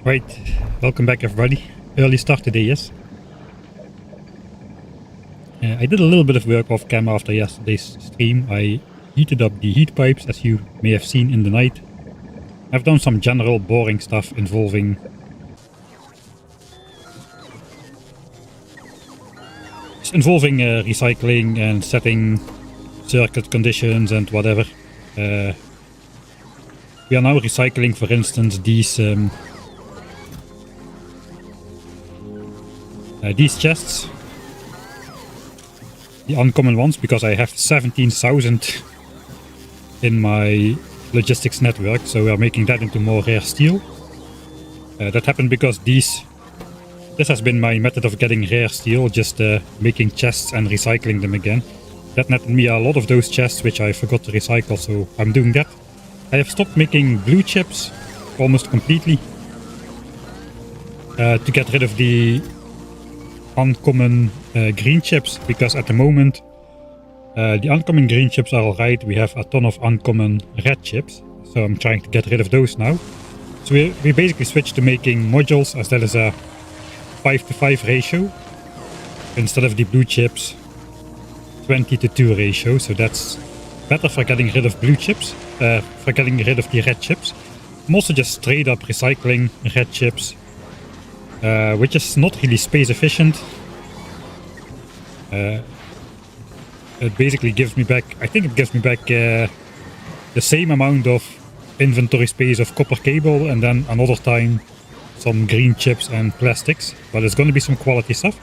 Right, welcome back everybody. Early start today, yes? I did a little bit of work off camera after yesterday's stream. I heated up the heat pipes, as you may have seen in the night. I've done some general boring stuff involving recycling and setting circuit conditions and whatever. We are now recycling, for instance, these chests, the uncommon ones, because I have 17,000 in my logistics network, so we are making that into more rare steel. That happened because this has been my method of getting rare steel, just making chests and recycling them again. That netted me a lot of those chests which I forgot to recycle, so I'm doing that. I have stopped making blue chips almost completely to get rid of the uncommon green chips, because at the moment the uncommon green chips are alright. We have a ton of uncommon red chips, so I'm trying to get rid of those now. So we basically switched to making modules, as that is a 5:5 ratio instead of the blue chips 20:2 ratio, so that's better for getting rid of blue chips, for getting rid of the red chips. I'm also just straight up recycling red chips, which is not really space efficient. It basically gives me back, I think it gives me back the same amount of inventory space of copper cable, and then another time some green chips and plastics, but it's going to be some quality stuff.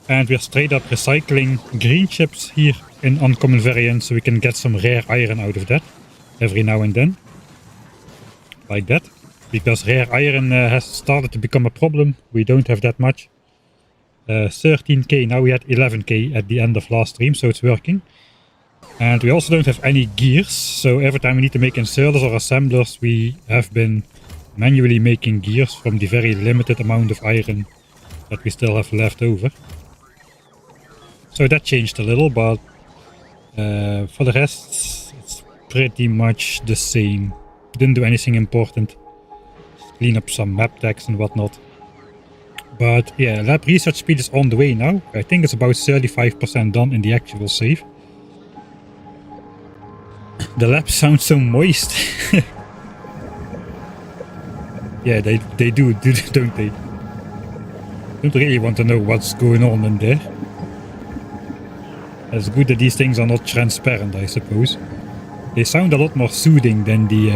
And we're straight up recycling green chips here in uncommon variants, so we can get some rare iron out of that every now and then, like that, because rare iron has started to become a problem. We don't have that much. 13k, now we had 11k at the end of last stream, so it's working. And we also don't have any gears, so every time we need to make inserters or assemblers, we have been manually making gears from the very limited amount of iron that we still have left over. So that changed a little, but for the rest it's pretty much the same. Didn't do anything important. Just clean up some map tags and whatnot. But yeah, lab research speed is on the way now. I think it's about 35% done in the actual save. The labs sound so moist. Yeah, they do, don't they? Don't really want to know what's going on in there. It's good that these things are not transparent, I suppose. They sound a lot more soothing than the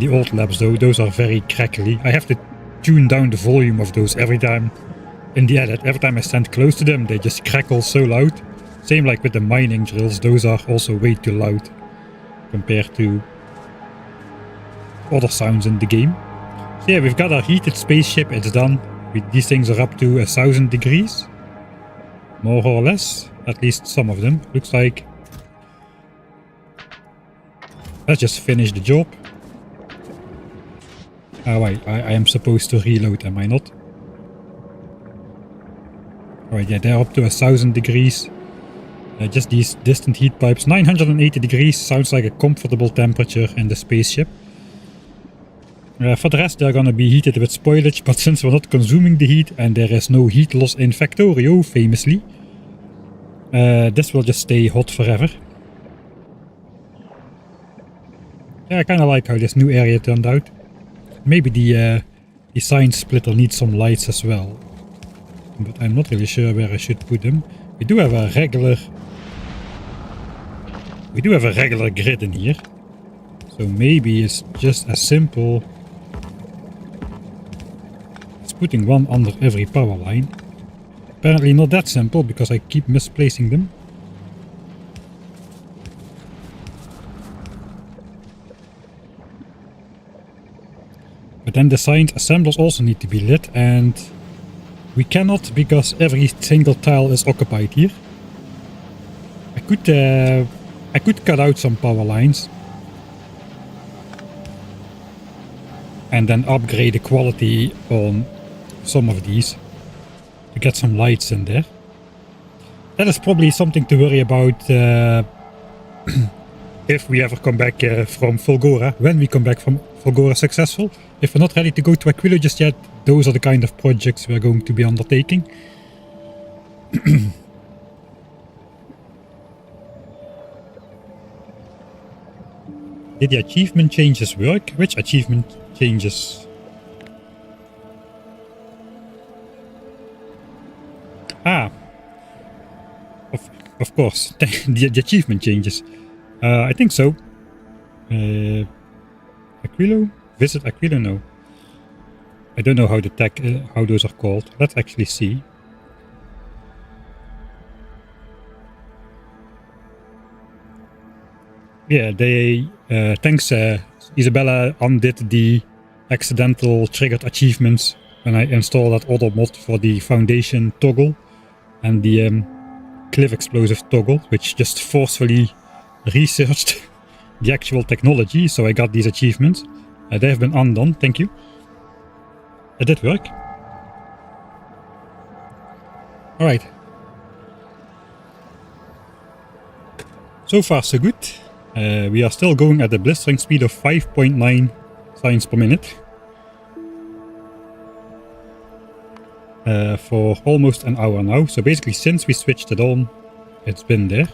old labs, though. Those are very crackly. I have to tune down the volume of those every time in the edit. Every time I stand close to them, they just crackle so loud. Same like with the mining drills, those are also way too loud compared to other sounds in the game. So yeah, we've got our heated spaceship, it's done. These things are up to 1000 degrees, more or less, at least some of them. Looks like. Let's just finish the job. Oh wait, I am supposed to reload, am I not? Alright, yeah, they're up to 1000 degrees. Just these distant heat pipes. 980 degrees sounds like a comfortable temperature in the spaceship. For the rest, they're gonna be heated with spoilage, but since we're not consuming the heat and there is no heat loss in Factorio, famously, this will just stay hot forever. Yeah, I kinda like how this new area turned out. Maybe the sign splitter needs some lights as well, but I'm not really sure where I should put them. We do have a regular grid in here, so maybe it's just as simple as putting one under every power line. Apparently not that simple, because I keep misplacing them. But then the signed assemblers also need to be lit, and we cannot, because every single tile is occupied here. I could cut out some power lines and then upgrade the quality on some of these to get some lights in there. that is probably something to worry about if we ever come back from Fulgora, when we come back from Fulgora successful. If we're not ready to go to Aquilo just yet, those are the kind of projects we're going to be undertaking. Did the achievement changes work? Which achievement changes? Ah, of course, the achievement changes. I think so. Aquilo? Visit Aquilo? No. I don't know how the tech, how those are called. Let's actually see. Yeah, they, thanks Isabella undid the accidental triggered achievements when I installed that other mod for the foundation toggle and the cliff explosive toggle, which just forcefully researched the actual technology, so I got these achievements. They have been undone, thank you. It did work. Alright. So far so good. We are still going at a blistering speed of 5.9 signs per minute. For almost an hour now. So basically since we switched it on, it's been there.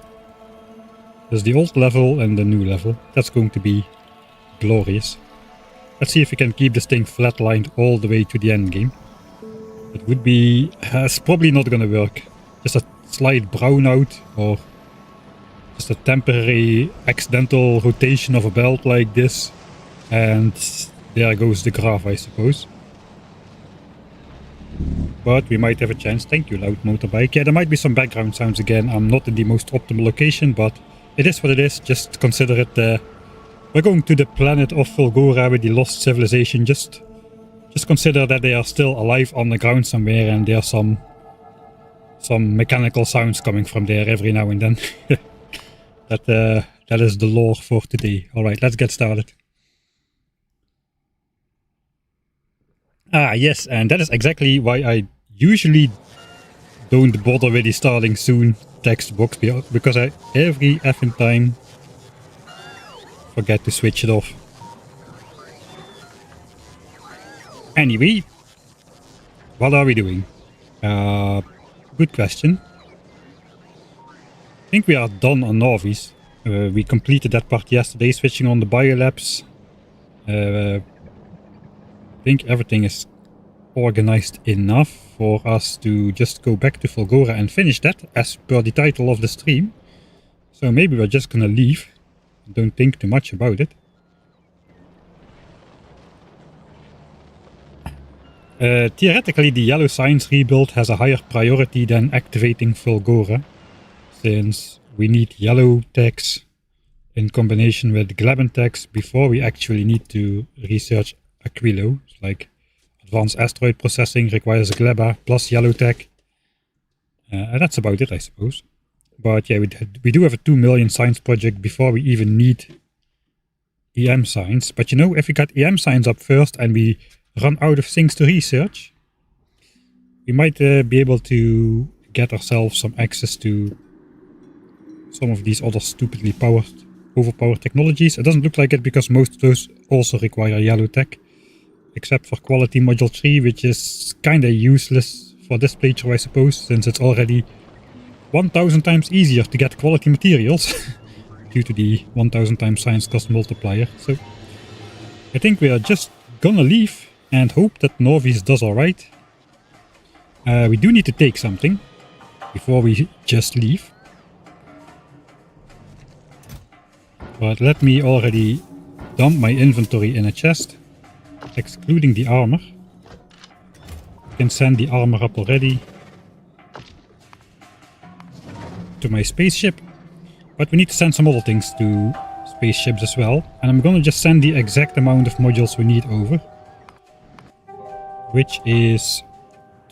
There's the old level and the new level. That's going to be glorious. Let's see if we can keep this thing flatlined all the way to the end game. It would be... it's probably not gonna work. Just a slight brownout or just a temporary accidental rotation of a belt like this. And there goes the graph, I suppose. But we might have a chance. Thank you, loud motorbike. Yeah, there might be some background sounds again. I'm not in the most optimal location, but it is what it is. Just consider it... we're going to the planet of Fulgora with the lost civilization. Just consider that they are still alive on the ground somewhere, and there are some mechanical sounds coming from there every now and then. That is the lore for today. Alright, let's get started. Ah, yes, and that is exactly why I usually don't bother with the starting soon text box, because I every effing time forget to switch it off. Anyway, what are we doing? Good question. I think we are done on Novice. We completed that part yesterday, switching on the biolabs. I think everything is organized enough for us to just go back to Fulgora and finish that, as per the title of the stream. So maybe we're just gonna leave. Don't think too much about it. Theoretically, the yellow science rebuild has a higher priority than activating Fulgora, since we need yellow techs in combination with Gleben techs before we actually need to research Aquilo. Like advanced asteroid processing requires Gleba plus yellow tech. And that's about it, I suppose. But yeah, we do have a 2 million science project before we even need EM science. But you know, if we got EM science up first and we run out of things to research, we might be able to get ourselves some access to some of these other stupidly overpowered technologies. It doesn't look like it because most of those also require yellow tech, except for quality module 3, which is kinda useless for this playthrough, I suppose, since it's already 1000 times easier to get quality materials due to the 1000 times science cost multiplier. So I think we are just gonna leave and hope that Novice does alright. We do need to take something before we just leave. But let me already dump my inventory in a chest, excluding the armor. I can send the armor up already to my spaceship, but we need to send some other things to spaceships as well, and I'm gonna just send the exact amount of modules we need over, which is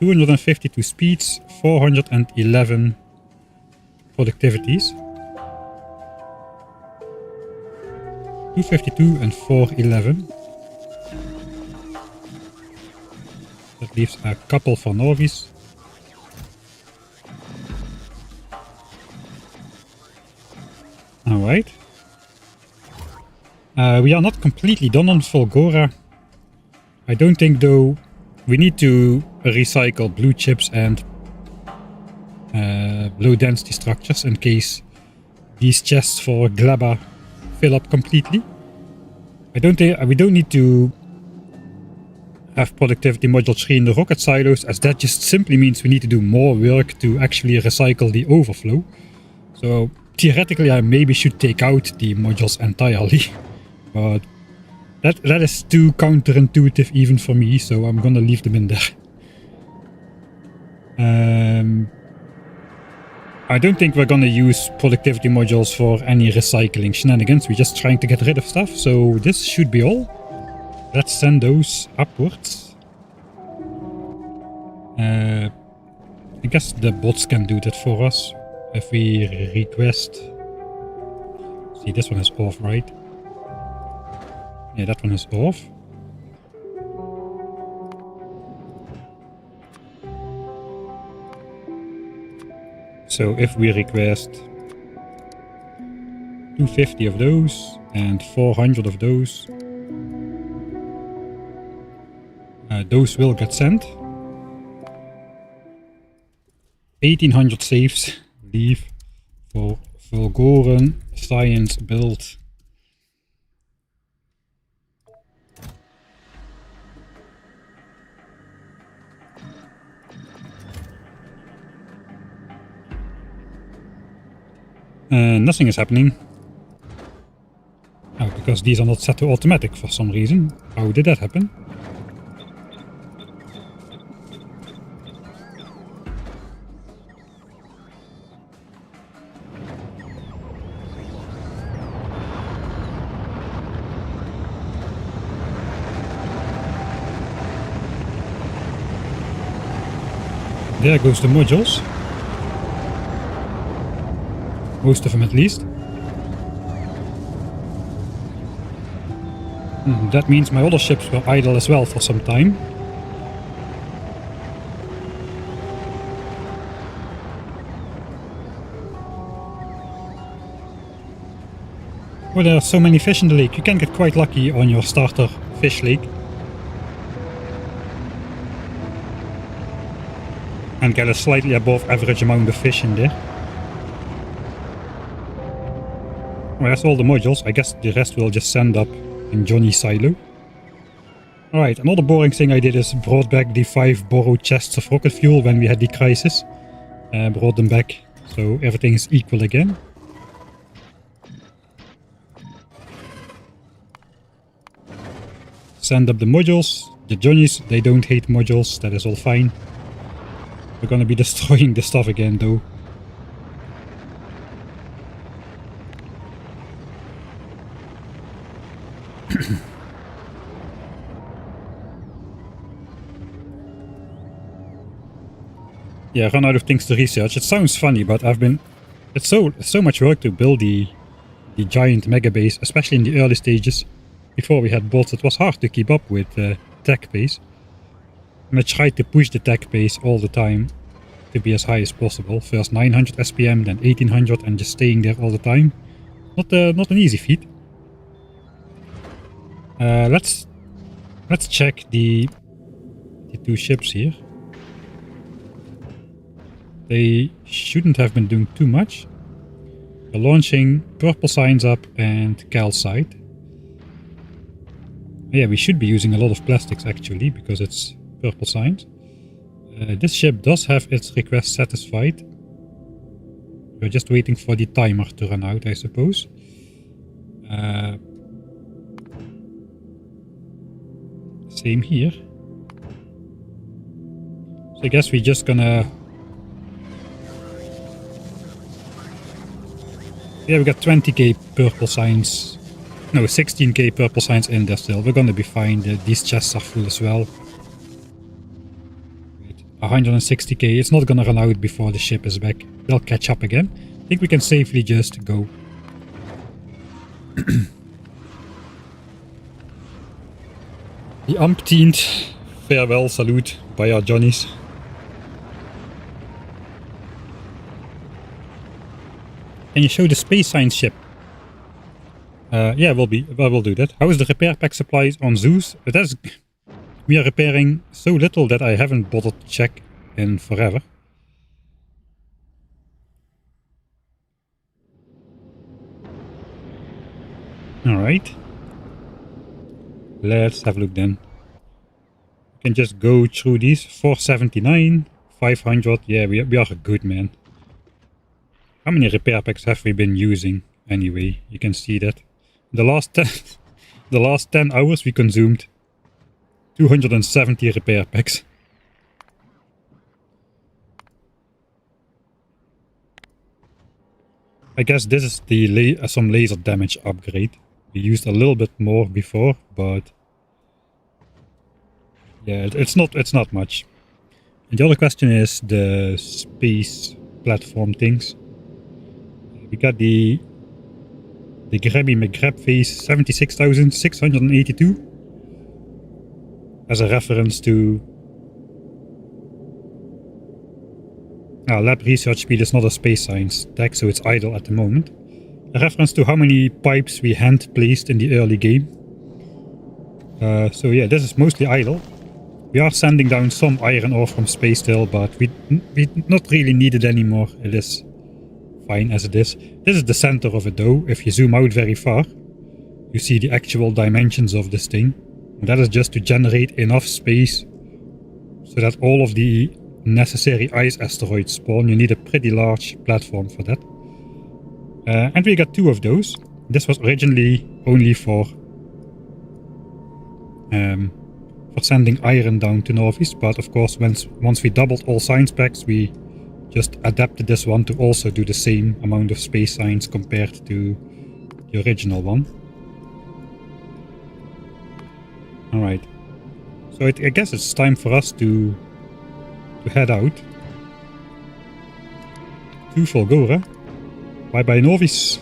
252 speeds, 411 productivities, 252 and 411. That leaves a couple for Novice. Alright. We are not completely done on Fulgora. I don't think, though, we need to recycle blue chips and low density structures in case these chests for Gleba fill up completely. I don't think we don't need to have productivity module 3 in the rocket silos, as that just simply means we need to do more work to actually recycle the overflow. So theoretically I maybe should take out the modules entirely, but that is too counterintuitive even for me, so I'm gonna leave them in there. I don't think we're gonna use productivity modules for any recycling shenanigans. We're just trying to get rid of stuff, so this should be all. Let's send those upwards. I guess the bots can do that for us if we request. See, this one is off, right? Yeah, that one is off. So if we request 250 of those and 400 of those will get sent. 1800 saves leave for Fulgoran science build. Nothing is happening. Oh, because these are not set to automatic for some reason. How did that happen? There goes the modules. Most of them at least. That means my other ships were idle as well for some time. Well, there are so many fish in the lake, you can get quite lucky on your starter fish lake. And get a slightly above average amount of fish in there. Well, that's all the modules. I guess the rest will just send up in Johnny's silo. Alright, another boring thing I did is brought back the 5 borrowed chests of rocket fuel when we had the crisis. Brought them back, so everything is equal again. Send up the modules. The Johnnies, they don't hate modules, that is all fine. We're gonna be destroying the stuff again though. Yeah, run out of things to research. It sounds funny, but it's so much work to build the giant mega base, especially in the early stages. Before we had bots, it was hard to keep up with the tech pace. And I tried to push the tech pace all the time to be as high as possible. First 900 SPM, then 1800, and just staying there all the time. Not an easy feat. Let's check the 2 ships here. They shouldn't have been doing too much. We're launching purple signs up and calcite. Yeah, we should be using a lot of plastics actually, because it's purple signs. This ship does have its request satisfied. We're just waiting for the timer to run out, I suppose. Same here. So I guess we're just gonna... Yeah, we got 20k purple signs. No, 16k purple signs in there still. We're gonna be fine. These chests are full as well. 160k. It's not gonna run out before the ship is back. They'll catch up again. I think we can safely just go. The umpteenth farewell salute by our Johnnies. Can you show the space science ship? Yeah, we'll do that. How is the repair pack supplies on Zeus? We are repairing so little that I haven't bothered to check in forever. Alright. Let's have a look then. We can just go through these. 479, 500. Yeah, we are good, man. How many repair packs have we been using anyway? You can see that. The last 10 hours we consumed 270 repair packs. I guess this is the some laser damage upgrade. We used a little bit more before, but yeah, it's not much. And the other question is the space platform things. We got the Grabby McGrab face 76,682 as a reference to lab research speed is not a space science tech, so it's idle at the moment. A reference to how many pipes we hand placed in the early game. So yeah, this is mostly idle. We are sending down some iron ore from space still, but we not really need it anymore. It is fine as it is. This is the center of it though. If you zoom out very far, you see the actual dimensions of this thing. And that is just to generate enough space so that all of the necessary ice asteroids spawn. You need a pretty large platform for that. And we got 2 of those. This was originally only for sending iron down to Novis, but of course once we doubled all science packs, we just adapted this one to also do the same amount of space science compared to the original one. Alright, so I guess it's time for us to head out to Fulgora. Bye bye Novis.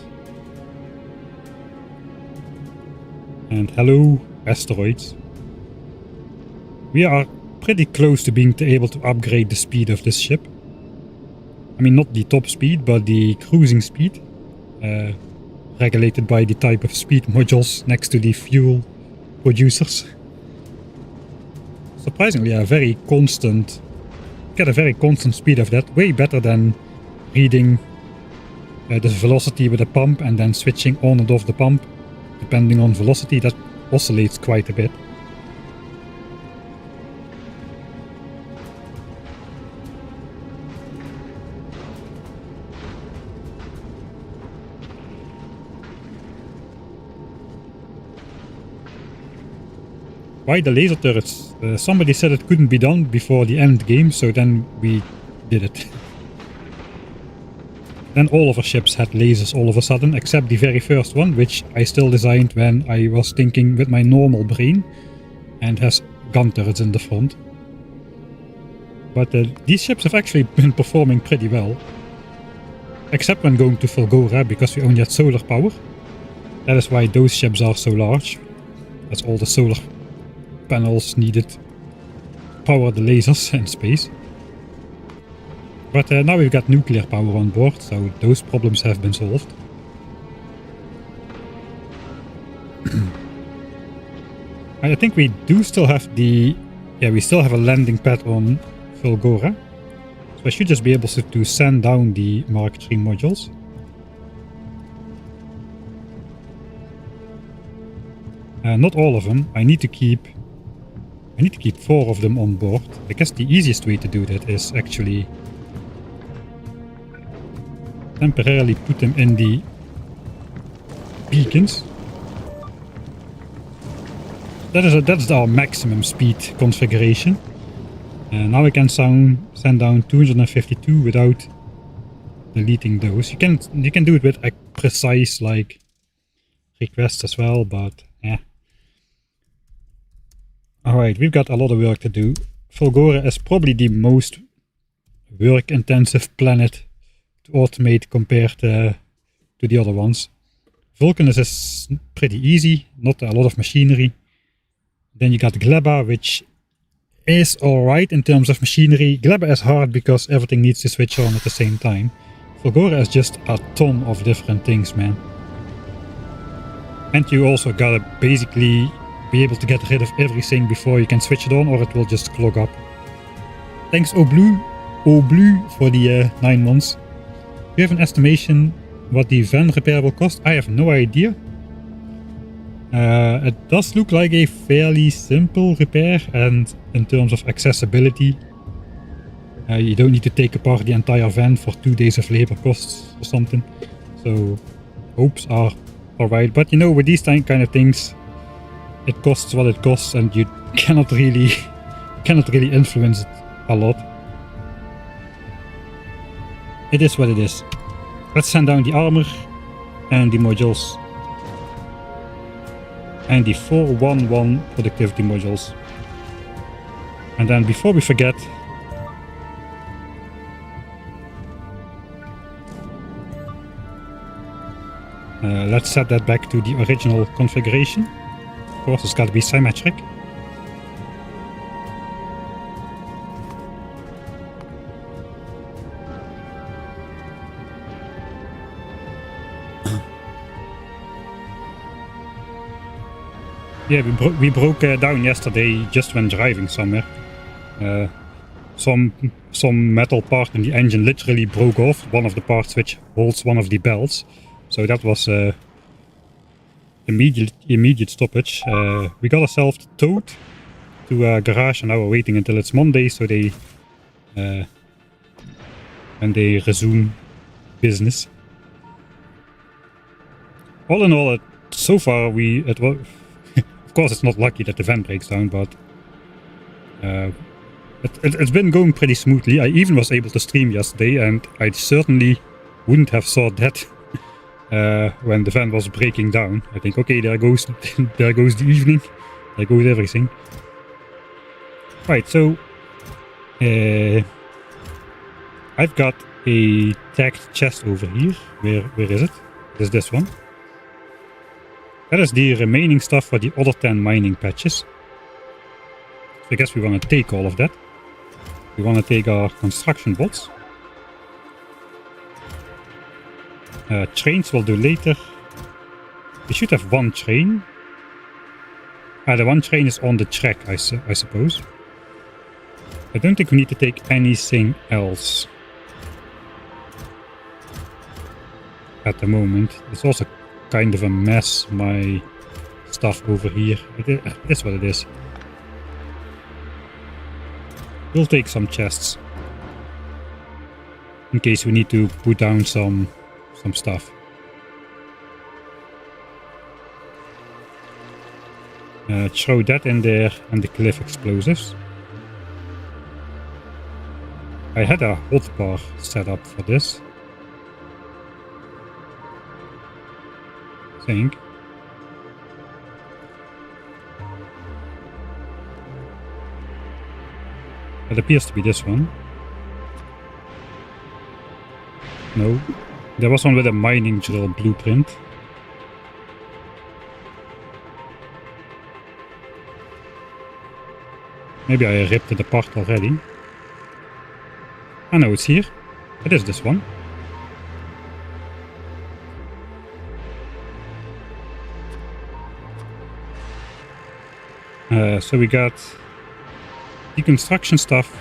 And hello asteroids. We are pretty close to being able to upgrade the speed of this ship. I mean, not the top speed, but the cruising speed. Regulated by the type of speed modules next to the fuel producers. Surprisingly, a very constant... Get a very constant speed of that. Way better than reading the velocity with a pump and then switching on and off the pump. Depending on velocity, that oscillates quite a bit. Why the laser turrets? Somebody said it couldn't be done before the end game, so then we did it. Then all of our ships had lasers all of a sudden, except the very first one, which I still designed when I was thinking with my normal brain, and has gun turrets in the front. But these ships have actually been performing pretty well. Except when going to Fulgora, because we only had solar power. That is why those ships are so large. That's all the solar panels needed to power the lasers in space. But now we've got nuclear power on board, so those problems have been solved. I think we do still have the... Yeah, we still have a landing pad on Fulgora. So I should just be able to send down the Mark III modules. Not all of them. I need to keep 4 of them on board. I guess the easiest way to do that is actually temporarily put them in the beacons. That's our maximum speed configuration. Now I can send down 252 without deleting those. You can do it with a precise like request as well, but yeah. Alright, we've got a lot of work to do. Fulgora is probably the most work-intensive planet to automate compared to the other ones. Vulcanus is pretty easy, not a lot of machinery. Then you got Gleba, which is alright in terms of machinery. Gleba is hard because everything needs to switch on at the same time. Fulgora is just a ton of different things, man. And you also gotta basically be able to get rid of everything before you can switch it on, or it will just clog up. Thanks Oblu for the 9 months. Do you have an estimation what the van repair will cost? I have no idea. It does look like a fairly simple repair, and in terms of accessibility, you don't need to take apart the entire van for 2 days of labor costs or something. So hopes are alright, but you know, with these kind of things, it costs what it costs, and you cannot really influence it a lot. It is what it is. Let's send down the armor and the modules and the 411 productivity modules. And then before we forget, let's set that back to the original configuration. Of course, it's got to be symmetric. Yeah, we broke down yesterday just when driving somewhere. Some metal part in the engine literally broke off, one of the parts which holds one of the belts. So that was immediate stoppage. We got ourselves towed to a garage, and now we're waiting until it's Monday, so they when they resume business. All in all, so far it was. Of course, it's not lucky that the van breaks down, but it's been going pretty smoothly. I even was able to stream yesterday, and I certainly wouldn't have thought that when the van was breaking down. I think, okay, there goes the evening, there goes everything. Right, so I've got a tagged chest over here. Where is it? It is this one. That is the remaining stuff for the other 10 mining patches. So I guess we want to take all of that. We want to take our construction bots. Trains we'll do later. We should have one train. The one train is on the track, I suppose. I don't think we need to take anything else at the moment. It's also kind of a mess, my stuff over here. It is what it is. We'll take some chests in case we need to put down some stuff. Throw that in there, and the cliff explosives. I had a hotbar set up for this, I think. It appears to be this one. No. There was one with a mining drill blueprint. Maybe I ripped it apart already. I know it's here. It is this one. So we got deconstruction stuff.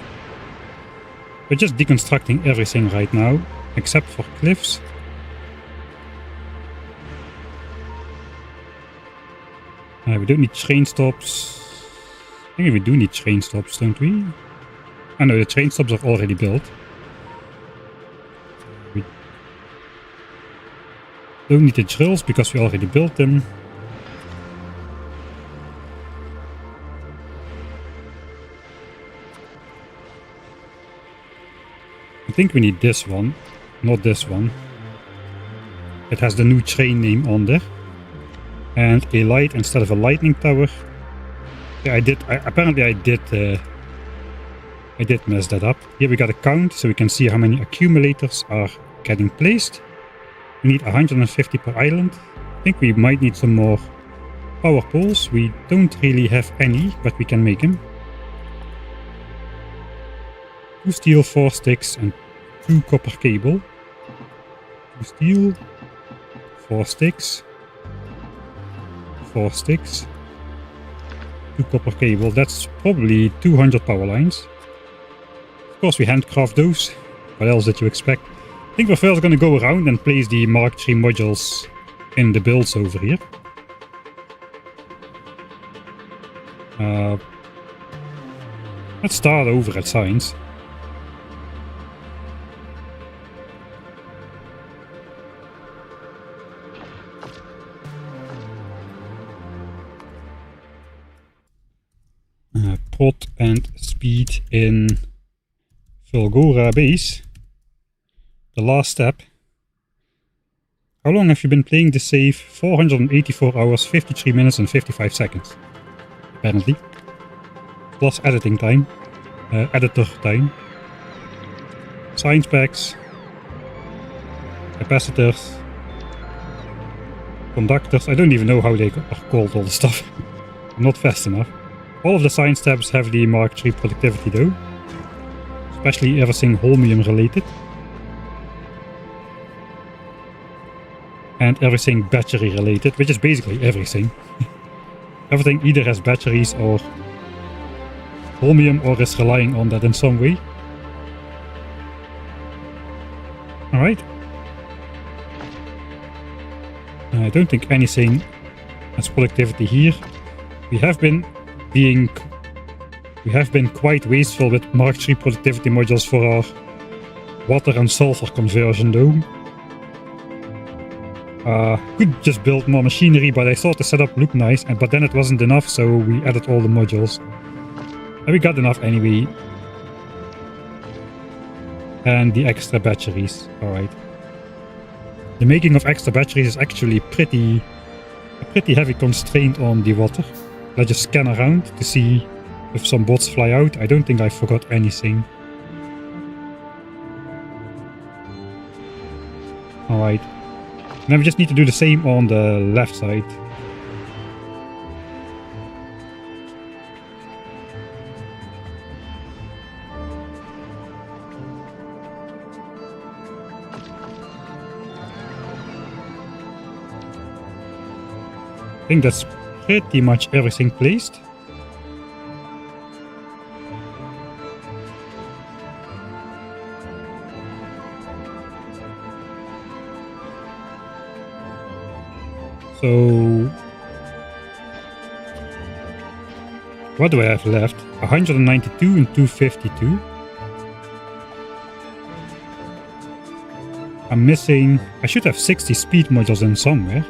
We're just deconstructing everything right now, except for cliffs. We don't need train stops. I think we do need train stops, don't we? I know the train stops are already built. We don't need the drills because we already built them. I think we need this one, not this one. It has the new train name on there. And a light instead of a lightning tower. Yeah, I did mess that up. Here we got a count so we can see how many accumulators are getting placed. We need 150 per island. I think we might need some more power poles. We don't really have any, but we can make them. 2 steel, 4 sticks, and 2 copper cable. 2 steel, 4 sticks, 4 sticks. 2 copper cable. That's probably 200 power lines. Of course we handcraft those. What else did you expect? I think we're first going to go around and place the Mark III modules in the builds over here. Let's start over at science. Prot and speed in Fulgora base. The last step. How long have you been playing the save? 484 hours, 53 minutes and 55 seconds. Apparently. Plus editing time. Editor time. Science packs. Capacitors. Conductors. I don't even know how they are called, all the stuff. I'm not fast enough. All of the science tabs have the Mark III productivity though. Especially everything holmium related. And everything battery related, which is basically everything. Everything either has batteries or holmium or is relying on that in some way. Alright. I don't think anything has productivity here. We have been quite wasteful with Mark III productivity modules for our water and sulfur conversion though. Could just build more machinery, but I thought the setup looked nice, but then it wasn't enough, so we added all the modules. And we got enough anyway. And the extra batteries, alright. The making of extra batteries is actually a pretty heavy constraint on the water. Let's just scan around to see if some bots fly out. I don't think I forgot anything. Alright. Now we just need to do the same on the left side. I think that's pretty much everything placed. So, what do I have left? 192 and 252. I'm missing... I should have 60 speed modules in somewhere.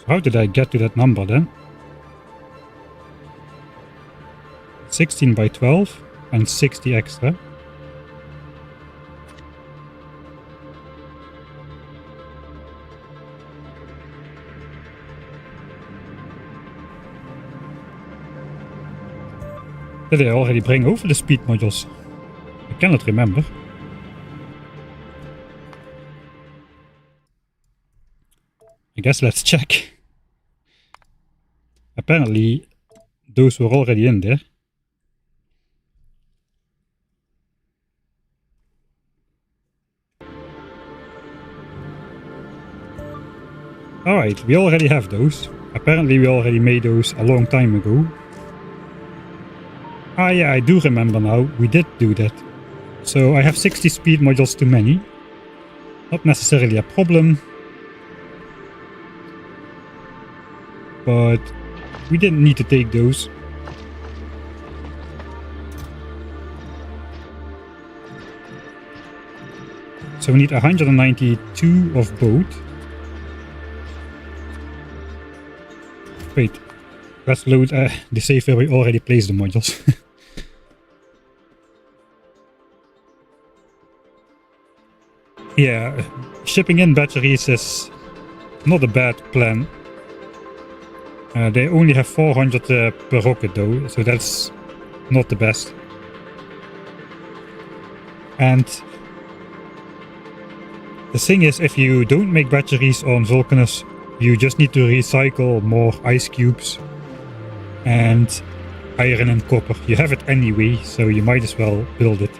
How did I get to that number then? 16 by 12 and 60 extra. Did I already bring over the speed modules? I cannot remember. I guess let's check. Apparently, those were already in there. Alright, we already have those. Apparently we already made those a long time ago. Ah yeah, I do remember now. We did do that. So I have 60 speed modules too many. Not necessarily a problem. But we didn't need to take those. So we need 192 of both. Wait, let's load the save where we already placed the modules. Yeah, shipping in batteries is not a bad plan. They only have 400 per rocket though, so that's not the best. And the thing is, if you don't make batteries on Vulcanus You just need to recycle more ice cubes and iron and copper. You have it anyway, so you might as well build it.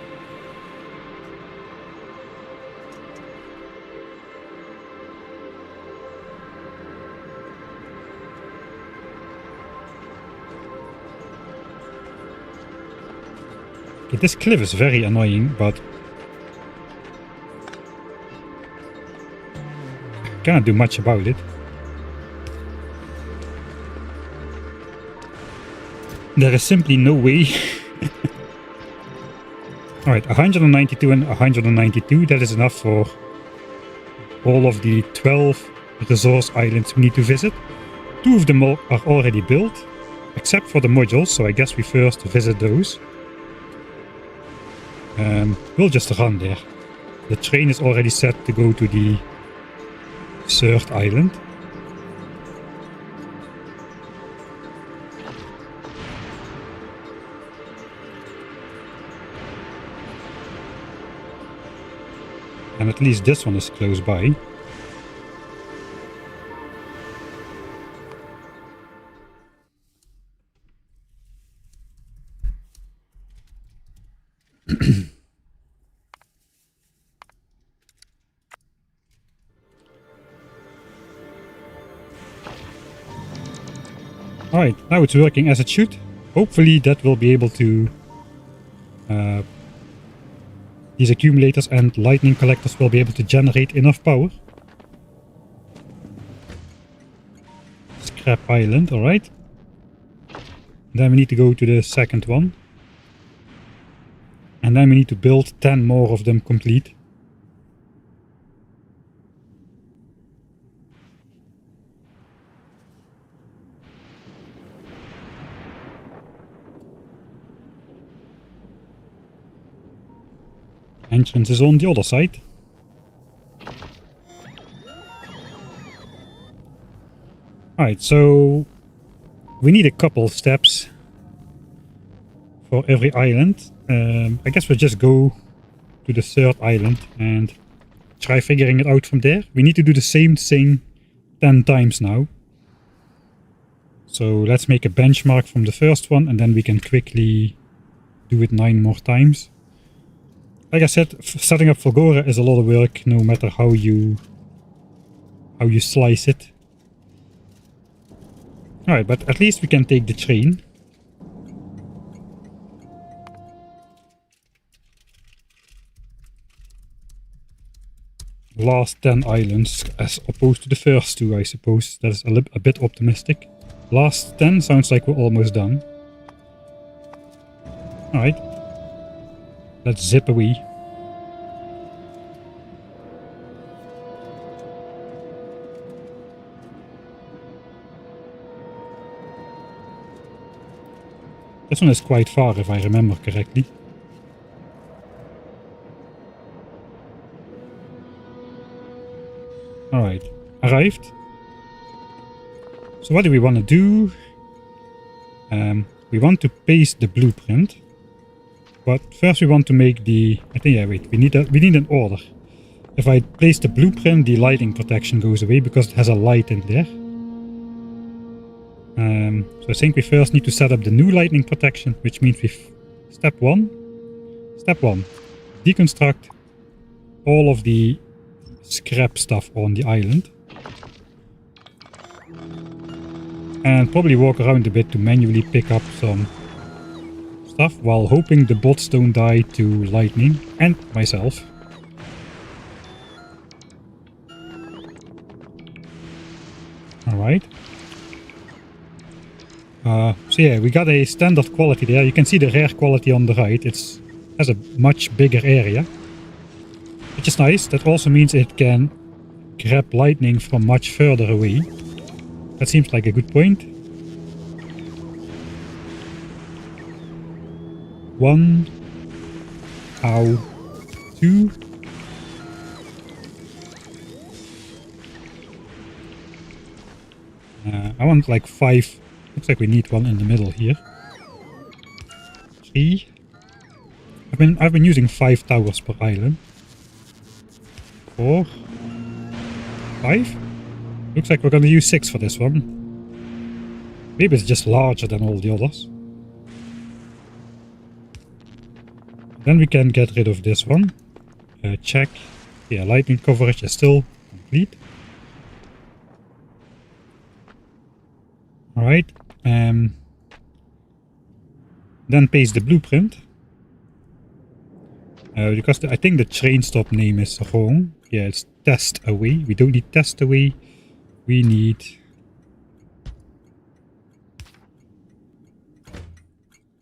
Okay, this cliff is very annoying, but I cannot do much about it. There is simply no way. Alright, 192 and 192, that is enough for all of the 12 resource islands we need to visit. 2 of them are already built, except for the modules, so I guess we first visit those. We'll just run there. The train is already set to go to the 3rd island. And at least this one is close by. Alright, now it's working as it should. Hopefully that will be able to... these accumulators and lightning collectors will be able to generate enough power. Scrap Island, alright. Then we need to go to the 2nd one. And then we need to build 10 more of them complete. Entrance is on the other side. Alright, so we need a couple steps for every island. I guess we'll just go to the 3rd island and try figuring it out from there. We need to do the same thing 10 times now. So let's make a benchmark from the first one and then we can quickly do it 9 more times. Like I said, setting up Fulgora is a lot of work, no matter how you slice it. Alright, but at least we can take the train. Last 10 islands as opposed to the first 2, I suppose. That is a bit optimistic. Last 10 sounds like we're almost done. Alright. Let's zip away. This one is quite far if I remember correctly. Alright, arrived. So what do we want to do? We want to paste the blueprint. But first we want to make the... wait, we need an order. If I place the blueprint, the lighting protection goes away because it has a light in there. So I think we first need to set up the new lightning protection, which means Step 1. Deconstruct all of the scrap stuff on the island. And probably walk around a bit to manually pick up some stuff while hoping the bots don't die to lightning and myself. Alright. So yeah, we got a standard quality there. You can see the rare quality on the right. It has a much bigger area, which is nice. That also means it can grab lightning from much further away. That seems like a good point. 1. Ow. 2. I want like 5. Looks like we need one in the middle here. 3. I've been using 5 towers per island. 4. 5. Looks like we're gonna use 6 for this one. Maybe it's just larger than all the others. Then we can get rid of this one. Check. Yeah, lightning coverage is still complete. Alright. Then paste the blueprint. Because I think the train stop name is wrong. Yeah, it's test away. We don't need test away. We need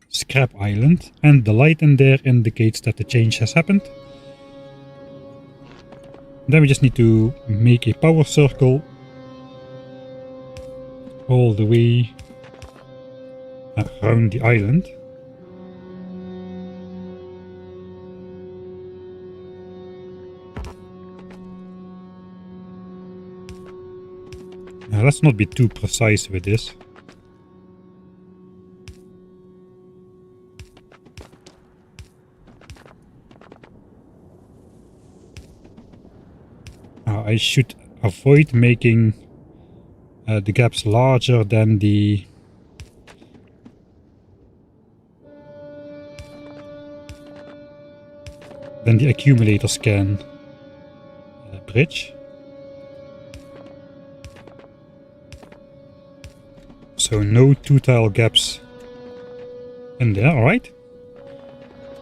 scrap island. And the light in there indicates that the change has happened. Then we just need to make a power circle all the way around the island. Now let's not be too precise with this. I should avoid making the gaps larger than the accumulator scan bridge. So no 2-tile gaps in there, alright.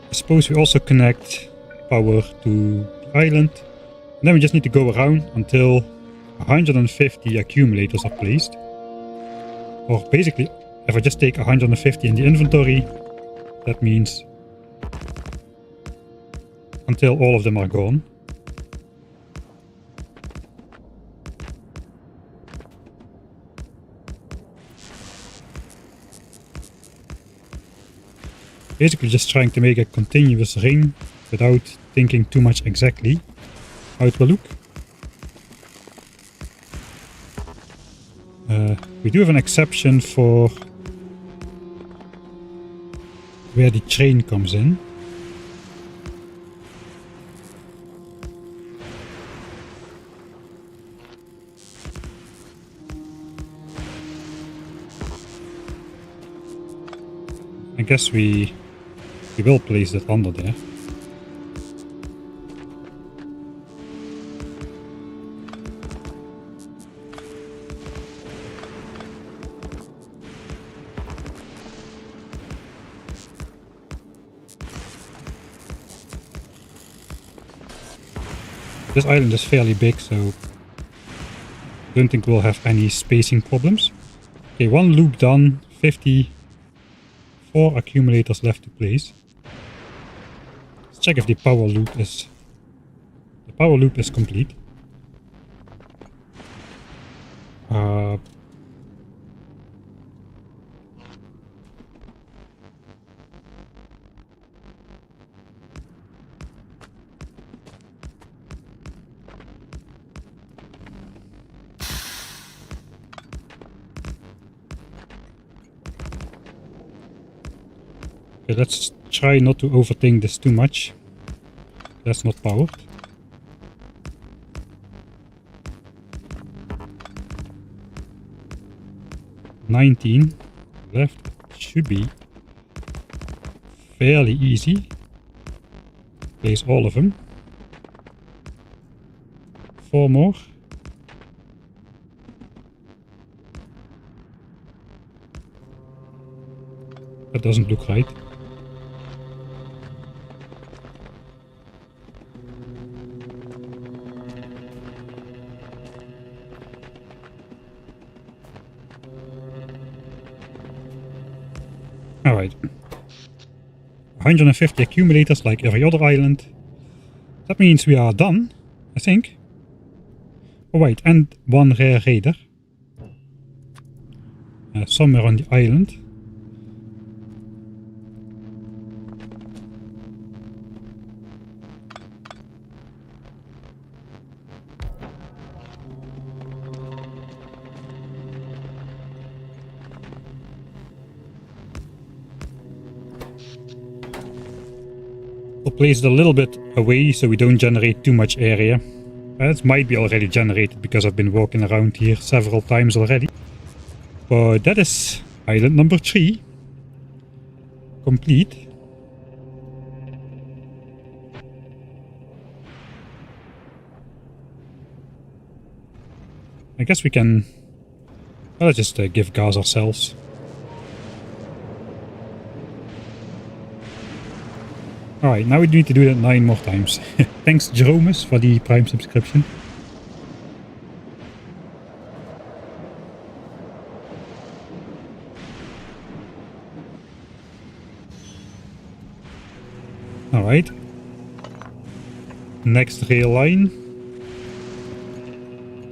I suppose we also connect power to the island. And then we just need to go around until 150 accumulators are placed. Or basically, if I just take 150 in the inventory, that means until all of them are gone. Basically just trying to make a continuous ring without thinking too much exactly how it will look. We do have an exception for where the train comes in. I guess we will place that under there. This island is fairly big, so I don't think we'll have any spacing problems. Okay, one loop done, 54 accumulators left to place. Let's check if the power loop is complete. Okay, let's try not to overthink this too much. That's not powered. $19 left. Should be fairly easy. Place all of them. 4 more. That doesn't look right. Alright. 150 accumulators like every other island. That means we are done, I think. Oh wait, and one rare raider. Somewhere on the island. We'll place it a little bit away so we don't generate too much area. It might be already generated because I've been walking around here several times already. But that is island number 3. Complete. I guess we can... Well, let's just give gas ourselves. Alright, now we need to do that 9 more times. Thanks, Jeromus, for the Prime subscription. Alright. Next rail line.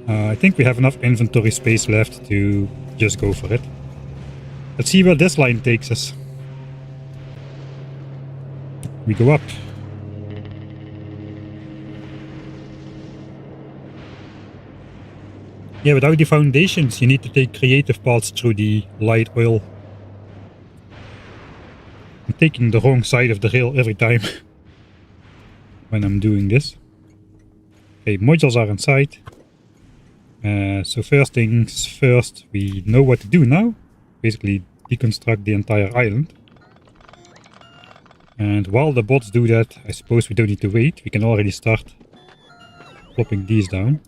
I think we have enough inventory space left to just go for it. Let's see where this line takes us. We go up. Yeah, without the foundations, you need to take creative paths through the light oil. I'm taking the wrong side of the rail every time when I'm doing this. Okay, modules are inside. So first things first, we know what to do now. Basically deconstruct the entire island. And while the bots do that, I suppose we don't need to wait. We can already start plopping these down.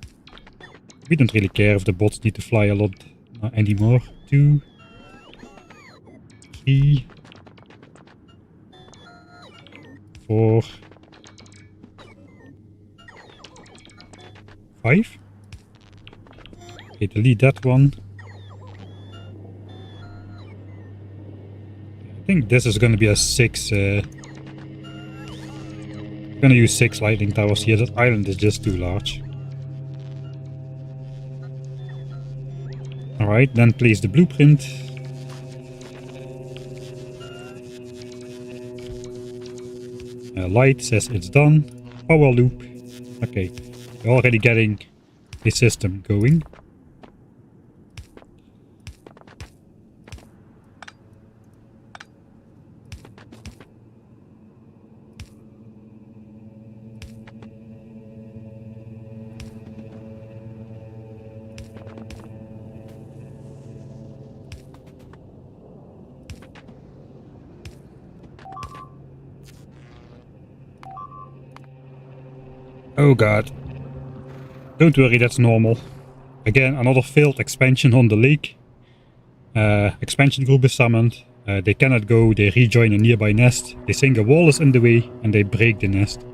We don't really care if the bots need to fly a lot anymore. 2, 3, 4, 5. Okay, delete that one. I think this is going to be a 6. I'm going to use 6 lightning towers here. That island is just too large. Alright, then place the blueprint. Light says it's done. Power loop. Okay, we're already getting a system going. Oh god. Don't worry, that's normal. Again, another failed expansion on the lake. Expansion group is summoned. They cannot go, they rejoin a nearby nest. They think a wall is in the way and they break the nest.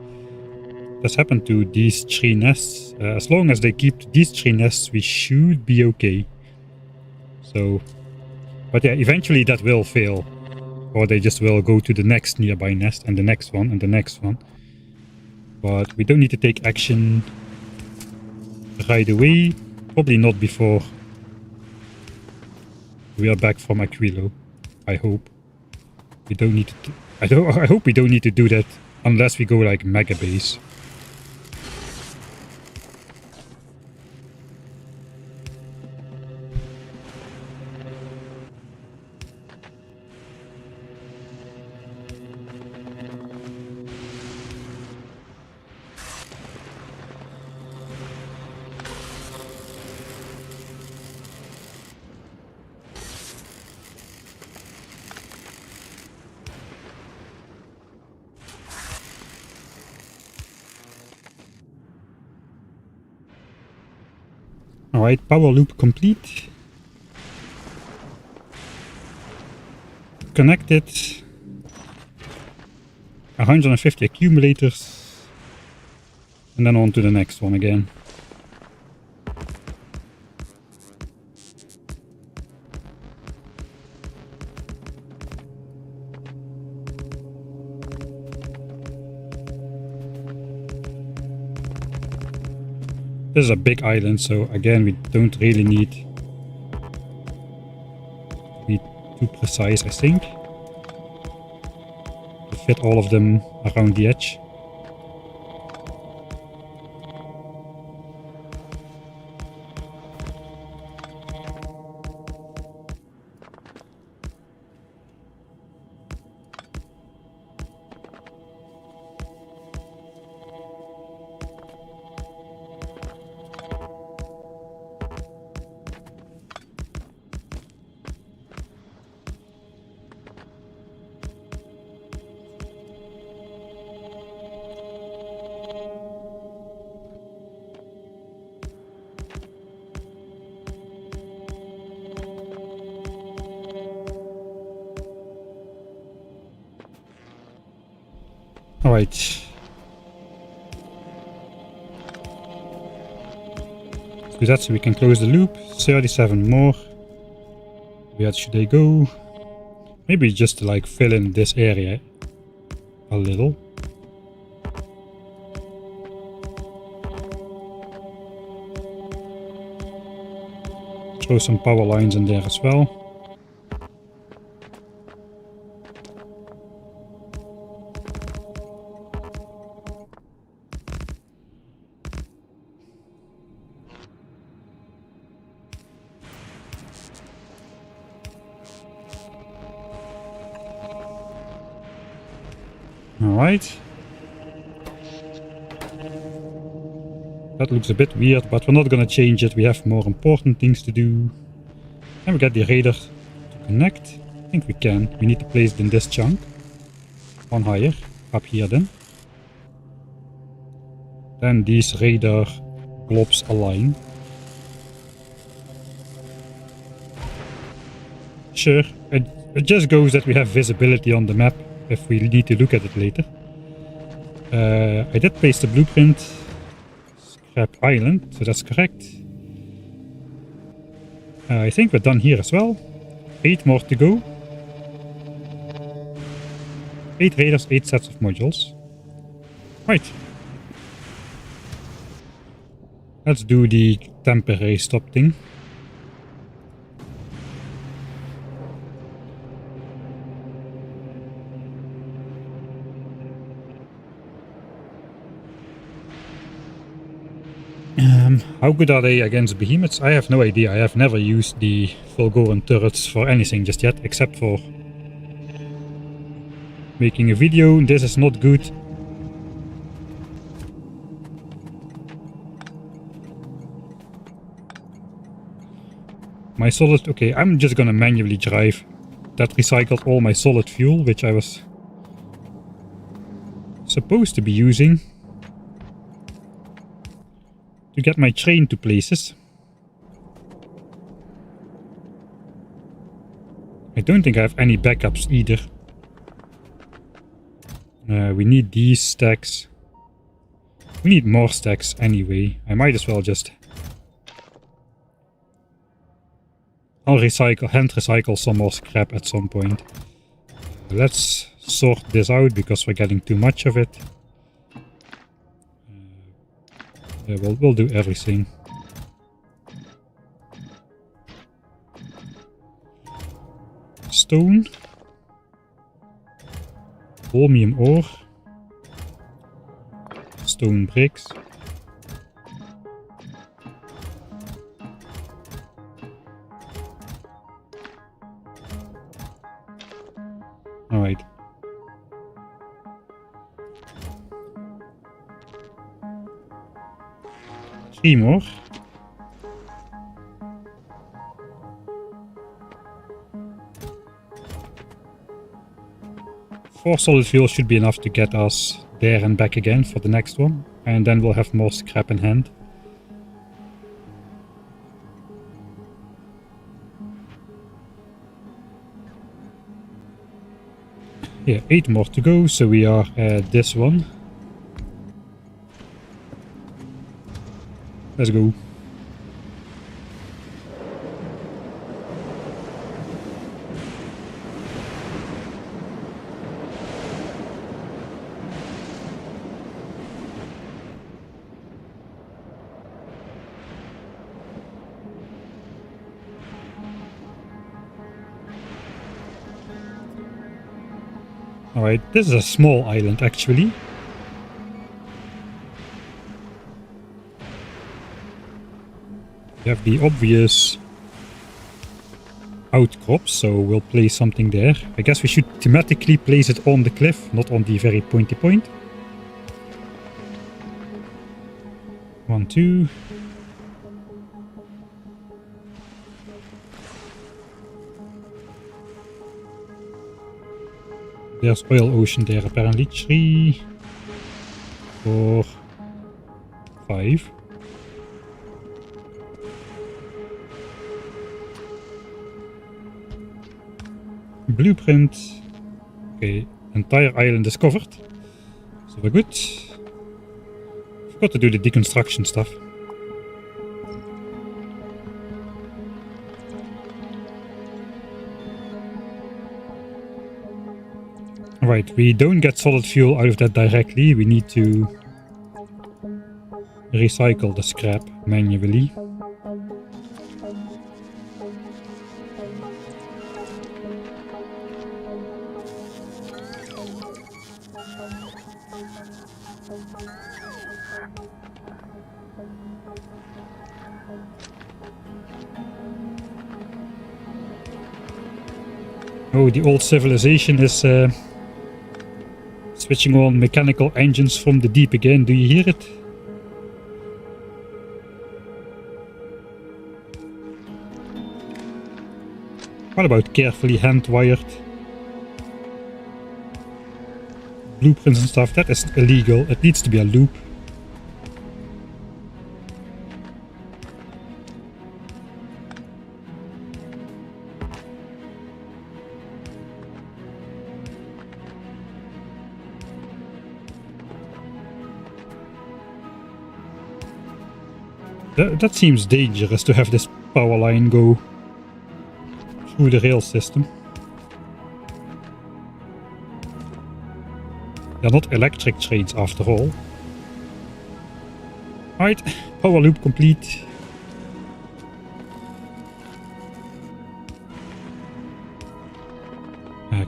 This happened to these 3 nests. As long as they keep these 3 nests, we should be okay. So, but yeah, eventually that will fail. Or they just will go to the next nearby nest and the next one and the next one. But we don't need to take action right away. Probably not before we are back from Aquilo. I hope. We don't need to... I hope we don't need to do that unless we go like mega base. Alright, power loop complete. Connected. 150 accumulators. And then on to the next one again. This is a big island, so again we don't really need to be too precise, I think, to fit all of them around the edge. Alright. Let's do that so we can close the loop. 37 more. Where should I go? Maybe just to like fill in this area a little. Throw some power lines in there as well. Alright. That looks a bit weird, but we're not gonna change it. We have more important things to do. Can we get the radar to connect? I think we can. We need to place it in this chunk. One higher. Up here then. Then these radar globs align. Sure. It just goes that we have visibility on the map if we need to look at it later. I did place the blueprint. Scrap Island, so that's correct. I think we're done here as well. 8 more to go. 8 radars, 8 sets of modules. Right. Let's do the temporary stop thing. How good are they against behemoths? I have no idea. I have never used the Fulgoran turrets for anything just yet, except for making a video. This is not good. My solid... Okay, I'm just gonna manually drive. That recycled all my solid fuel, which I was supposed to be using to get my train to places. I don't think I have any backups either. We need these stacks. We need more stacks anyway. I might as well just... I'll hand recycle some more scrap at some point. Let's sort this out because we're getting too much of it. We'll do everything. Stone. Holmium ore. Stone bricks. Alright. Three more. Four solid fuel should be enough to get us there and back again for the next one. And then we'll have more scrap in hand. Yeah, 8 more to go, so we are at this one. Let's go. Alright, this is a small island actually. We have the obvious outcrops, so we'll place something there. I guess we should thematically place it on the cliff, not on the very pointy point. 1, 2. There's oil ocean there apparently. 3, 4, 5. Blueprint. Okay, entire island is covered. So we're good. Forgot to do the deconstruction stuff. Right, we don't get solid fuel out of that directly. We need to recycle the scrap manually. Oh, the old civilization is switching on mechanical engines from the deep again. Do you hear it? What about carefully hand-wired blueprints and stuff? That is illegal. It needs to be a loop. That seems dangerous to have this power line go through the rail system. They're not electric trains after all. Right, power loop complete.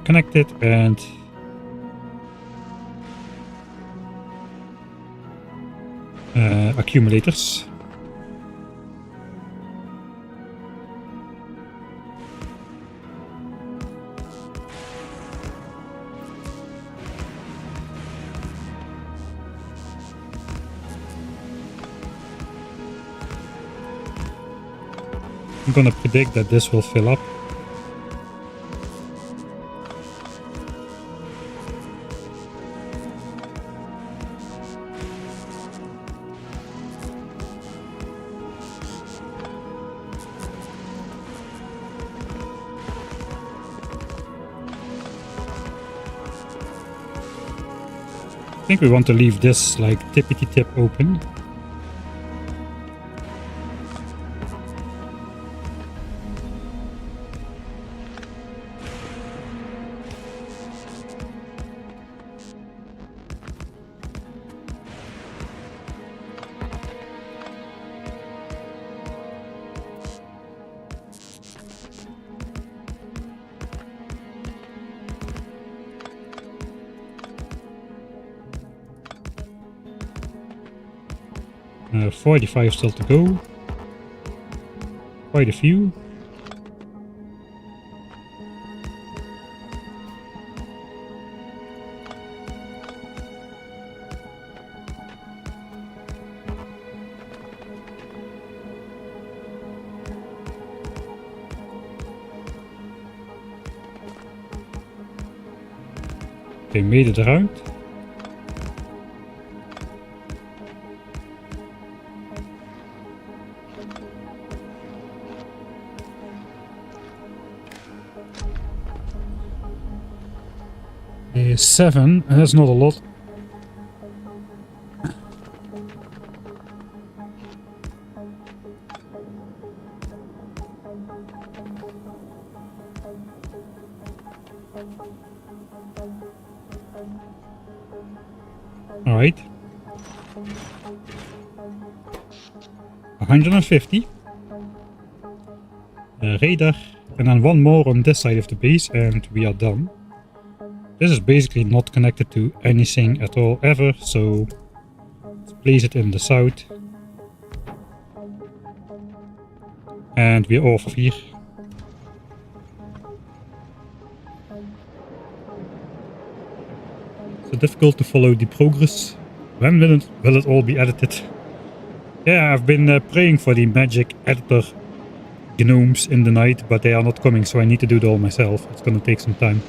Connected and accumulators. I'm gonna predict that this will fill up. I think we want to leave this like tippity tip open. — 45 still to go. Quite a few. They made it around. There's 7, and that's not a lot. All right. 150. Radar, and then one more on this side of the base, and we are done. This is basically not connected to anything at all ever, so let's place it in the south. And we're off of here. So difficult to follow the progress. When will it all be edited? Yeah, I've been praying for the magic editor gnomes in the night, but they are not coming, so I need to do it all myself. It's gonna take some time.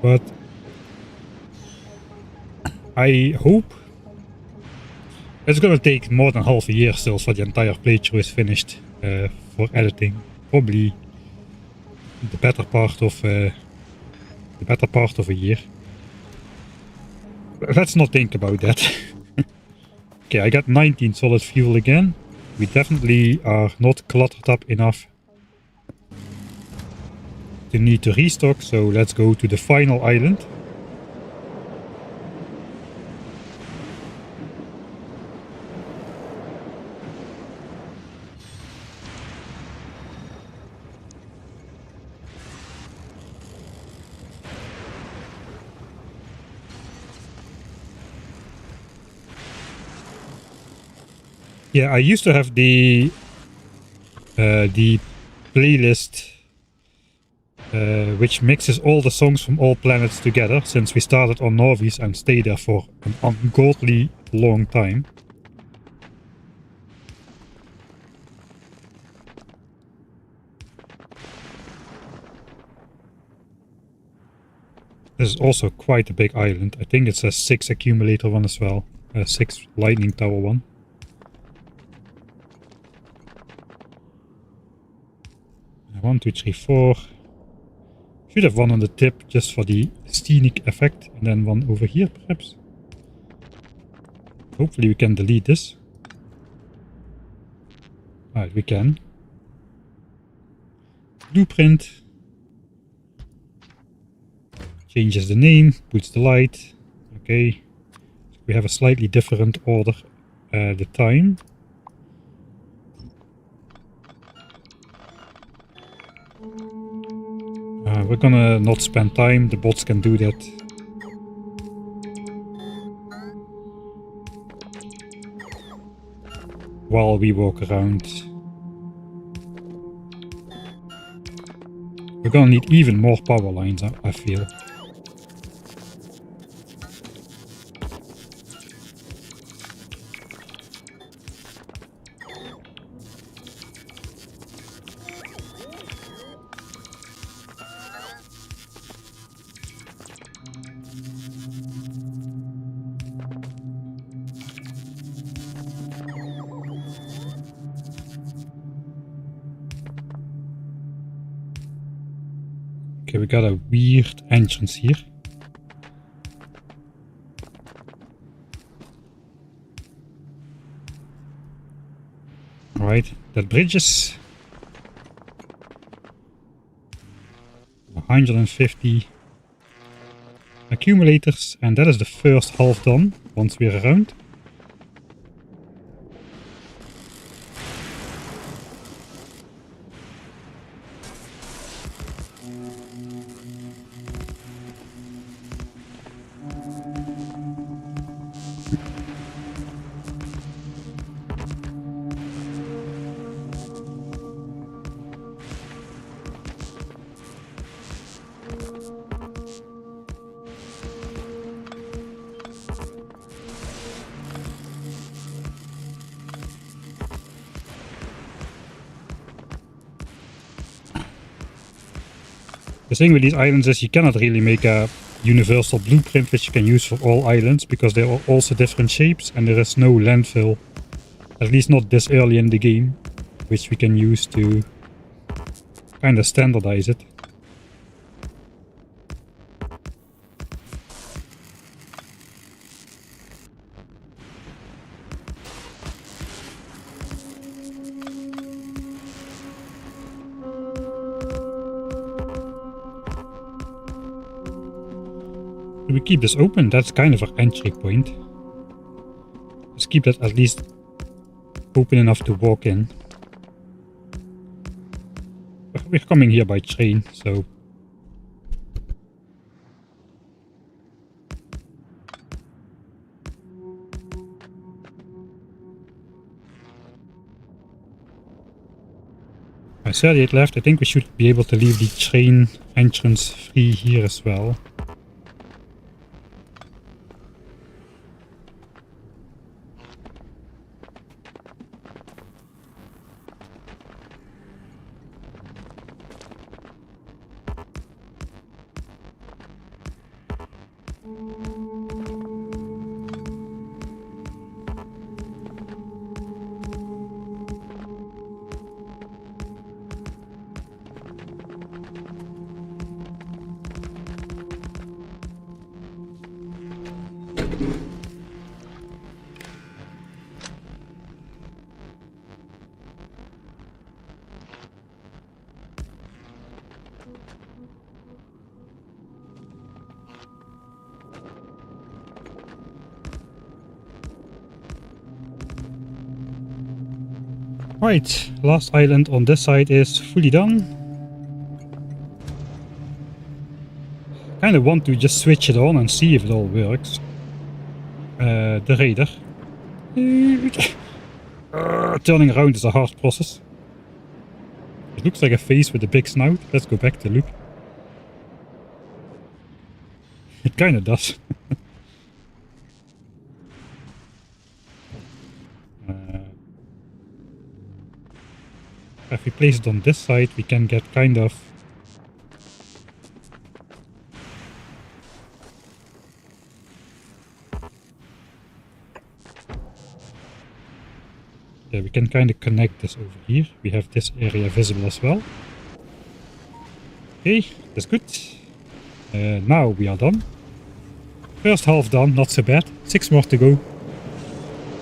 But I hope it's gonna take more than half a year still for the entire playthrough is finished for editing. Probably the better part of a year. Let's not think about that. Okay, I got 19 solid fuel again. We definitely are not cluttered up enough to need to restock, so let's go to the final island. Yeah, I used to have the playlist which mixes all the songs from all planets together, since we started on Novis and stayed there for an ungodly long time. This is also quite a big island. I think it's a 6 accumulator one as well. A 6 lightning tower one. One, two, three, four. Should have one on the tip just for the scenic effect, and then one over here perhaps. Hopefully we can delete this. Alright, we can. Blueprint. Changes the name, puts the light. Okay. So we have a slightly different order. The time. We're gonna not spend time, the bots can do that. While we walk around. We're gonna need even more power lines, I feel. Okay, we got a weird entrance here. Alright, that bridges 150 accumulators, and that is the first half done once we're around. The thing with these islands is you cannot really make a universal blueprint which you can use for all islands, because they are also different shapes and there is no landfill, at least not this early in the game, which we can use to kind of standardize it. We keep this open, that's kind of our entry point. Let's keep that at least open enough to walk in. We're coming here by train, so... I 38 left, I think we should be able to leave the train entrance free here as well. Right, last island on this side is fully done. Kinda want to just switch it on and see if it all works. The raider. Turning around is a hard process. It looks like a face with a big snout. Let's go back to look. It kinda does. If we place it on this side, we can get kind of... Yeah, we can kind of connect this over here. We have this area visible as well. Okay, that's good. Now we are done. First half done, not so bad. 6 more to go.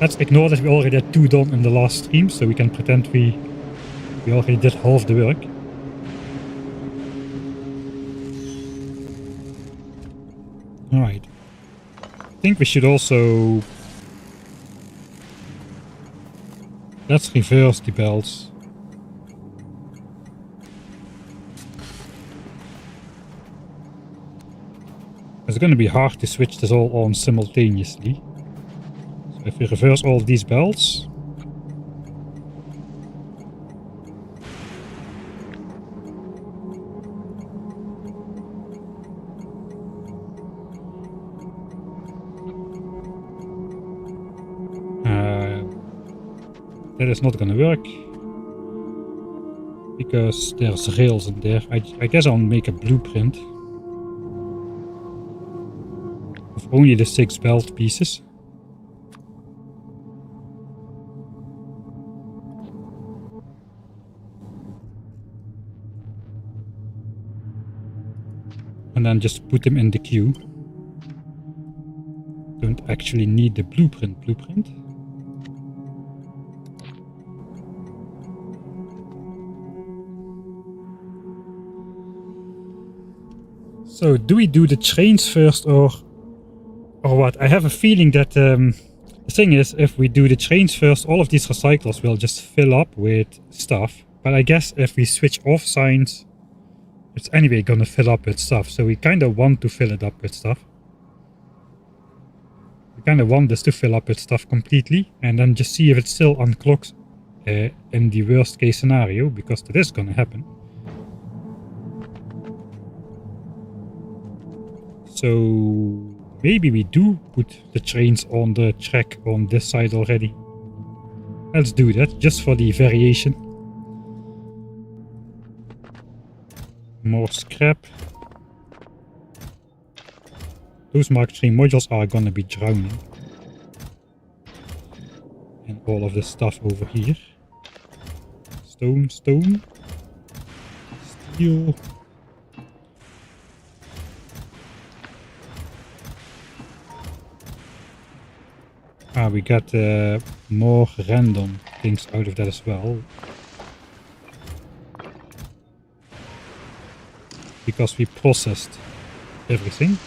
Let's ignore that we already had 2 done in the last stream, so we can pretend we already did half the work. Alright. I think we should also... Let's reverse the belts. It's going to be hard to switch this all on simultaneously. So if we reverse all these belts... that is not gonna work. Because there's rails in there. I guess I'll make a blueprint. Of only the 6 belt pieces. And then just put them in the queue. Don't actually need the blueprint. So, do we do the trains first or what? I have a feeling that the thing is, if we do the trains first, all of these recyclers will just fill up with stuff. But I guess if we switch off signs, it's anyway gonna fill up with stuff. So we kind of want to fill it up with stuff. We kind of want this to fill up with stuff completely, and then just see if it still unclocks in the worst case scenario, because that is gonna happen. So maybe we do put the trains on the track on this side already. Let's do that, just for the variation. More scrap. Those Mark III modules are gonna be drowning. And all of this stuff over here. Stone. Steel. We got more random things out of that as well. Because we processed everything.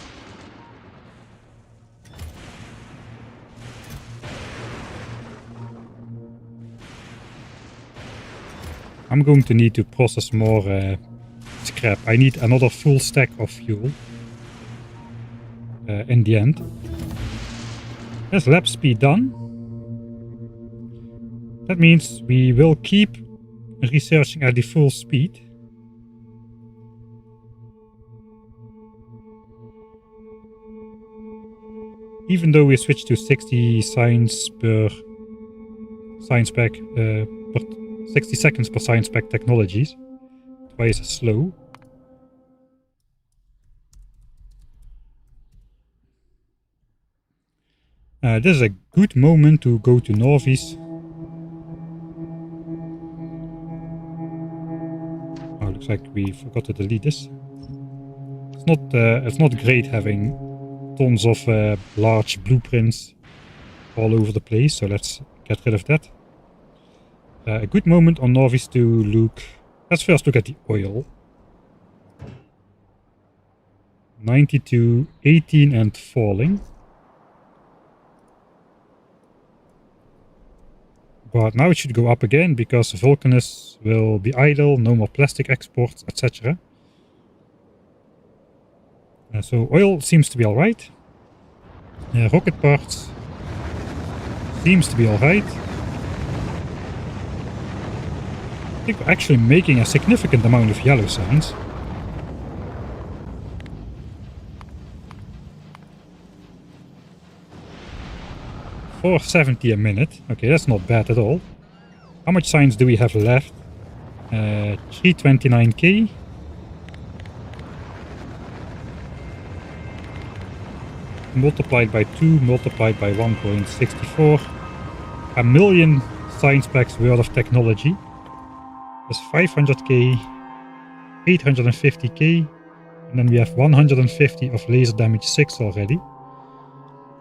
I'm going to need to process more scrap. I need another full stack of fuel in the end. Yes, lap speed done. That means we will keep researching at the full speed. Even though we switch to 60 science per science pack, 60 seconds per science pack technologies, twice as slow. This is a good moment to go to Norvis. Oh, looks like we forgot to delete this. It's not great having tons of large blueprints all over the place, so let's get rid of that. A good moment on Norvis to look. Let's first look at the oil. 92, 18 and falling. But now it should go up again because Vulcanus will be idle, no more plastic exports, etc. So oil seems to be alright. Rocket parts seems to be alright. I think we're actually making a significant amount of yellow signs. $470 a minute. Okay, that's not bad at all. How much signs do we have left? 329k. Multiplied by 2, multiplied by 1.64. A million science packs worth of technology. That's 500k, 850k, and then we have 150 of laser damage 6 already.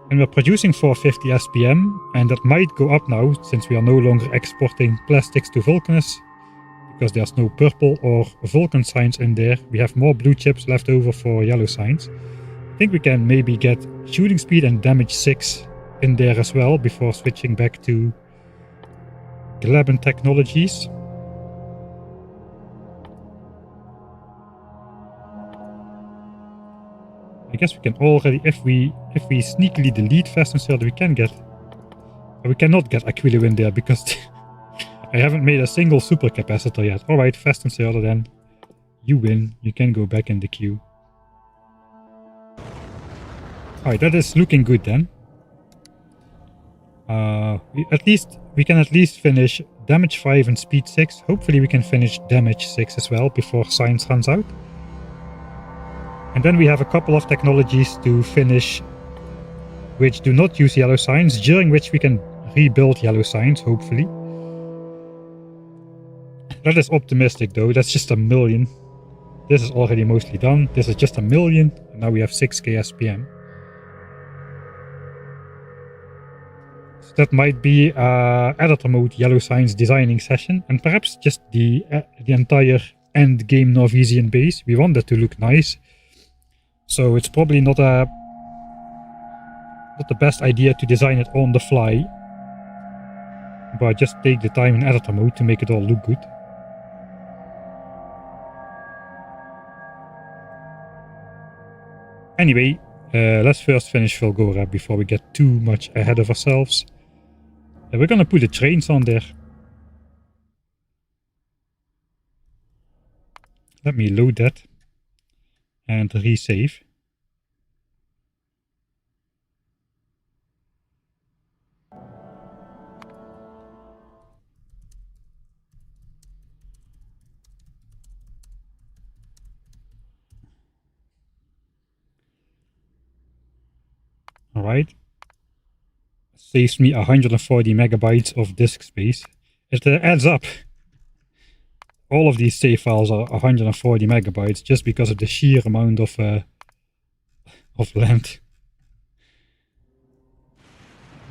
And we're producing 450 SPM, and that might go up now since we are no longer exporting plastics to Vulcanus, because there's no purple or Vulcan signs in there. We have more blue chips left over for yellow signs. I think we can maybe get shooting speed and damage 6 in there as well before switching back to Glabin technologies. I guess we can already, if we sneakily delete Fast and Third, we can get, we cannot get Aquila in there because I haven't made a single supercapacitor yet. Alright, Fast and Third, then you win. You can go back in the queue. Alright, that is looking good then. We can at least finish damage 5 and speed 6. Hopefully we can finish damage 6 as well before science runs out. And then we have a couple of technologies to finish which do not use yellow signs, during which we can rebuild yellow signs, hopefully. That is optimistic though, that's just 1 million. This is already mostly done. This is just 1 million, and now we have 6k SPM. So that might be editor mode yellow signs designing session, and perhaps just the entire end game Norwegian base. We want that to look nice. So it's probably not the best idea to design it on the fly, but just take the time in editor mode to make it all look good. Anyway, let's first finish Fulgora before we get too much ahead of ourselves. We're gonna put the trains on there. Let me load that and resave. Alright. Saves me 140 megabytes of disk space. It adds up. All of these save files are 140 megabytes just because of the sheer amount of land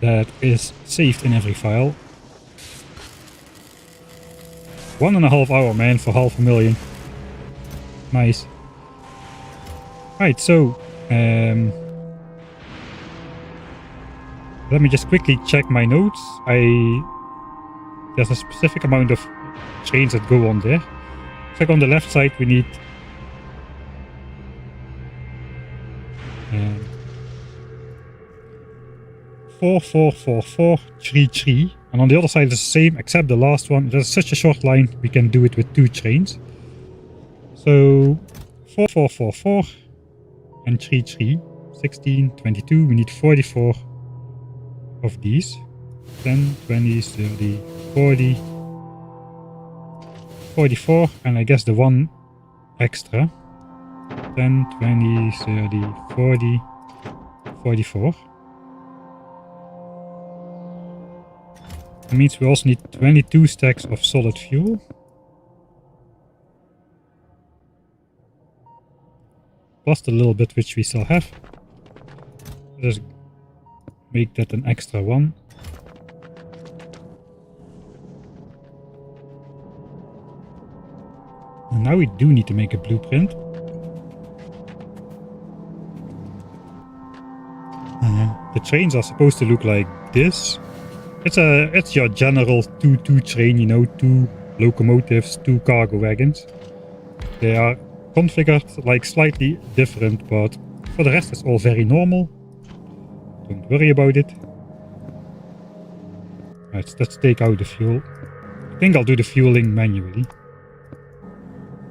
that is saved in every file. 1.5 hour, man, for 500,000. Nice. Right, so let me just quickly check my notes. There's a specific amount of trains that go on there. Check on the left side, we need 4, 4, 4, 4, 3, 3. And on the other side is the same, except the last one. There's such a short line, we can do it with 2 trains. So 4, 4, 4, 4 and 3, 3. 16, 22. We need 44 of these. 10, 20, 30, 40. 44, and I guess the one extra. 10, 20, 30, 40, 44. That means we also need 22 stacks of solid fuel. Plus the little bit which we still have. Just make that an extra one. And now we do need to make a blueprint. The trains are supposed to look like this. It's your general 2-2 train, you know, 2 locomotives, 2 cargo wagons. They are configured like slightly different, but for the rest it's all very normal. Don't worry about it. Let's take out the fuel. I think I'll do the fueling manually,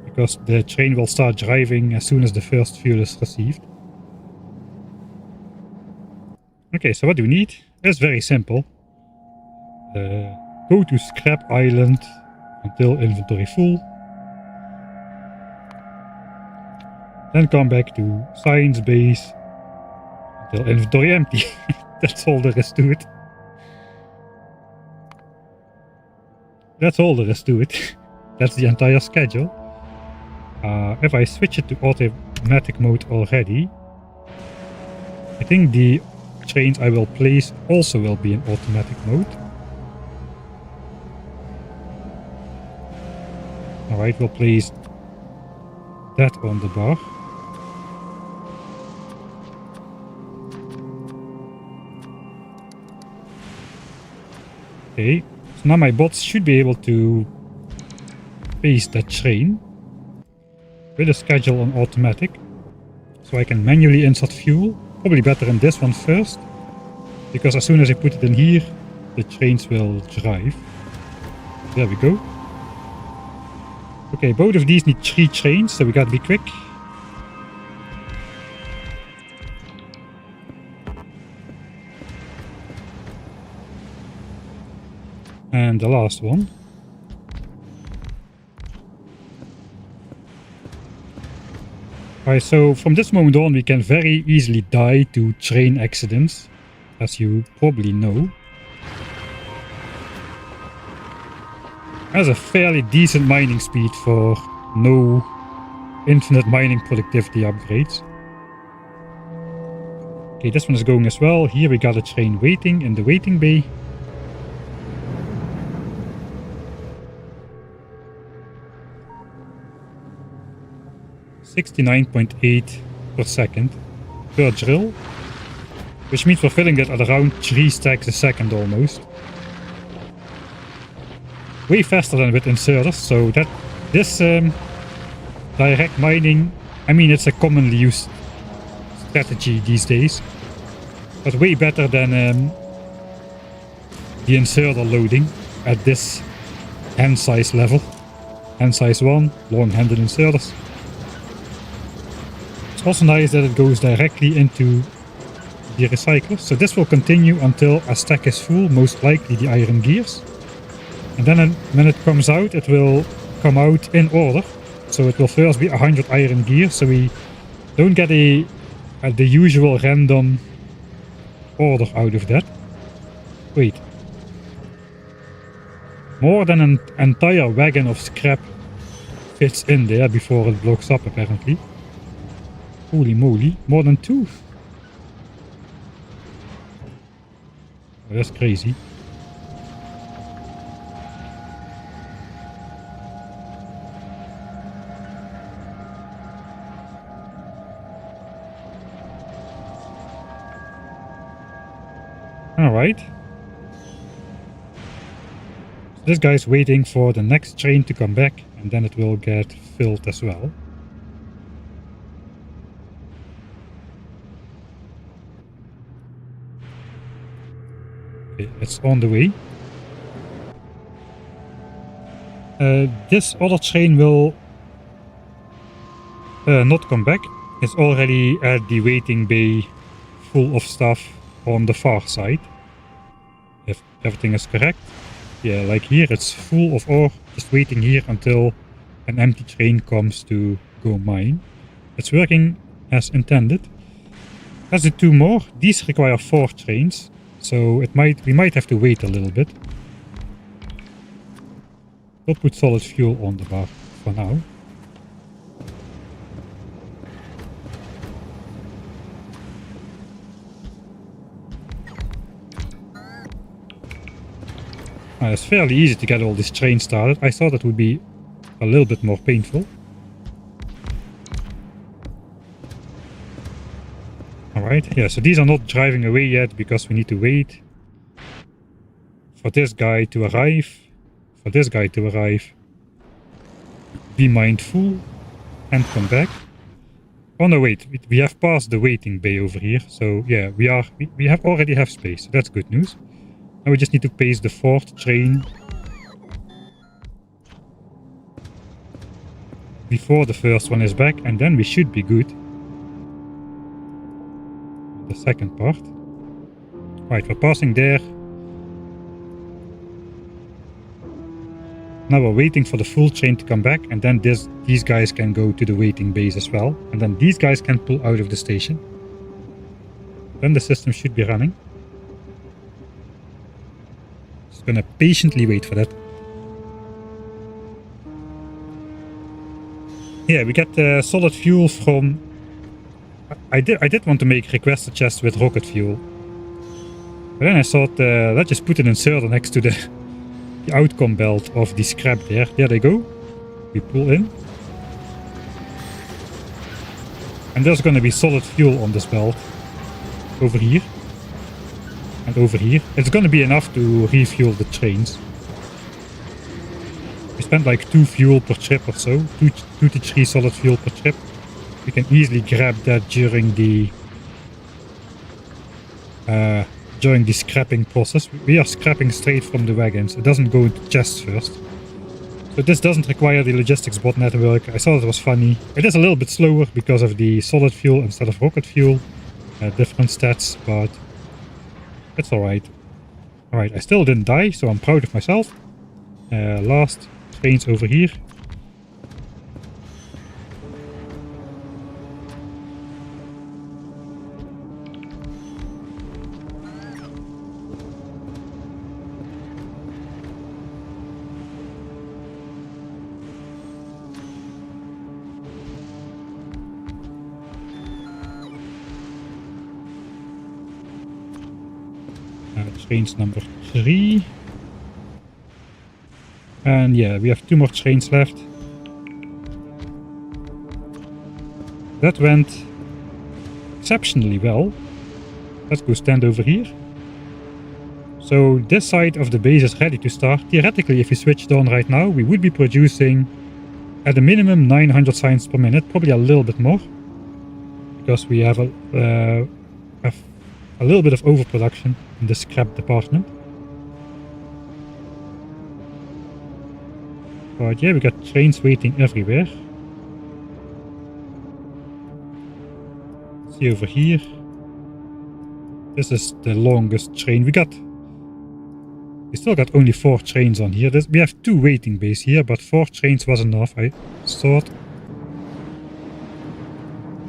because the train will start driving as soon as the first fuel is received. Okay, so what do we need? It's very simple. Go to Scrap Island until inventory full. Then come back to Science Base until inventory empty. That's all there is to it. That's all there is to it. That's the entire schedule. If I switch it to automatic mode already, I think the trains I will place also will be in automatic mode. Alright, we'll place that on the bar. Okay, so now my bots should be able to face that train with a schedule on automatic, so I can manually insert fuel. Probably better in this one first, because as soon as I put it in here, the trains will drive. There we go. Okay, both of these need 3 trains, so we gotta be quick. And the last one. Alright, so from this moment on we can very easily die to train accidents, as you probably know. Has a fairly decent mining speed for no infinite mining productivity upgrades. Okay, this one is going as well. Here we got a train waiting in the waiting bay. $69.8 per second per drill, which means we're filling it at around 3 stacks a second almost. Way faster than with inserters, so that this direct mining, I mean, it's a commonly used strategy these days, but way better than the inserter loading at this hand size level. Hand size 1, long-handed inserters. It's also nice that it goes directly into the recycler, so this will continue until a stack is full, most likely the iron gears. And then when it comes out, it will come out in order. So it will first be 100 iron gears, so we don't get the usual random order out of that. Wait. More than an entire wagon of scrap fits in there before it blocks up, apparently. Holy moly, more than 2. Oh, that's crazy. Alright. So this guy's waiting for the next train to come back, and then it will get filled as well. Okay, it's on the way. This other train will not come back. It's already at the waiting bay full of stuff on the far side, if everything is correct. Yeah, like here it's full of ore, just waiting here until an empty train comes to go mine. It's working as intended. Let's do 2 more. These require 4 trains, so we might have to wait a little bit. We'll put solid fuel on the bar for now. It's fairly easy to get all these trains started. I thought it would be a little bit more painful. Alright, yeah, so these are not driving away yet because we need to wait for this guy to arrive, for this guy to arrive, be mindful, and come back. Oh no, wait, we have passed the waiting bay over here, so yeah, we already have space, so that's good news. Now we just need to pace the 4th train before the first one is back, and then we should be good. The second part. Right, we're passing there. Now we're waiting for the full train to come back, and then these guys can go to the waiting base as well. And then these guys can pull out of the station. Then the system should be running. Just gonna patiently wait for that. Yeah, we get solid fuel from... I did want to make requester chests with rocket fuel. But then I thought, let's just put an inserter next to the outcome belt of the scrap there. There they go. We pull in. And there's going to be solid fuel on this belt. Over here. And over here. It's going to be enough to refuel the trains. We spent like 2 fuel per trip or so. 2 to 3 solid fuel per trip. We can easily grab that during the scrapping process. We are scrapping straight from the wagons. It doesn't go into chests first. So this doesn't require the logistics bot network. I thought it was funny. It is a little bit slower because of the solid fuel instead of rocket fuel. Different stats, but it's alright. Alright, I still didn't die, so I'm proud of myself. Last trains over here. Trains number 3. And yeah, we have 2 more trains left. That went exceptionally well. Let's go stand over here. So this side of the base is ready to start. Theoretically, if we switched on right now, we would be producing at a minimum 900 signs per minute, probably a little bit more. Because we have a little bit of overproduction in the scrap department. But yeah, we got trains waiting everywhere. See over here. This is the longest train we got. We still got only 4 trains on here. We have 2 waiting bays here, but 4 trains was enough, I thought.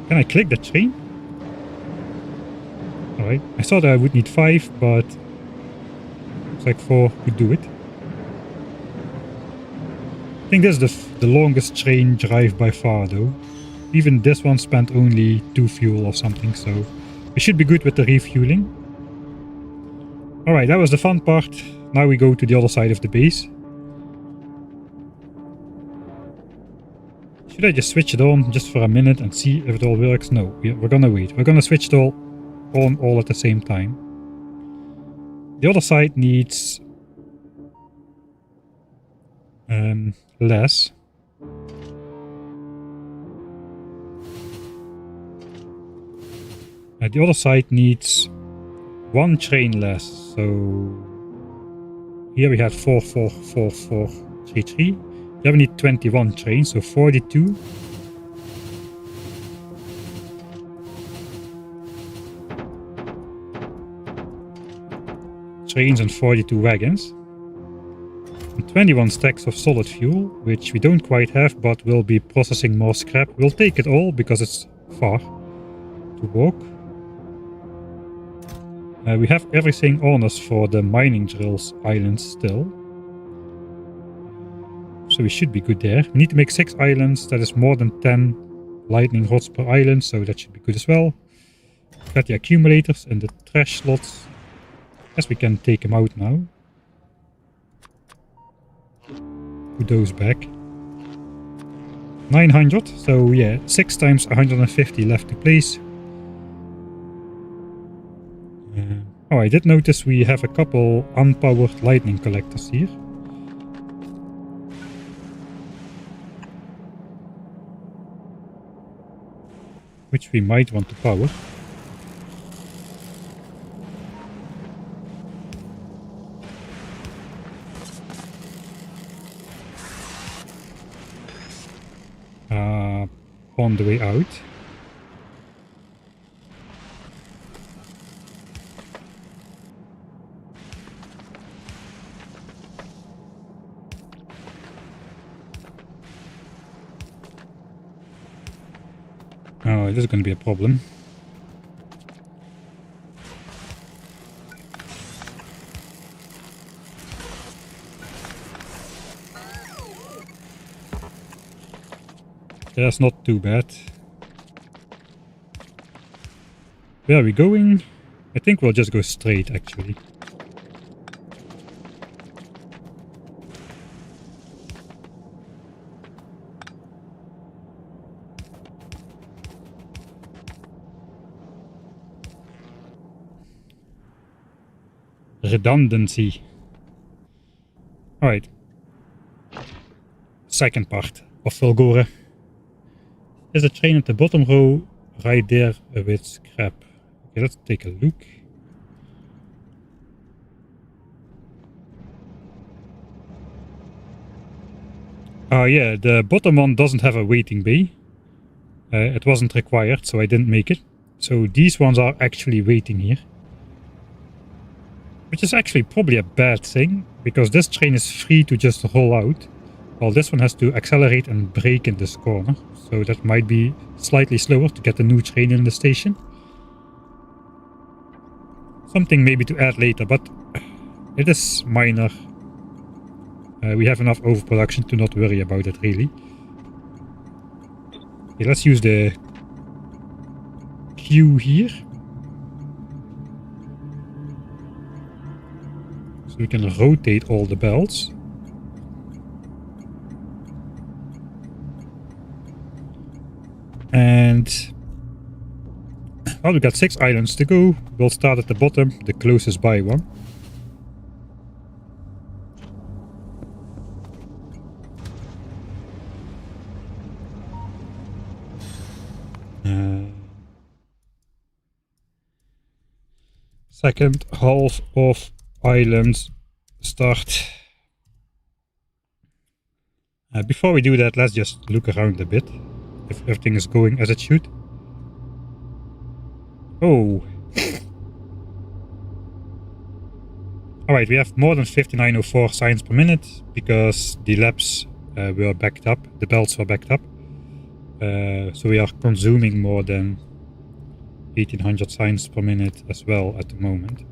Can I click the train? Alright, I thought I would need 5, but looks like 4 could do it. I think this is the longest train drive by far though. Even this one spent only 2 fuel or something, so we should be good with the refueling. Alright, that was the fun part. Now we go to the other side of the base. Should I just switch it on just for a minute and see if it all works? No, we're gonna wait. We're gonna switch it all on all at the same time. The other side needs less. The other side needs 1 train less. So here we had 4, 4, 4, 4, 3, 3. Here we need 21 trains, so 42. Trains and 42 wagons. And 21 stacks of solid fuel, which we don't quite have, but we'll be processing more scrap. We'll take it all because it's far to walk. We have everything on us for the mining drills islands still. So we should be good there. We need to make 6 islands. That is more than 10 lightning rods per island, so that should be good as well. Got the accumulators and the trash slots. Guess we can take them out now. Put those back. 900, so yeah, 6 times 150 left to place. Oh, I did notice we have a couple unpowered lightning collectors here. Which we might want to power. On the way out. Oh, this is going to be a problem. That's not too bad. Where are we going? I think we'll just go straight, actually. Redundancy. Alright. Second part of Fulgora. There's a train at the bottom row right there with scrap. Okay, let's take a look. Oh yeah, the bottom one doesn't have a waiting bay. It wasn't required, so I didn't make it. So these ones are actually waiting here. Which is actually probably a bad thing, because this train is free to just roll out. While this one has to accelerate and brake in this corner. So that might be slightly slower to get the new train in the station. Something maybe to add later, but it is minor. We have enough overproduction to not worry about it, really. Okay, let's use the queue here. So we can rotate all the belts. And well, we got 6 islands to go. We'll start at the bottom, the closest by one. Second half of islands start. Before we do that, let's just look around a bit. If everything is going as it should. Oh. Alright, we have more than 5904 signs per minute because the laps were backed up, the belts were backed up. So we are consuming more than 1800 signs per minute as well at the moment.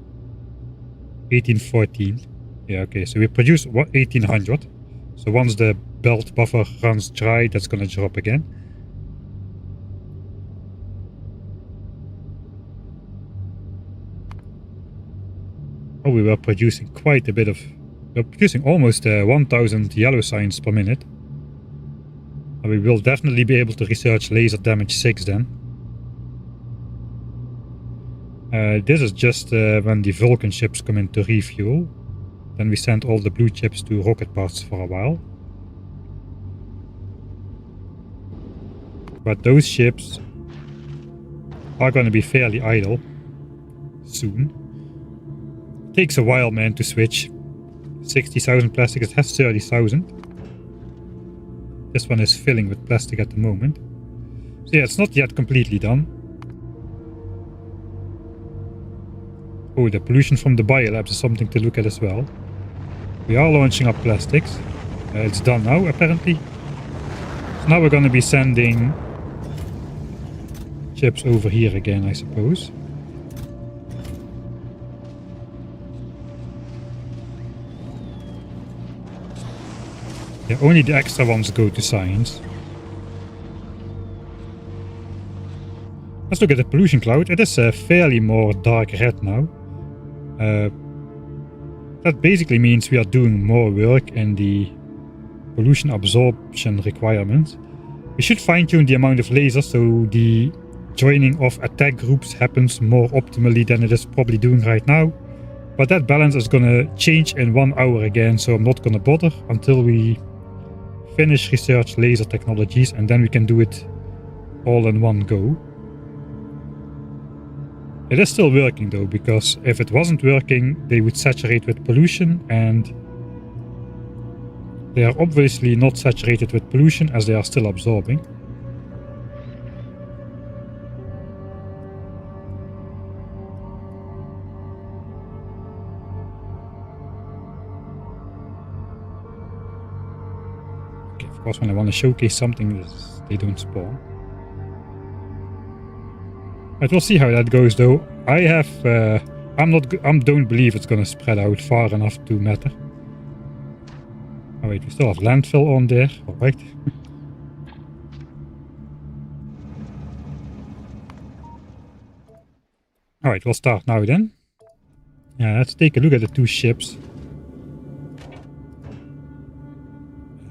1814. Yeah, okay, so we produce 1800. So once the belt buffer runs dry, that's gonna drop again. Oh, we were producing quite a bit of... We're producing almost 1000 yellow signs per minute. And we will definitely be able to research laser damage 6 then. This is just when the Vulcan ships come in to refuel. Then we send all the blue chips to rocket parts for a while. But those ships are going to be fairly idle soon. Takes a while, man, to switch. 60,000 plastic, it has 30,000. This one is filling with plastic at the moment. So yeah, it's not yet completely done. Oh, the pollution from the biolabs is something to look at as well. We are launching up plastics. It's done now, apparently. So now we're going to be sending chips over here again, I suppose. Yeah, only the extra ones go to science. Let's look at the pollution cloud. It is fairly more dark red now. That basically means we are doing more work in the pollution absorption requirements. We should fine-tune the amount of lasers so the joining of attack groups happens more optimally than it is probably doing right now. But that balance is gonna change in 1 hour again, so I'm not gonna bother until we finish research laser technologies, and then we can do it all in one go. It is still working though, because if it wasn't working, they would saturate with pollution, and they are obviously not saturated with pollution as they are still absorbing. Okay, of course, when I want to showcase something, they don't spawn. But we'll see how that goes though. I have, I don't believe it's gonna spread out far enough to matter. Oh wait, we still have landfill on there, alright. Alright, we'll start now then. Yeah, let's take a look at the 2 ships.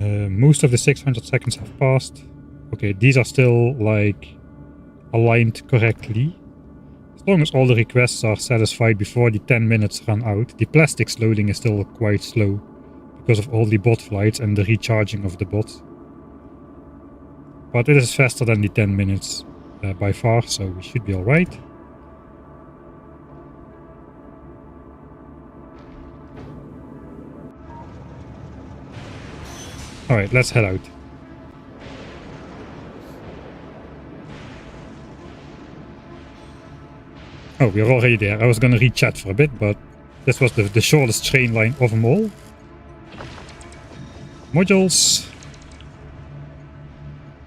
Most of the 600 seconds have passed. Okay, these are still like aligned correctly. As long as all the requests are satisfied before the 10 minutes run out. The plastics loading is still quite slow because of all the bot flights and the recharging of the bots. But it is faster than the 10 minutes by far, so we should be alright. Alright, let's head out. Oh, we're already there. I was gonna read chat for a bit, but this was the shortest train line of them all. Modules.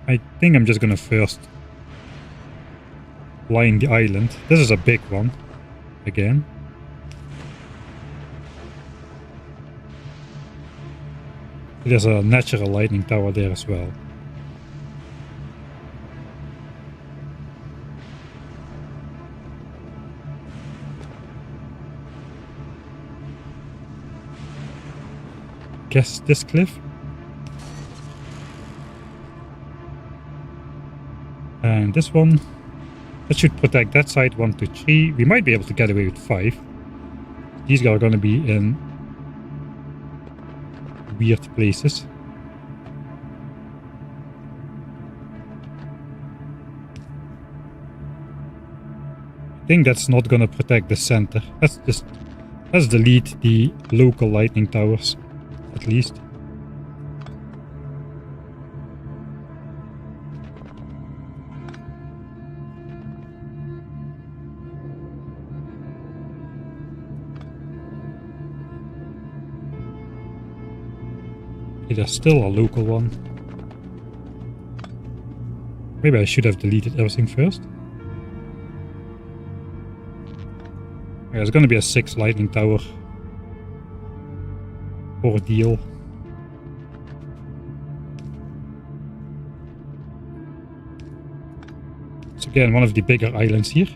I think I'm just gonna first line the island. This is a big one. Again. There's a natural lightning tower there as well. Guess this cliff. And this one. That should protect that side. 1, 2, 3. We might be able to get away with 5. These are going to be in weird places. I think that's not gonna protect the center. Let's delete the local lightning towers, at least. There's still a local one. Maybe I should have deleted everything first. There's gonna be a 6 lightning tower ordeal. It's again one of the bigger islands here.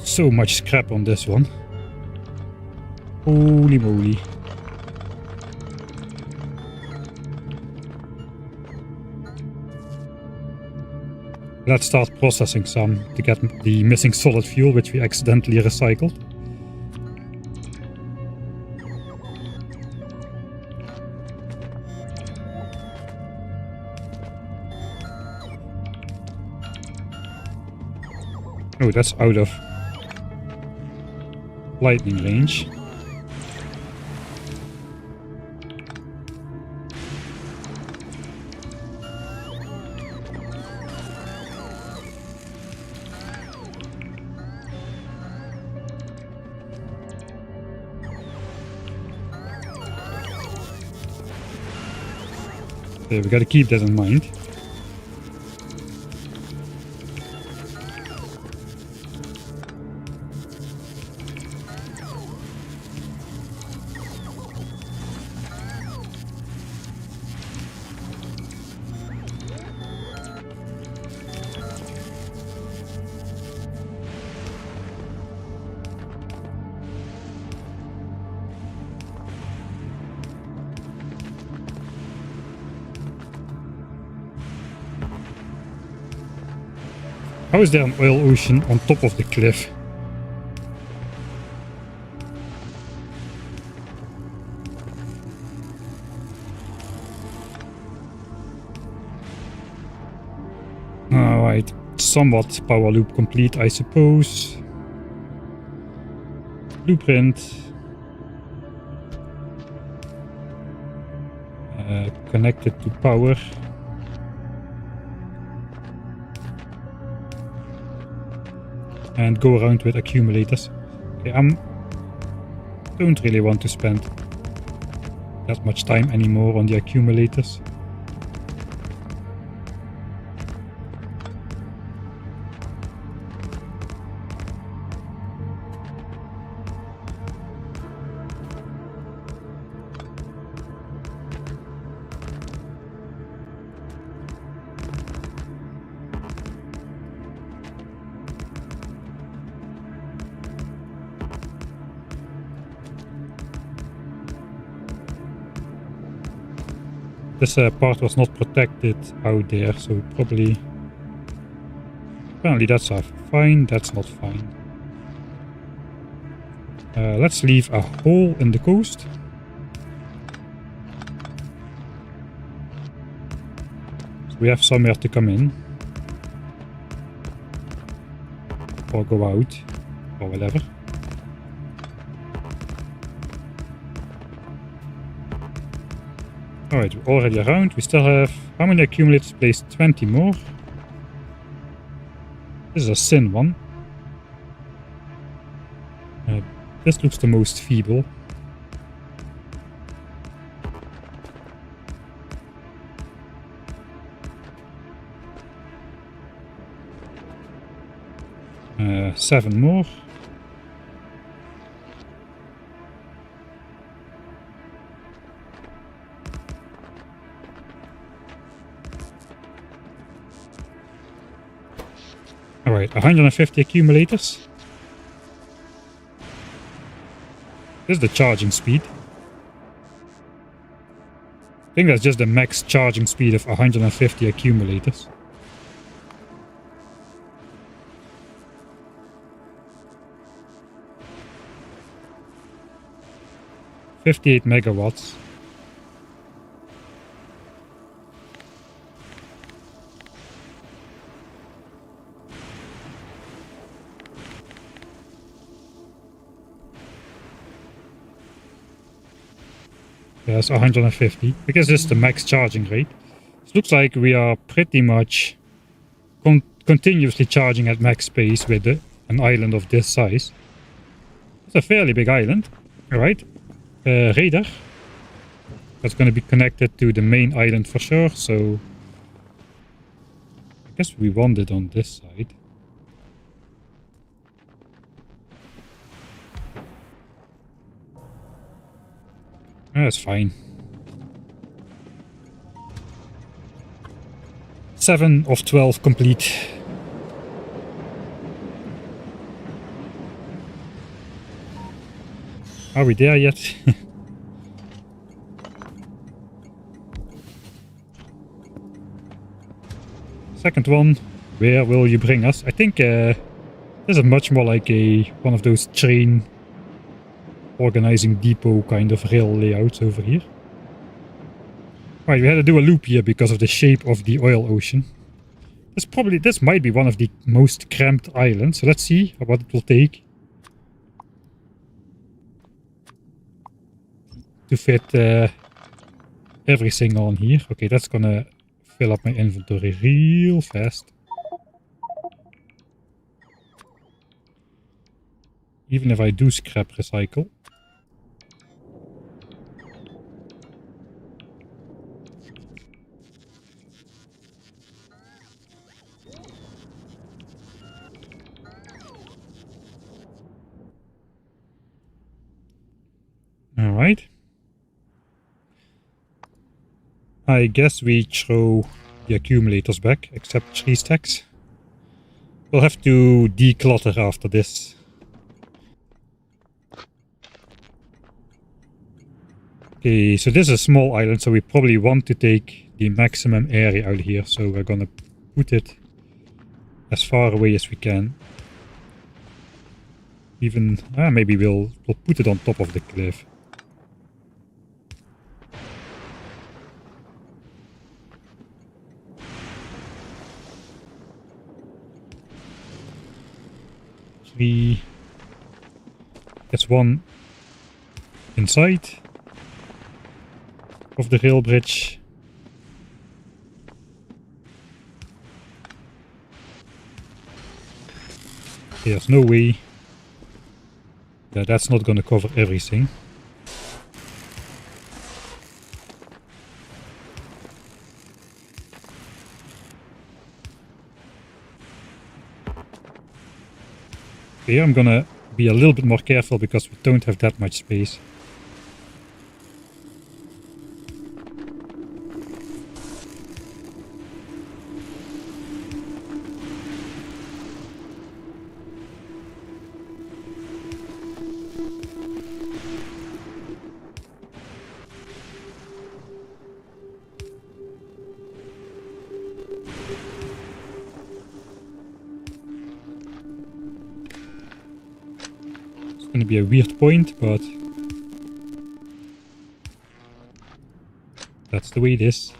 So much scrap on this one. Holy moly. Let's start processing some to get the missing solid fuel, which we accidentally recycled. Oh, that's out of lightning range. Okay, we gotta keep that in mind. How is there an oil ocean on top of the cliff? Alright, somewhat power loop complete, I suppose. Blueprint. Connected to power. And go around with accumulators. Okay, don't really want to spend that much time anymore on the accumulators. This part was not protected out there, so probably... Apparently that's fine, that's not fine. Let's leave a hole in the coast. So we have somewhere to come in. Or go out, or whatever. Alright, we're already around. We still have... How many accumulators placed? 20 more. This is a sin one. This looks the most feeble. Seven more. Alright, 150 accumulators. This is the charging speed. I think that's just the max charging speed of 150 accumulators. $58 megawatts. Yes, 150, because this is the max charging rate. It looks like we are pretty much continuously charging at max pace with an island of this size. It's a fairly big island. Alright. Radar. That's going to be connected to the main island for sure, so... I guess we want it on this side. That's fine. 7 of 12 complete. Are we there yet? Second one. Where will you bring us? I think this is much more like one of those train organizing depot kind of rail layouts over here. Right, we had to do a loop here because of the shape of the oil ocean. This might be one of the most cramped islands, so let's see what it will take to fit everything on here. Okay, that's gonna fill up my inventory real fast. Even if I do scrap recycle. Alright. I guess we throw the accumulators back, except 3 stacks. We'll have to declutter after this. Okay, so this is a small island, so we probably want to take the maximum area out here. So we're gonna put it as far away as we can. Even maybe we'll put it on top of the cliff. There's one inside of the rail bridge. There's no way that that's not going to cover everything. Here I'm gonna be a little bit more careful because we don't have that much space. Going to be a weird point, but that's the way it is.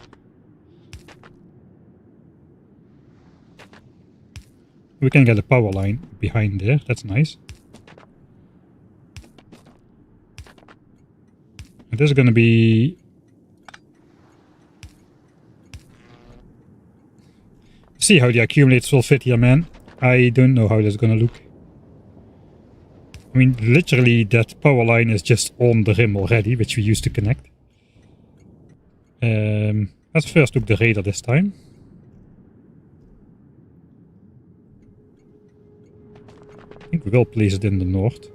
We can get a power line behind there, that's nice. And this is going to be... See how the accumulators will fit here, man. I don't know how that's going to look. I mean, literally that power line is just on the rim already, which we used to connect. Let's first look the radar this time. I think we will place it in the north.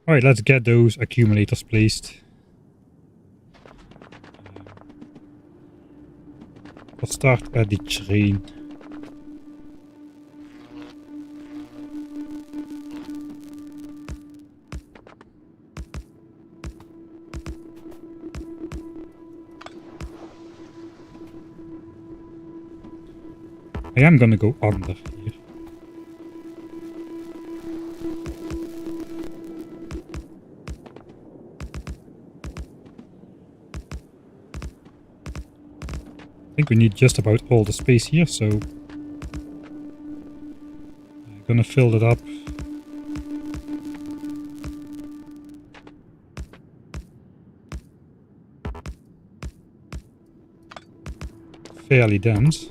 Alright, let's get those accumulators placed. We'll start at the train. I am gonna go under here. I think we need just about all the space here, so I'm gonna fill it up. Fairly dense.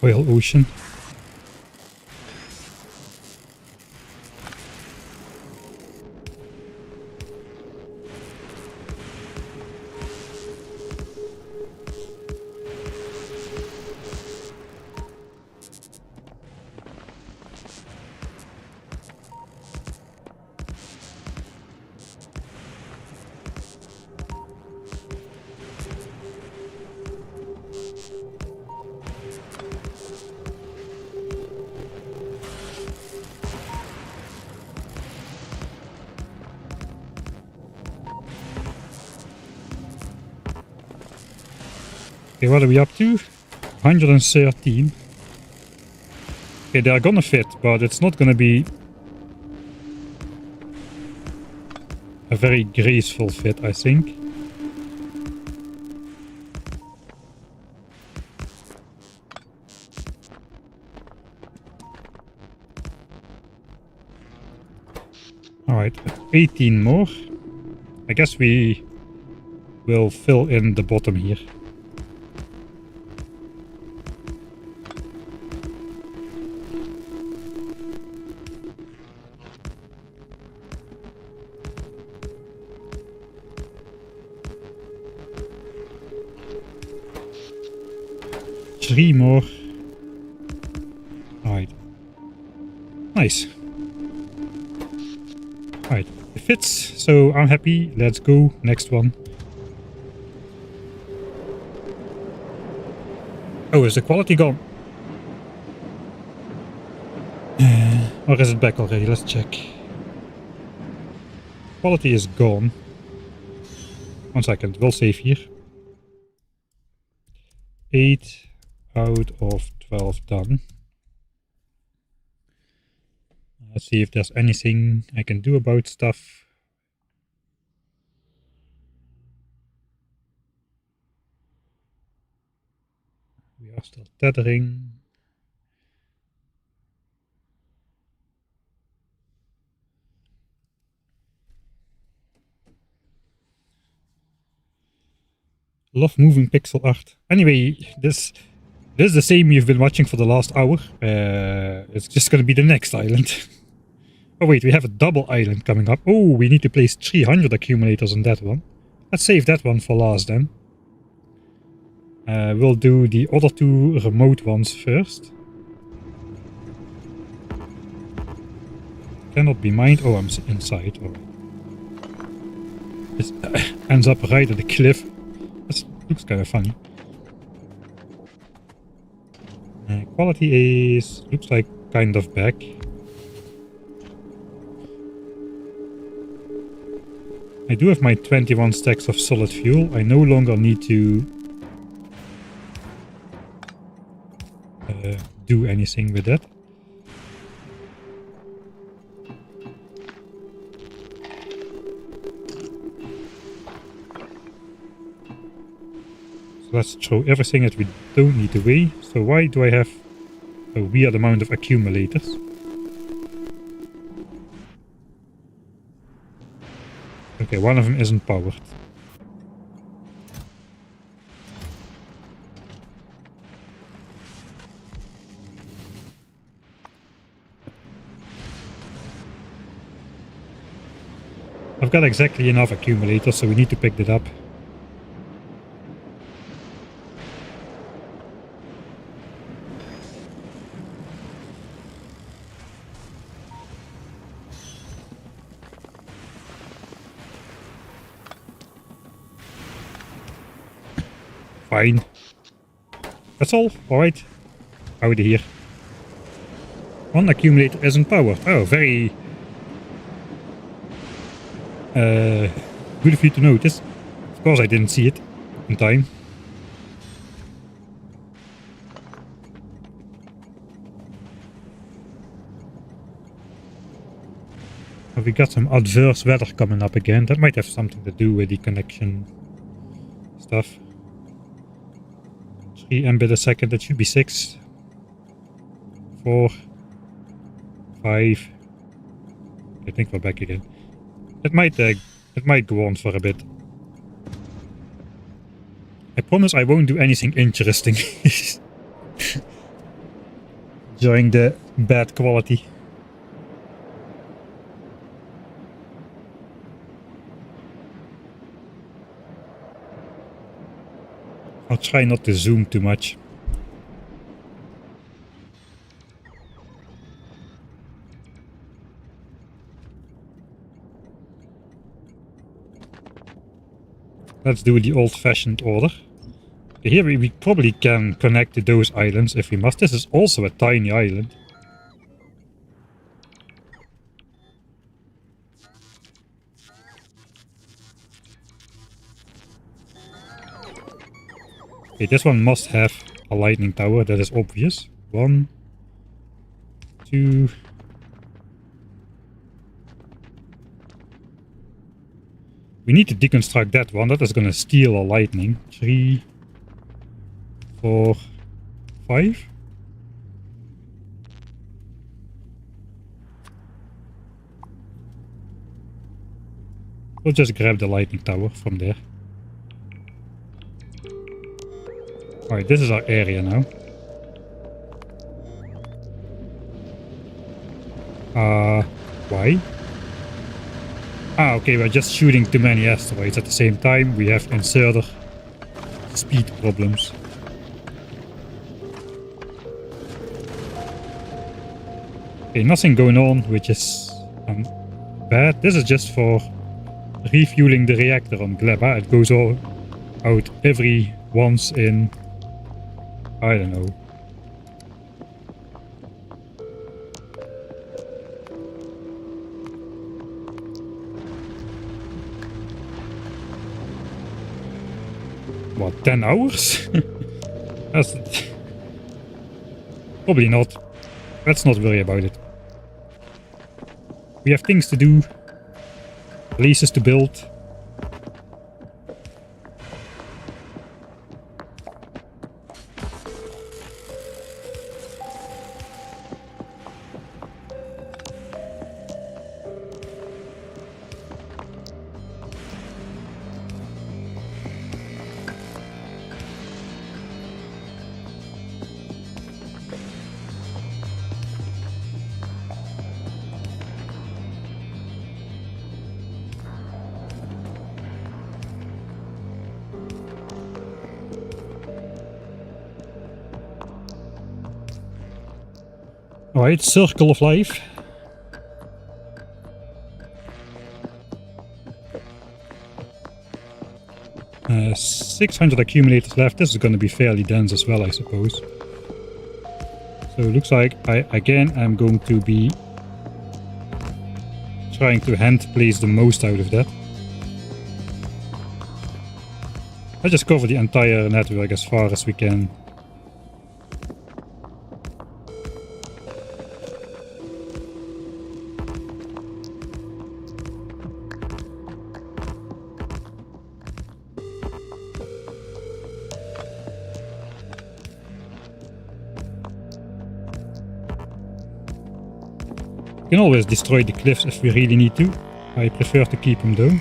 Oil ocean. Okay, what are we up to? 113. Okay, they're gonna fit, but it's not gonna be a very graceful fit, I think. Alright, 18 more. I guess we will fill in the bottom here. Three more. Alright. Nice. Alright, it fits, so I'm happy. Let's go. Next one. Oh, is the quality gone? Or is it back already? Let's check. Quality is gone. 1 second, we'll save here. 8 out of 12 done. Let's see if there's anything I can do about stuff. We are still tethering. Love moving pixel art. Anyway, this is the same you've been watching for the last hour. It's just going to be the next island. Oh wait, we have a double island coming up. Oh, we need to place 300 accumulators on that one. Let's save that one for last then. We'll do the other 2 remote ones first. Cannot be mined. Oh, I'm inside. Oh. It ends up right at the cliff. That looks kind of funny. Quality is... looks like kind of back. I do have my 21 stacks of solid fuel. I no longer need to do anything with that. So let's throw everything that we don't need away. So why do I have a weird amount of accumulators? Okay, one of them isn't powered. I've got exactly enough accumulators, so we need to pick that up. Fine. That's all. Alright. Out of here. One accumulator isn't powered. Oh, very... good of you to notice. Of course I didn't see it in time. But we got some adverse weather coming up again. That might have something to do with the connection stuff. 3 Mbit a second, that should be 6. 4. 5. I think we're back again. It might go on for a bit. I promise I won't do anything interesting during the bad quality. I'll try not to zoom too much. Let's do the old-fashioned order. Here we probably can connect to those islands if we must. This is also a tiny island. Okay, this one must have a lightning tower, that is obvious. 1, 2... We need to deconstruct that one. That is going to steal a lightning. 3, 4, 5. We'll just grab the lightning tower from there. Alright, this is our area now. Why? Ah, okay, we're just shooting too many asteroids at the same time. We have inserter speed problems. Okay, nothing going on, which is bad. This is just for refueling the reactor on Gleba. It goes all out every once in, I don't know. What, 10 hours? That's probably not. Let's not worry about it. We have things to do, places to build. Alright, circle of life. Uh, 600 accumulators left. This is going to be fairly dense as well, I suppose. So it looks like I again am going to be trying to hand place the most out of that. Let's just cover the entire network as far as we can. We can always destroy the cliffs if we really need to. I prefer to keep them though.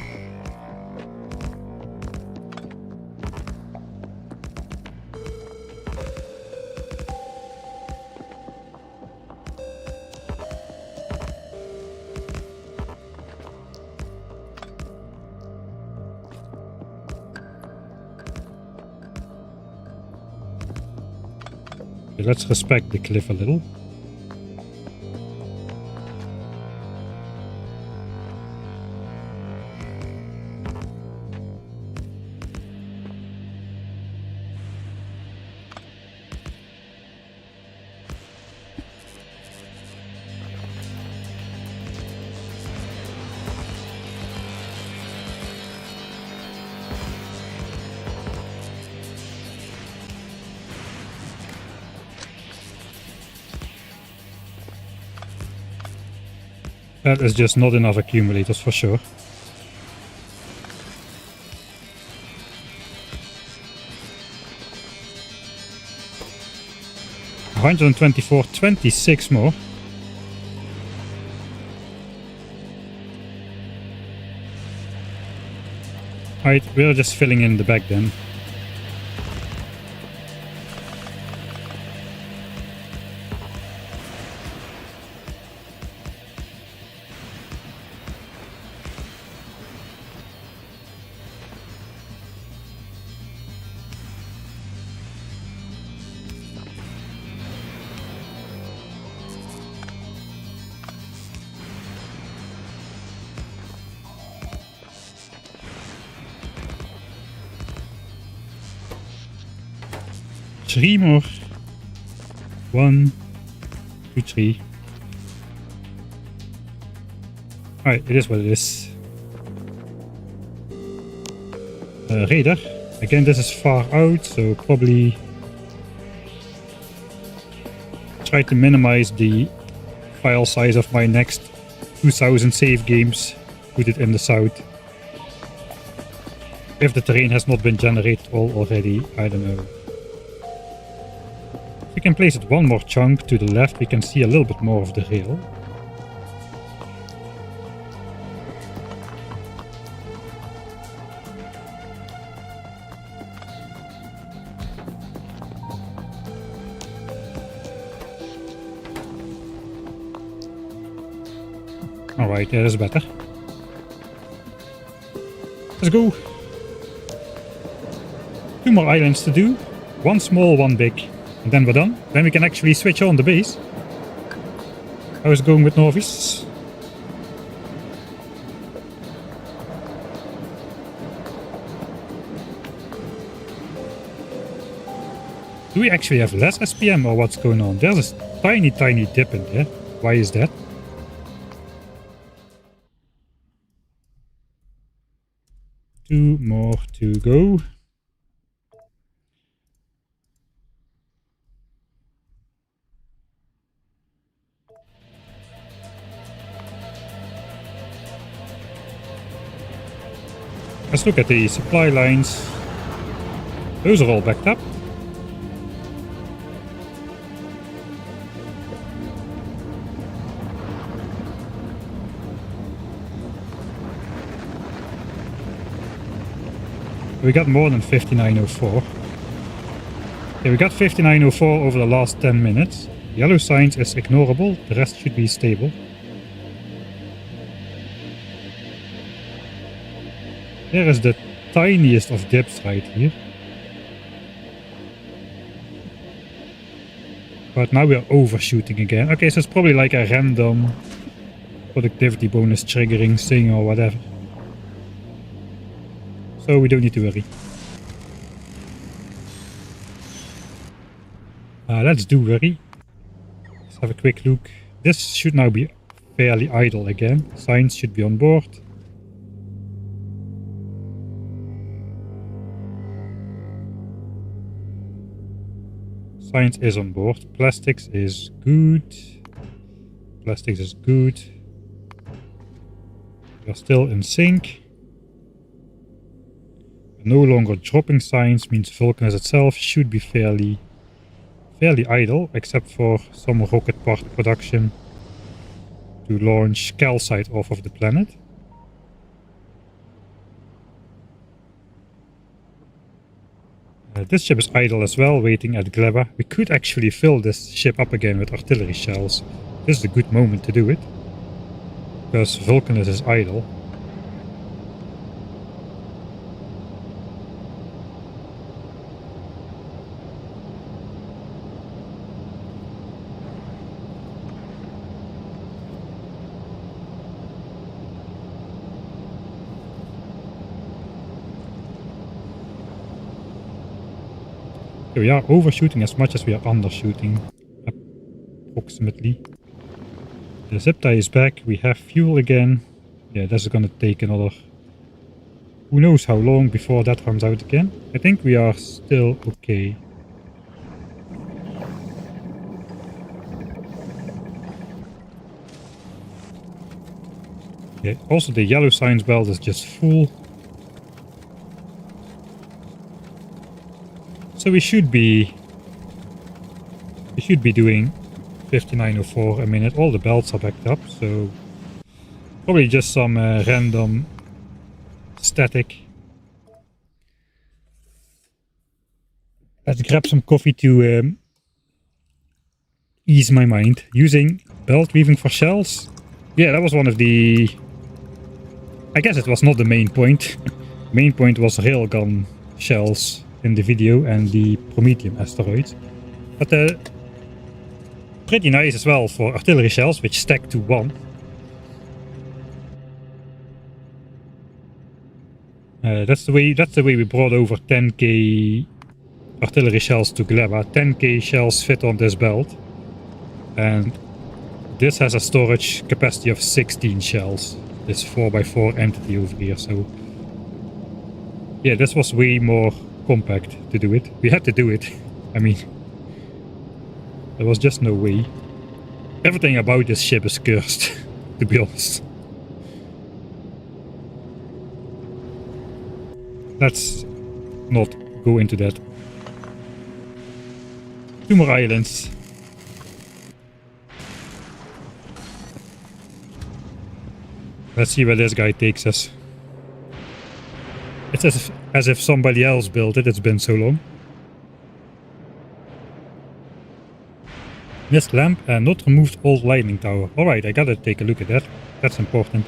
Okay, let's respect the cliff a little. That is just not enough accumulators for sure. $124, 26 more. Alright, we're just filling in the back then. Three more. 1, 2, 3. Alright, it is what it is. Radar. Again, this is far out, so probably try to minimize the file size of my next 2000 save games. Put it in the south. If the terrain has not been generated already, I don't know. We can place it one more chunk to the left, we can see a little bit more of the rail. Alright, that is better. Let's go. 2 more islands to do. 1 small, 1 big. And then we're done. Then we can actually switch on the base. How is it going with Norvis? Do we actually have less SPM or what's going on? There's a tiny dip in there. Why is that? Two more to go. Let's look at the supply lines. Those are all backed up. We got more than 5904. Okay, we got 5904 over the last 10 minutes. Yellow signs is ignorable, the rest should be stable. There is the tiniest of dips right here. But now we are overshooting again. Okay, so it's probably like a random productivity bonus triggering thing or whatever. So we don't need to worry. Let's do worry. Let's have a quick look. This should now be fairly idle again. Signs should be on board. Science is on board. Plastics is good. Plastics is good. We are still in sync. No longer dropping signs means Vulcan itself should be fairly idle, except for some rocket part production to launch calcite off of the planet. This ship is idle as well, waiting at Gleba. We could actually fill this ship up again with artillery shells. This is a good moment to do it, because Vulcanus is idle. We are overshooting as much as we are undershooting, approximately. The zip tie is back, we have fuel again. Yeah, this is gonna take another... who knows how long before that runs out again. I think we are still okay. Okay, also the yellow signs belt is just full. So we should be doing 5904 a minute. All the belts are backed up, so probably just some random static. Let's grab some coffee to ease my mind. Using belt weaving for shells. Yeah, that was one of the... I guess it was not the main point. Main point was railgun shells in the video and the Prometheum asteroids. But pretty nice as well for artillery shells, which stack to 1. That's the way we brought over 10k artillery shells to Gleba. 10k shells fit on this belt, and this has a storage capacity of 16 shells. This 4x4 entity over here. So yeah, this was way more compact to do it. We had to do it. I mean, there was just no way. Everything about this ship is cursed, to be honest. Let's not go into that. 2 more islands. Let's see where this guy takes us. It's as if somebody else built it, it's been so long. Mist lamp and not removed old lightning tower. Alright, I gotta take a look at that. That's important.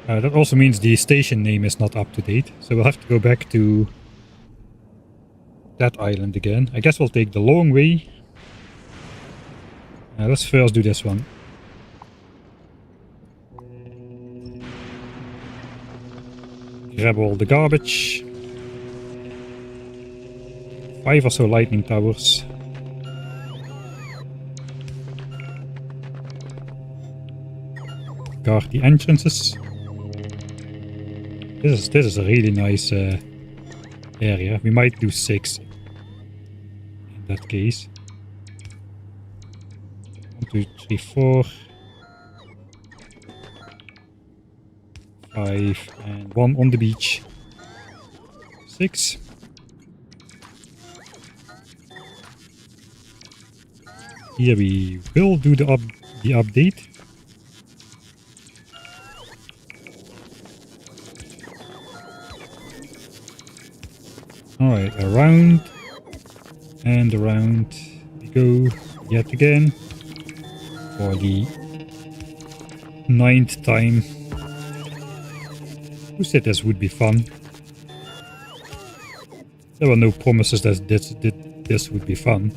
That also means the station name is not up to date, so we'll have to go back to that island again. I guess we'll take the long way. Let's first do this one. Grab all the garbage. 5 or so lightning towers. Guard the entrances. This is a really nice area. We might do 6 in that case. 1, 2, 3, 4, 5, and 1 on the beach. 6. Here we will do the update. Alright, around and around we go yet again for the 9th time. Who said this would be fun? There were no promises that this would be fun.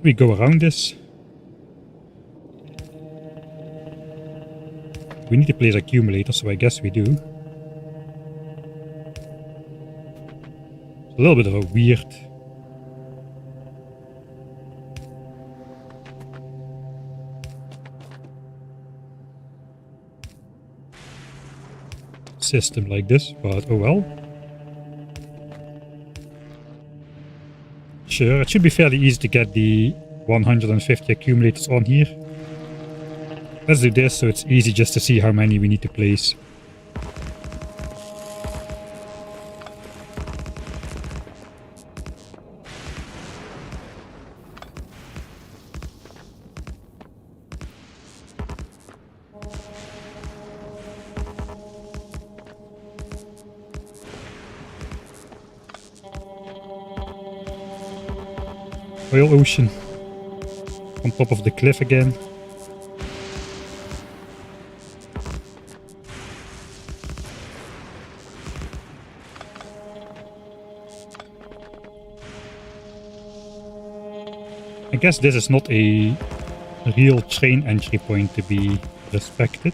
We go around this. We need to place accumulator, so I guess we do. It's a little bit of a weird system like this, but oh well. Sure, it should be fairly easy to get the 150 accumulators on here. Let's do this so it's easy just to see how many we need to place. Oil ocean on top of the cliff again. I guess this is not a real train entry point to be respected.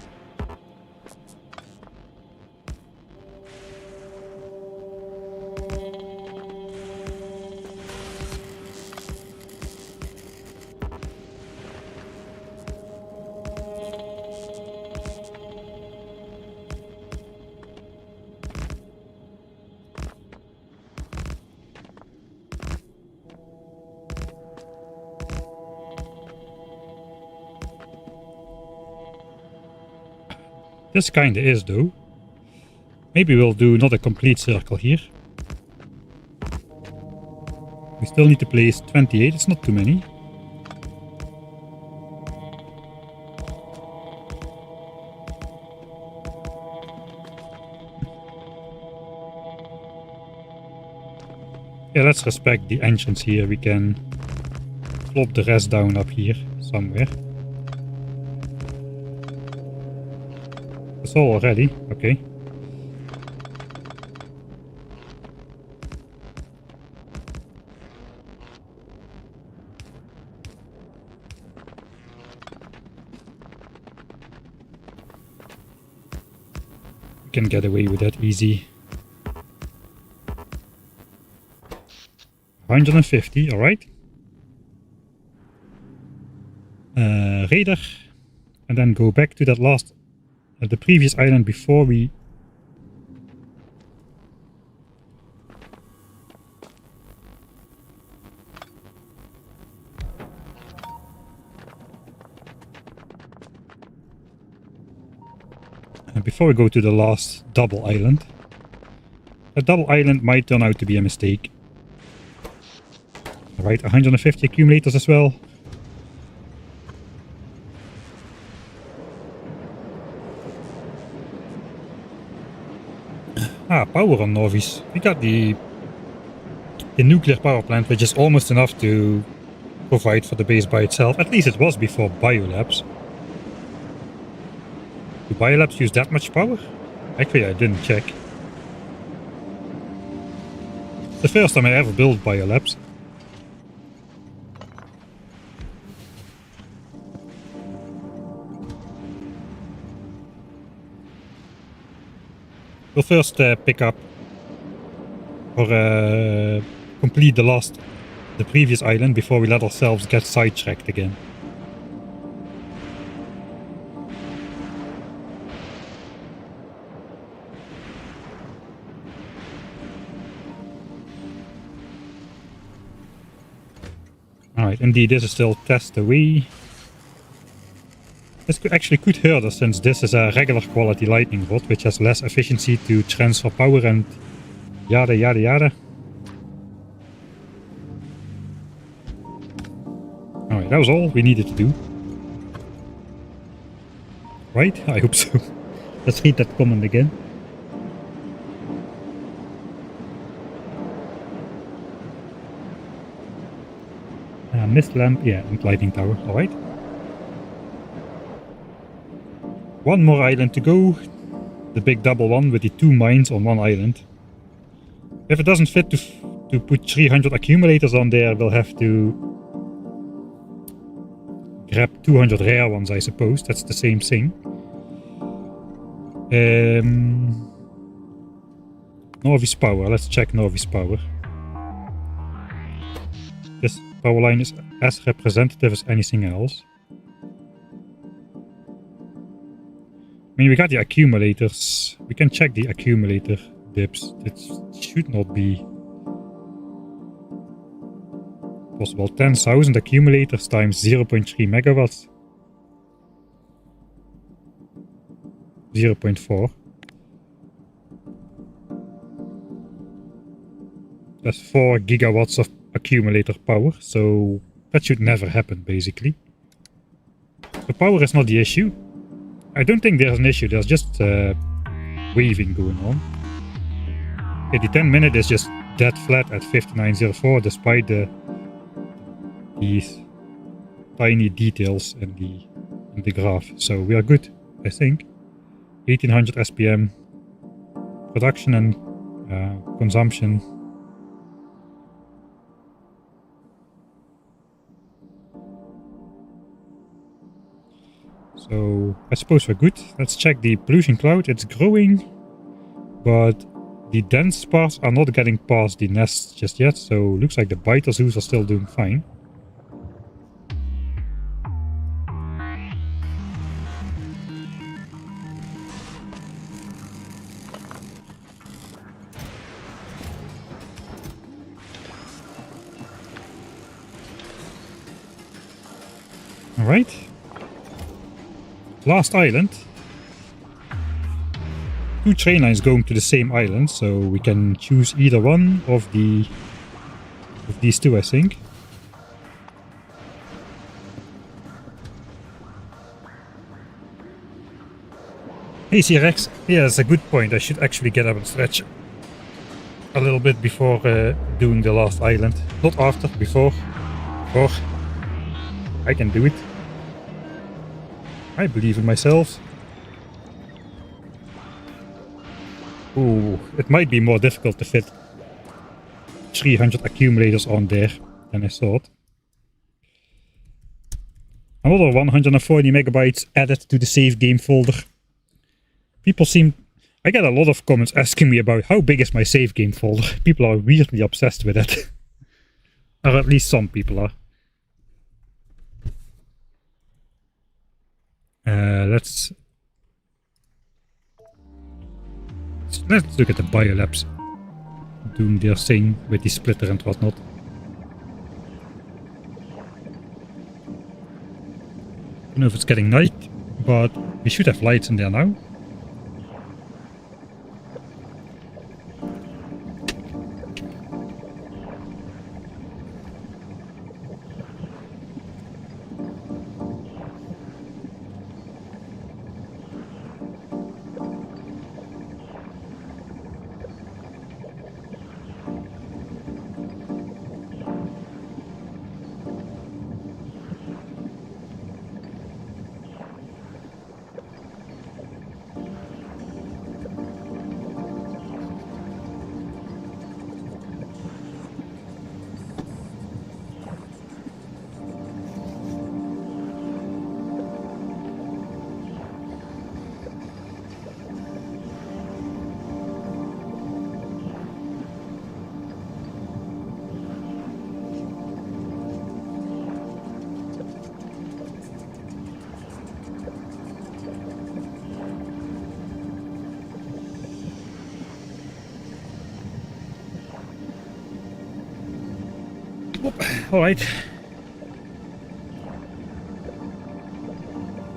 This kinda is though. Maybe we'll do not a complete circle here. We still need to place 28, it's not too many. Yeah, let's respect the entrance here. We can plop the rest down up here somewhere. That's all already, okay. We can get away with that easy. 150, alright. Radar. And then go back to that last, the previous island before we... before we go to the last double island. That double island might turn out to be a mistake. Alright, 150 accumulators as well. Ah, power on Novice. We got the nuclear power plant, which is almost enough to provide for the base by itself. At least it was before biolabs. Do biolabs use that much power? Actually, I didn't check. The first time I ever built biolabs. We'll first pick up or complete the previous island before we let ourselves get sidetracked again. Alright, indeed this is still test away. This actually could hurt us since this is a regular quality lightning rod which has less efficiency to transfer power and yada yada yada. Alright, that was all we needed to do. Right? I hope so. Let's read that comment again. Mist lamp, yeah, and lighting tower, alright. One more island to go. The big double one with the 2 mines on one island. If it doesn't fit to put 300 accumulators on there, we'll have to grab 200 rare ones, I suppose. That's the same thing. Norvis power. Let's check Norvis power. This power line is as representative as anything else. I mean, we got the accumulators. We can check the accumulator dips. It should not be possible. 10,000 accumulators times 0.3 megawatts. 0.4. That's 4 gigawatts of accumulator power, so that should never happen, basically. The power is not the issue. I don't think there's an issue, there's just waving going on. Okay, the 10 minute is just dead flat at 5904 despite these tiny details in the graph. So we are good, I think. 1800 SPM production and consumption. So I suppose we're good. Let's check the pollution cloud. It's growing, but the dense parts are not getting past the nests just yet. So looks like the biter zoos are still doing fine. All right. Last island. 2 train lines going to the same island, so we can choose either one of these two, I think. Hey CRX, yeah, that's a good point. I should actually get up and stretch a little bit before doing the last island. Not after, before. Or I can do it. I believe in myself. Ooh, it might be more difficult to fit 300 accumulators on there than I thought. Another 140 megabytes added to the save game folder. I get a lot of comments asking me about how big is my save game folder. People are weirdly obsessed with it. Or at least some people are. Let's look at the biolabs doing their thing with the splitter and whatnot. I don't know if it's getting night, but we should have lights in there now. Alright.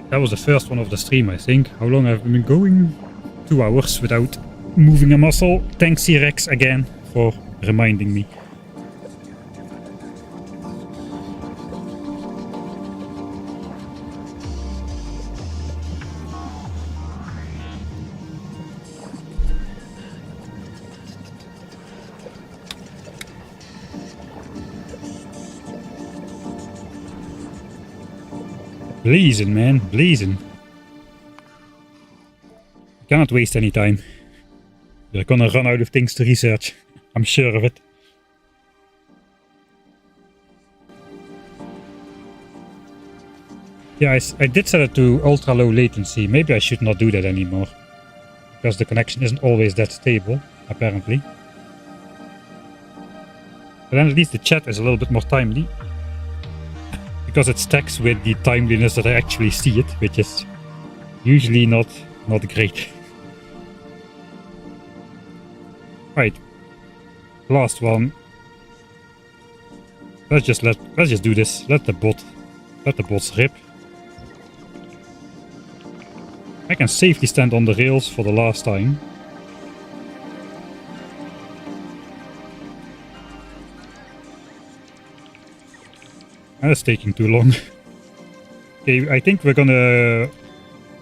That was the first one of the stream, I think. How long have we been going? 2 hours without moving a muscle. Thanks, C-Rex, again, for reminding me. Blazing, man. Blazing. Cannot waste any time. We're gonna run out of things to research. I'm sure of it. Yeah, I did set it to ultra low latency. Maybe I should not do that anymore. Because the connection isn't always that stable, apparently. But then at least the chat is a little bit more timely. Because it stacks with the timeliness that I actually see it, which is usually not great. Right. Last one. Let's just do this. Let the bots rip. I can safely stand on the rails for the last time. That's taking too long. Okay, I think we're gonna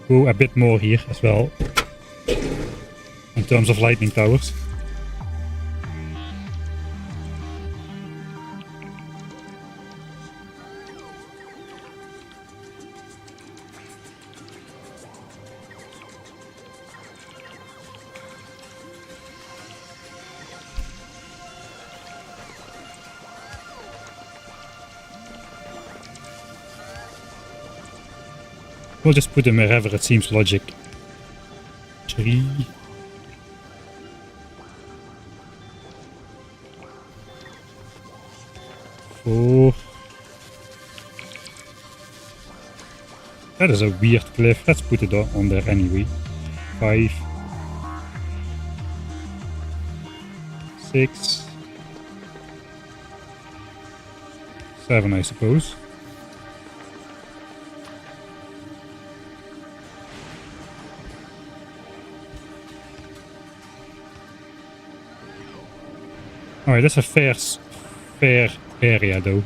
go a bit more here as well. In terms of lightning towers. We'll just put them wherever it seems logic. 3. Four. That is a weird cliff. Let's put it on there anyway. 5. 6. 7, I suppose. Alright, that's a fair area though.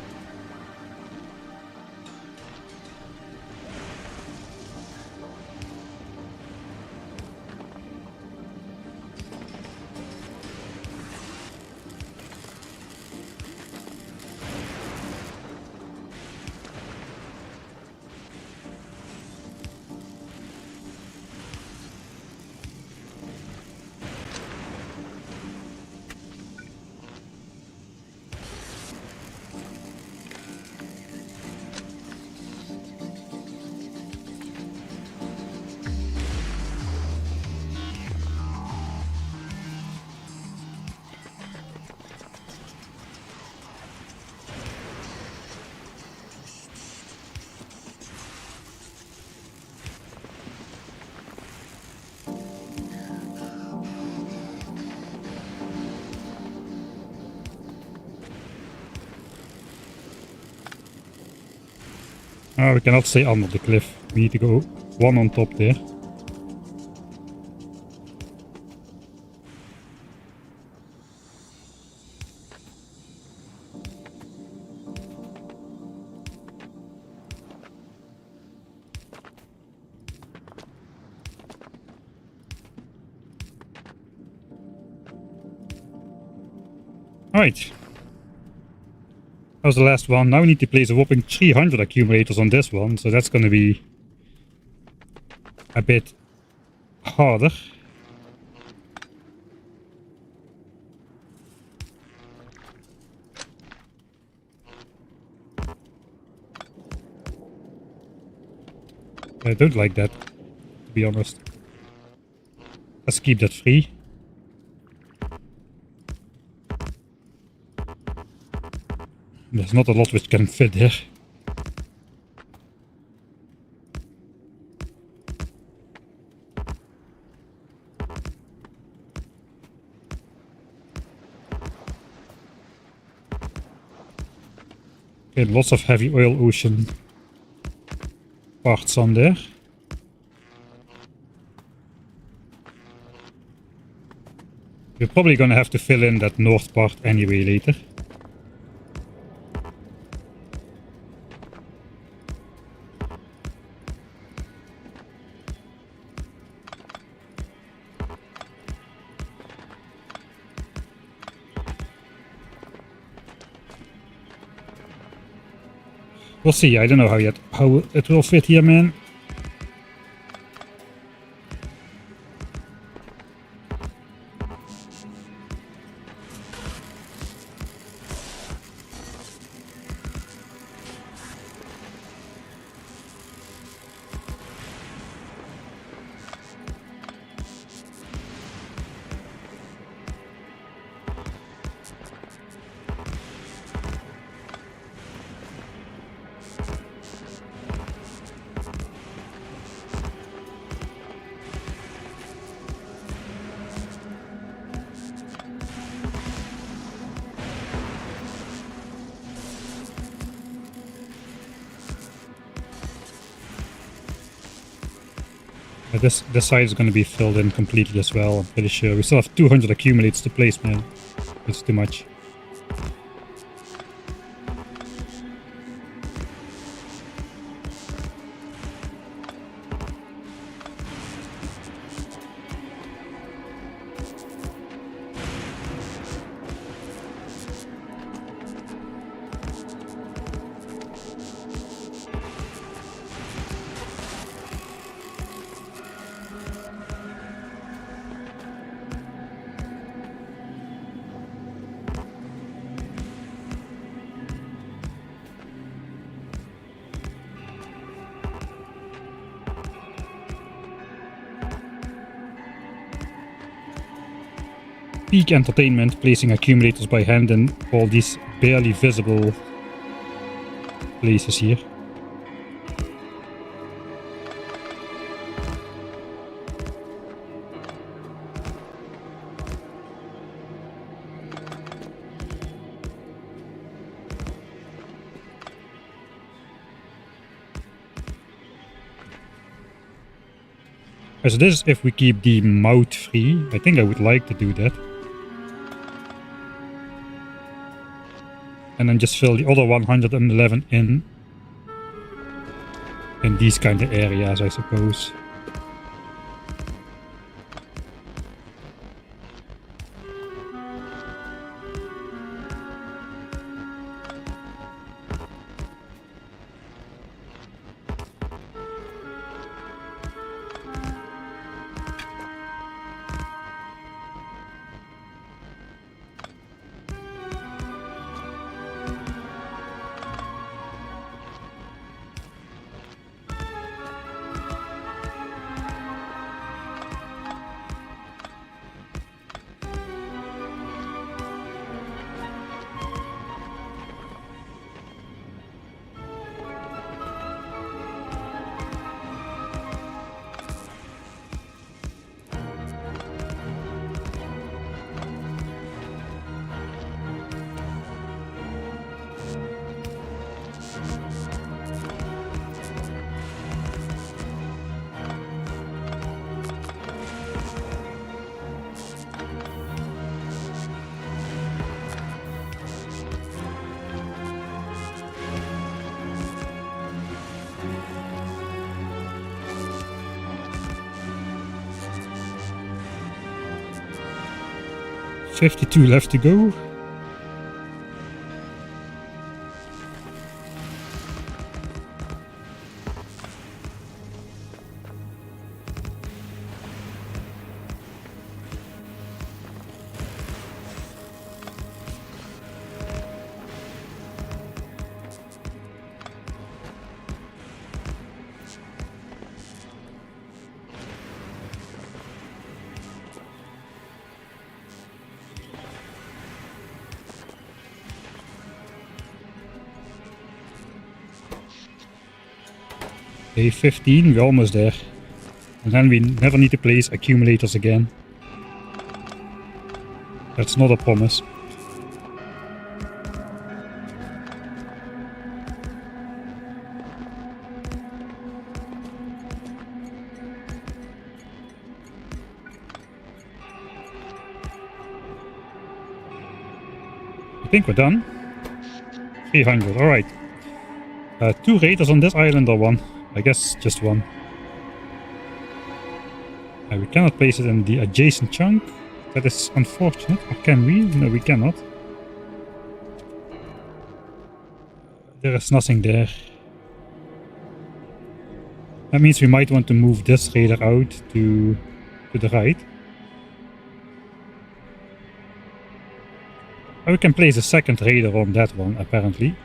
Oh, we cannot stay under the cliff. We need to go one on top there. Alright. That was the last one. Now we need to place a whopping 300 accumulators on this one, so that's going to be a bit harder. I don't like that, to be honest. Let's keep that free. There's not a lot which can fit here. Okay, lots of heavy oil ocean parts on there. We're probably gonna have to fill in that north part anyway later. We'll see. I don't know how it will fit here, man. This side is going to be filled in completely as well, I'm pretty sure. We still have 200 accumulators to place, man. It's too much. Peak entertainment, placing accumulators by hand in all these barely visible places here. So this is if we keep the mouth free. I think I would like to do that. And then just fill the other 111 in these kind of areas, I suppose. $52 left to go. Okay, 15, we're almost there. And then we never need to place accumulators again. That's not a promise. think we're done. 300, alright. 2 raiders on this island or one? I guess just one. We cannot place it in the adjacent chunk. That is unfortunate. Or can we? No, we cannot. There is nothing there. That means we might want to move this raider out to the right. Or we can place a second raider on that one, apparently.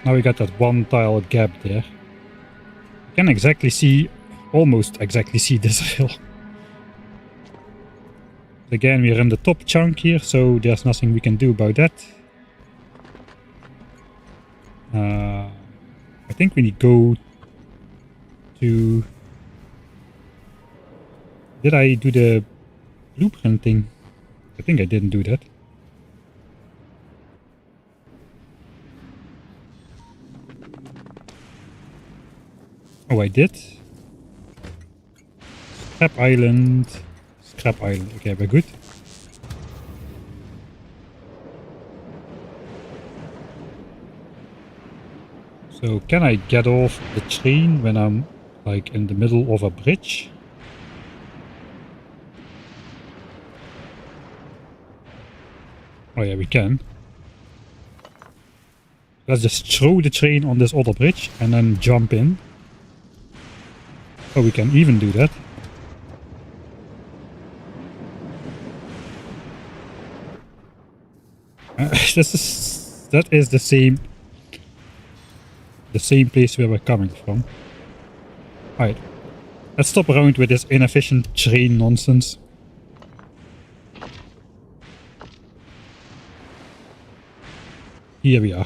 Now we got that 1 tile gap there. You can exactly see, almost exactly see this rail. Again, we're in the top chunk here, so there's nothing we can do about that. I think we need to go to... Did I do the blueprint thing? I think I didn't do that. Oh, I did. Scrap Island. Scrap Island. Okay, we're good. So, can I get off the train when I'm, like, in the middle of a bridge? Oh yeah, we can. Let's just throw the train on this other bridge and then jump in. Oh, we can even do that. That is the same place where we're coming from. Alright. Let's stop around with this inefficient train nonsense. Here we are.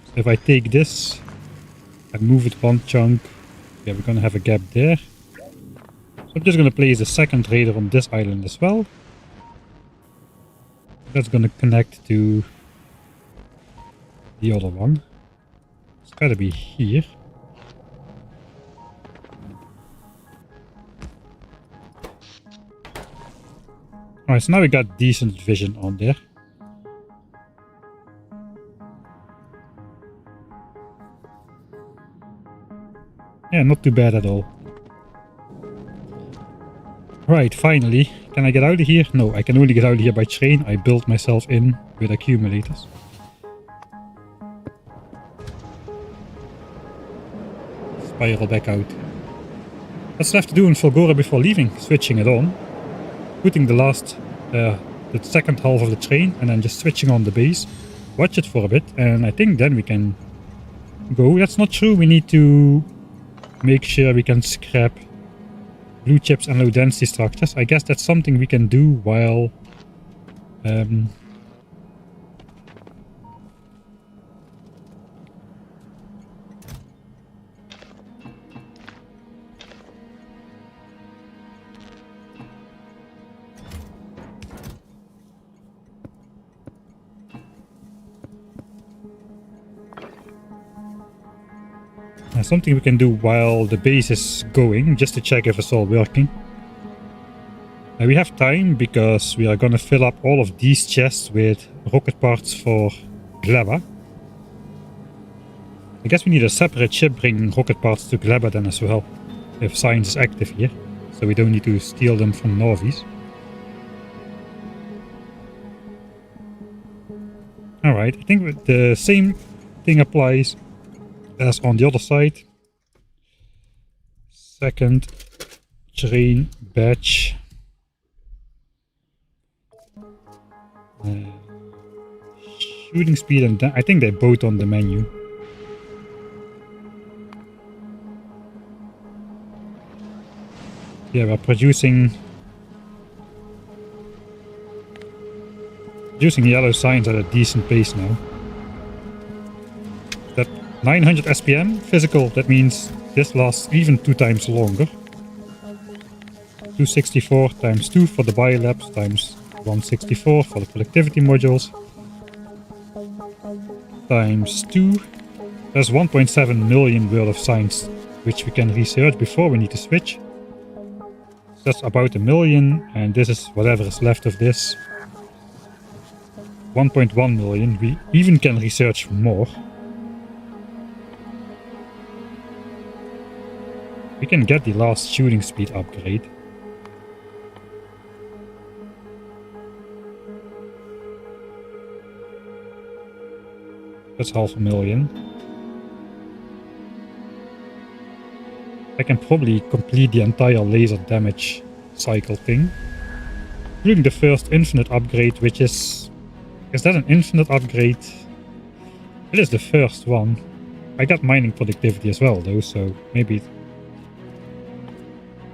So if I take this and move it 1 chunk, yeah, we're gonna have a gap there. So I'm just gonna place a second raider on this island as well. That's gonna connect to the other one. It's gotta be here. Alright, so now we got decent vision on there. Yeah, not too bad at all. Right, finally. Can I get out of here? No, I can only get out of here by train. I built myself in with accumulators. Spiral back out. What's left to do in Fulgora before leaving? Switching it on. Putting the second half of the train and then just switching on the base. Watch it for a bit and I think then we can go. That's not true. We need to make sure we can scrap blue chips and low density structures. I guess that's something we can do while something we can do while the base is going, just to check if it's all working. We have time because we are gonna fill up all of these chests with rocket parts for Gleba. I guess we need a separate ship bringing rocket parts to Gleba then as well, if science is active here, so we don't need to steal them from Norvies. Alright, I think the same thing applies as on the other side. Second train batch. Shooting speed and I think they're both on the menu. Yeah, we're producing Using yellow signs at a decent pace now. That 900 SPM physical, that means this lasts even 2 times longer. 264 times 2 for the biolabs times 164 for the productivity modules times 2. There's 1.7 million worth of science which we can research before we need to switch. That's about 1 million, and this is whatever is left of this. 1.1 million. We even can research more. We can get the last shooting speed upgrade. That's 500,000. I can probably complete the entire laser damage cycle thing. Including the first infinite upgrade, which is... Is that an infinite upgrade? It is the first one. I got mining productivity as well though, so maybe...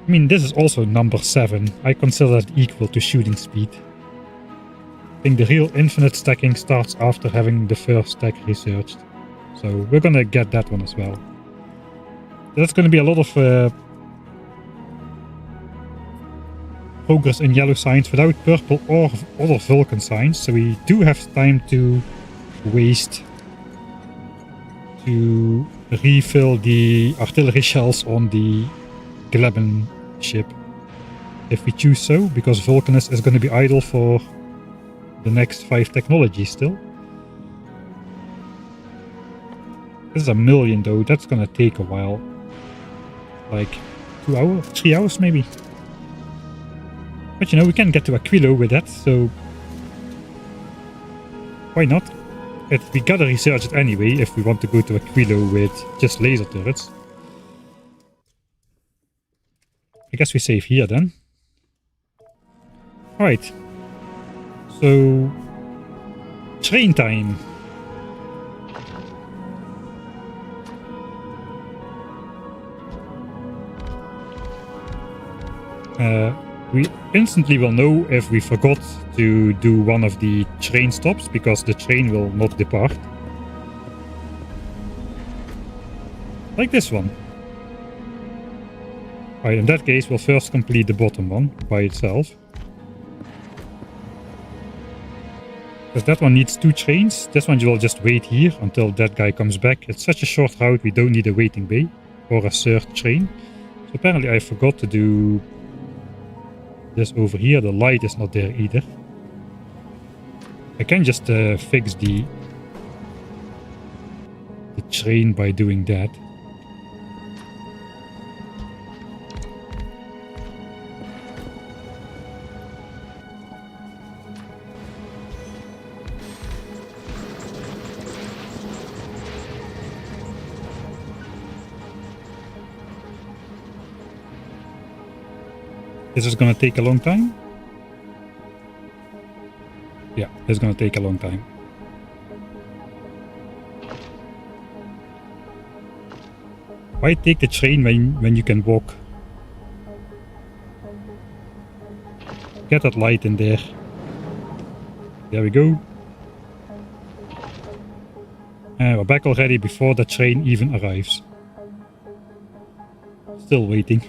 I mean, this is also number 7. I consider that equal to shooting speed. I think the real infinite stacking starts after having the first stack researched. So we're gonna get that one as well. That's gonna be a lot of progress in yellow signs without purple or other Vulcan signs. So we do have time to waste to refill the artillery shells on the Gleben ship. If we choose so, because Vulcanus is going to be idle for the next 5 technologies still. This is 1 million though, that's going to take a while. Like 2 hours, 3 hours maybe. But you know, we can get to Aquilo with that, so why not? We gotta research it anyway if we want to go to Aquilo with just laser turrets. I guess we save here then. Alright. So... train time. We instantly will know if we forgot to do one of the train stops, because the train will not depart. Like this one. Alright, in that case we'll first complete the bottom one by itself. Because that one needs 2 trains. This one you will just wait here until that guy comes back. It's such a short route, we don't need a waiting bay or a third train. So apparently I forgot to do this over here. The light is not there either. I can just fix the train by doing that. This is gonna take a long time. Yeah, it's gonna take a long time. Why take the train when you can walk? Get that light in there. There we go. We're back already before the train even arrives. Still waiting.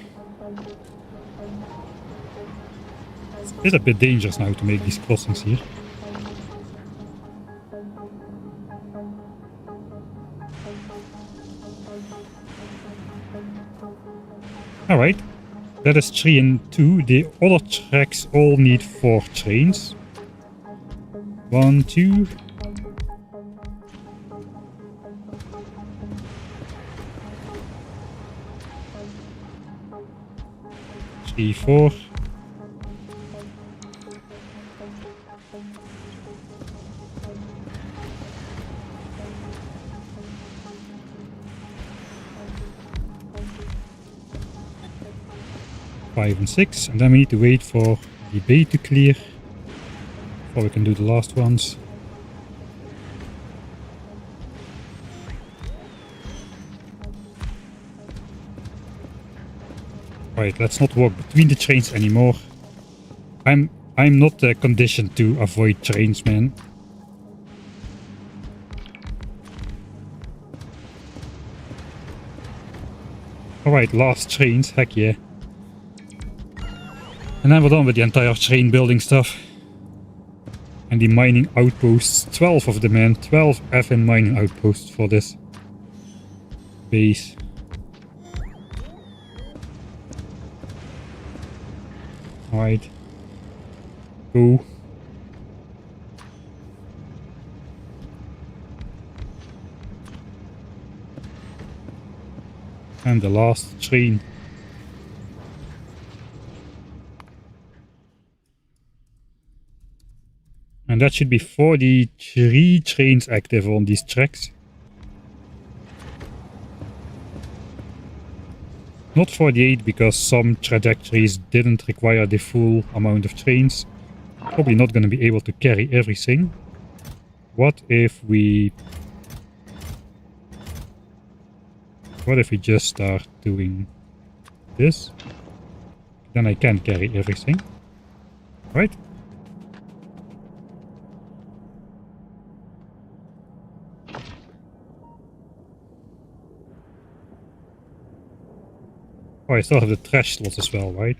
It's a bit dangerous now to make these crossings here. Alright, that is 3 and 2. The other tracks all need 4 trains. 1, 2. Three, 4. And 6, and then we need to wait for the bay to clear before we can do the last ones. Right, let's not walk between the trains anymore. I'm I'm not conditioned to avoid trains, man. Alright, last trains, heck yeah. And then we're done with the entire train building stuff. And the mining outposts, 12 of them, man. 12 effing mining outposts for this base. Alright. Go. And the last train. And that should be 43 trains active on these tracks. Not 48 because some trajectories didn't require the full amount of trains. Probably not going to be able to carry everything. What if we just start doing this? Then I can carry everything. Right? Oh, I still have the trash slots as well, right?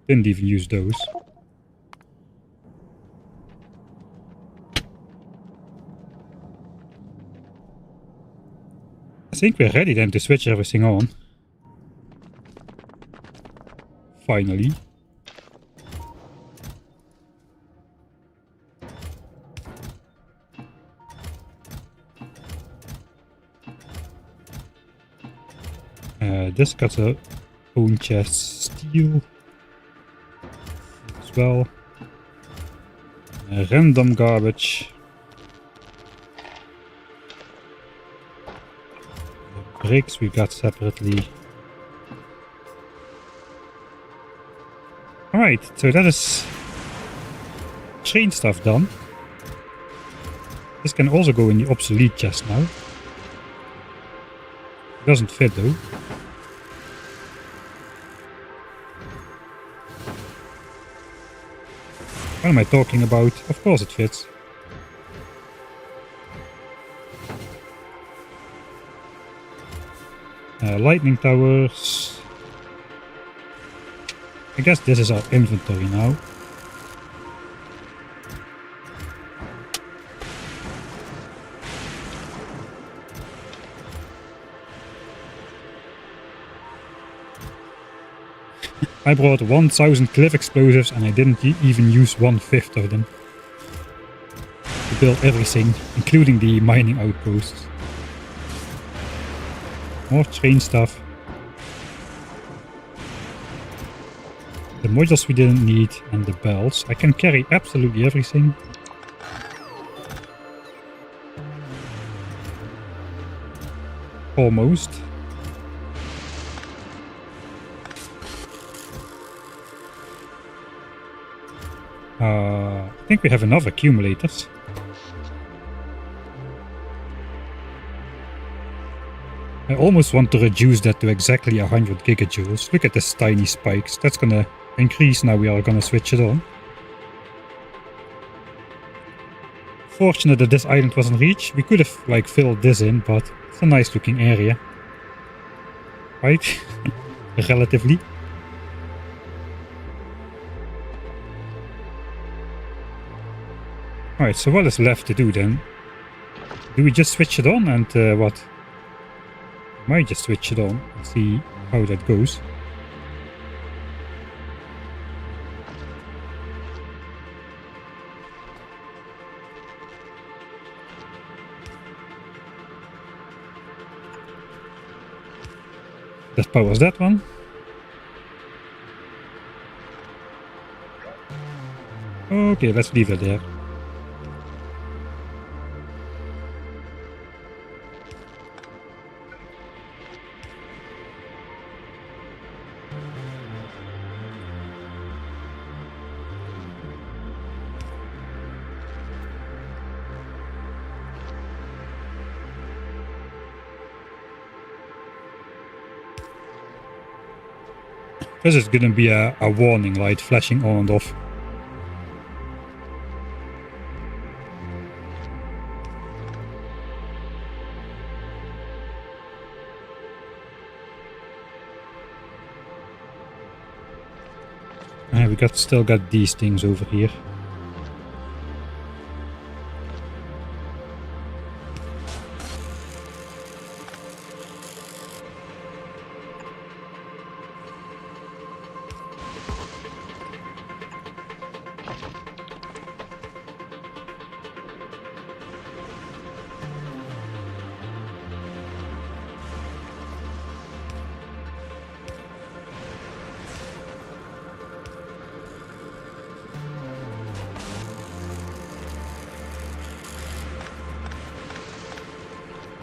Didn't even use those. I think we're ready then to switch everything on. Finally. This got a own chest steel as well. Random garbage. The bricks we got separately. Alright, so that is train stuff done. This can also go in the obsolete chest now. It doesn't fit though. What am I talking about? Of course it fits. Lightning towers. I guess this is our inventory now. I brought 1000 cliff explosives and I didn't even use 1/5 of them to build everything, including the mining outposts. More train stuff. The modules we didn't need and the bells. I can carry absolutely everything. Almost. I think we have enough accumulators. I almost want to reduce that to exactly 100 gigajoules. Look at this tiny spikes. That's gonna increase now we are gonna switch it on. Fortunate that this island wasn't reached. We could have like filled this in, but it's a nice looking area. Right? Relatively. Alright, so what is left to do then? Do we just switch it on and what? Might just switch it on and see how that goes. That powers that one. Okay, let's leave it there. This is gonna be a warning light flashing on and off. We still got these things over here.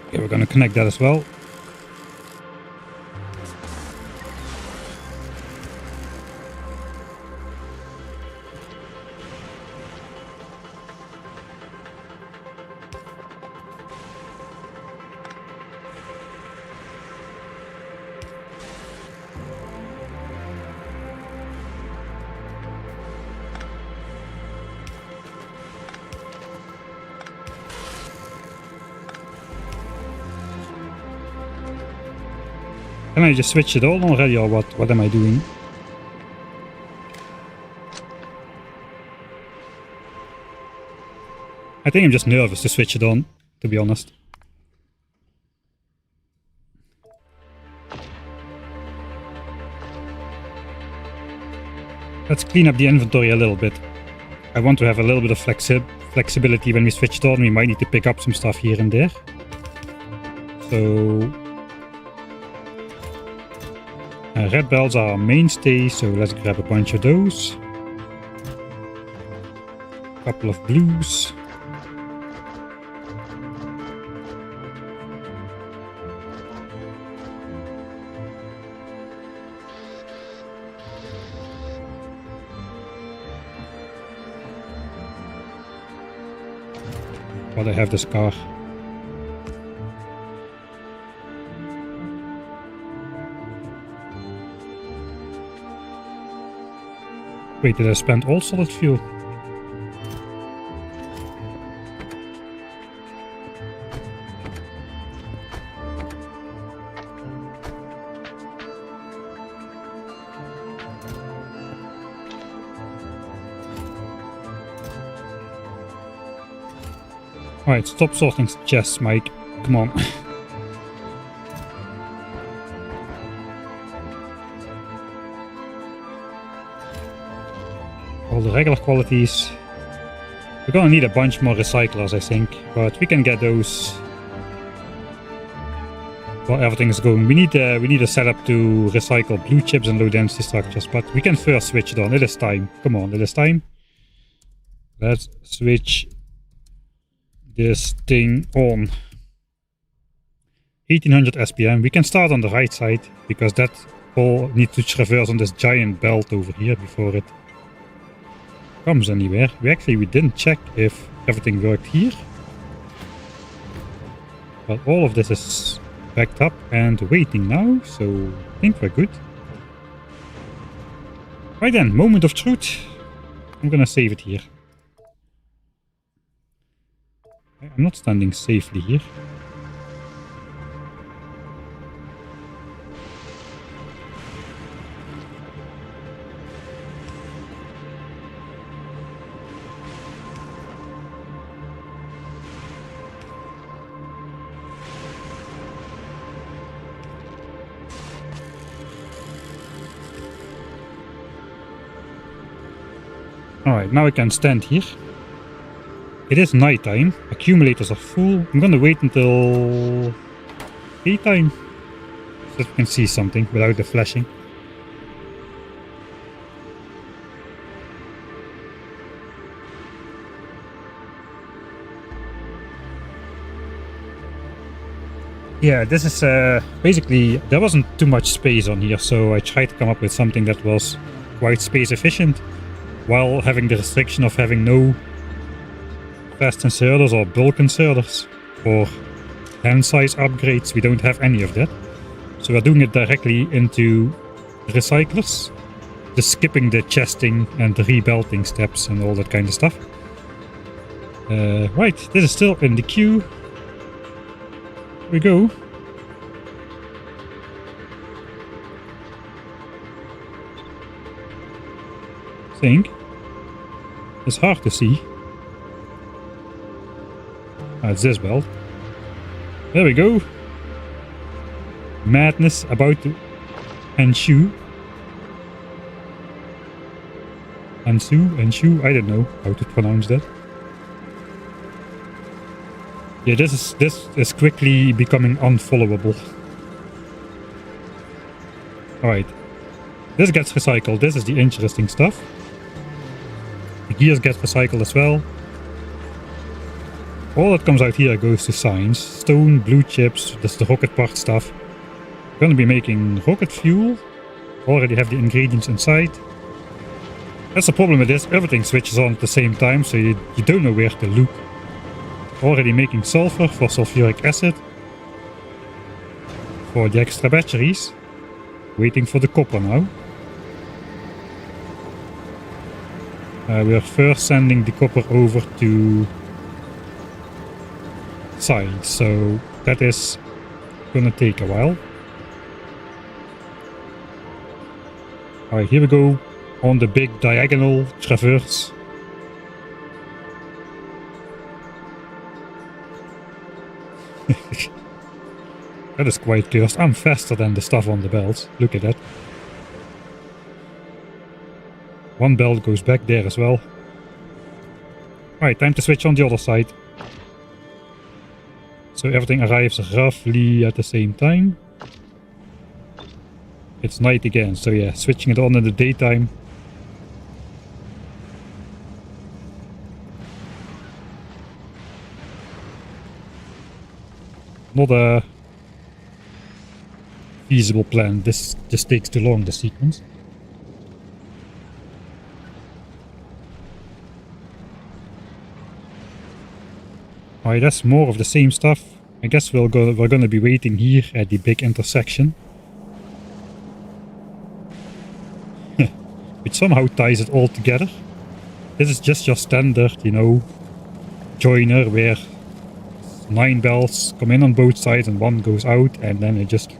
Okay, we're gonna connect that as well. Can I just switch it all already, or what? What am I doing? I think I'm just nervous to switch it on, to be honest. Let's clean up the inventory a little bit. I want to have a little bit of flexibility when we switch it on. We might need to pick up some stuff here and there. So... red belts are our mainstay, so let's grab a bunch of those. A couple of blues. But I have this car. Wait, did I spend all solid fuel? Alright, stop sorting chests, Mike. Come on. All the regular qualities. We're gonna need a bunch more recyclers, I think, but we can get those while everything is going. We need a setup to recycle blue chips and low density structures, but we can first switch it on. It is time. Come on, it is time. Let's switch this thing on. 1800 SPM. We can start on the right side because that all needs to traverse on this giant belt over here before it comes anywhere. We didn't check if everything worked here, but all of this is backed up and waiting now, so I think we're good. Right then, moment of truth. I'm gonna save it here. I'm not standing safely here. Alright, now I can stand here. It is nighttime. Accumulators are full. I'm gonna wait until daytime so that we can see something without the flashing. Yeah, this is basically, there wasn't too much space on here, so I tried to come up with something that was quite space efficient while having the restriction of having no fast inserters or bulk inserters or hand size upgrades. We don't have any of that, so we're doing it directly into recyclers, just skipping the chesting and the rebelting steps and all that kind of stuff. Right, this is still in the queue. Here we go. think. It's hard to see. Ah, it's this belt. There we go. Madness about to ensue. Ensue, I don't know how to pronounce that. Yeah, this is quickly becoming unfollowable. Alright. This gets recycled. This is the interesting stuff. The gears get recycled as well. All that comes out here goes to science. Stone, blue chips, that's the rocket part stuff. We're gonna be making rocket fuel. Already have the ingredients inside. That's the problem with this. Everything switches on at the same time, so you don't know where to look. Already making sulfur for sulfuric acid. For the extra batteries. Waiting for the copper now. We are first sending the copper over to science, so that is gonna take a while. Alright, here we go on the big diagonal traverse. That is quite cursed. I'm faster than the stuff on the belts. Look at that. One belt goes back there as well. Alright, time to switch on the other side. So everything arrives roughly at the same time. It's night again, so yeah, switching it on in the daytime. Not a feasible plan. This just takes too long, the sequence. Alright, that's more of the same stuff. I guess we're gonna be waiting here at the big intersection. Which somehow ties it all together. This is just your standard, you know, joiner where 9 belts come in on both sides and 1 goes out, and then it just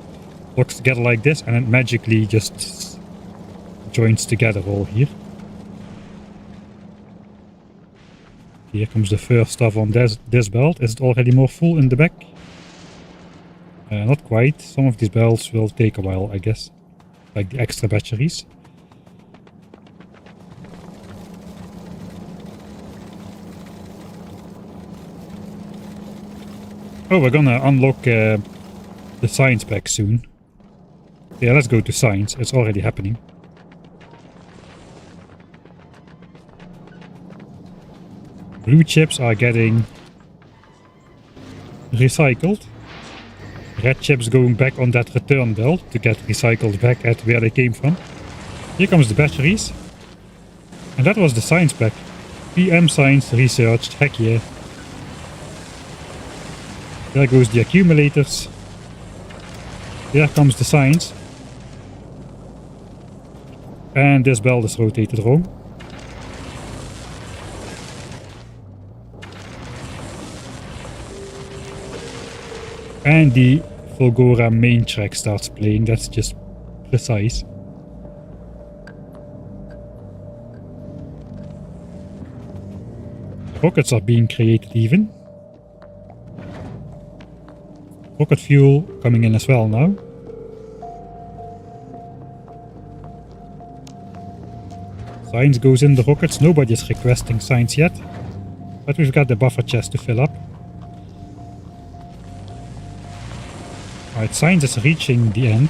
locks together like this, and it magically just joins together all here. Here comes the first stuff on this belt. Is it already more full in the back? Not quite. Some of these belts will take a while, I guess. Like the extra batteries. Oh, we're gonna unlock the science pack soon. Yeah, let's go to science. It's already happening. Blue chips are getting recycled. Red chips going back on that return belt to get recycled back at where they came from. Here comes the batteries. And that was the science pack. PM science researched, heck yeah. There goes the accumulators. There comes the science. And this belt is rotated wrong. And the Fulgora main track starts playing. That's just precise. Rockets are being created even. Rocket fuel coming in as well now. Science goes in the rockets. Nobody is requesting science yet. But we've got the buffer chest to fill up. Alright, science is reaching the end.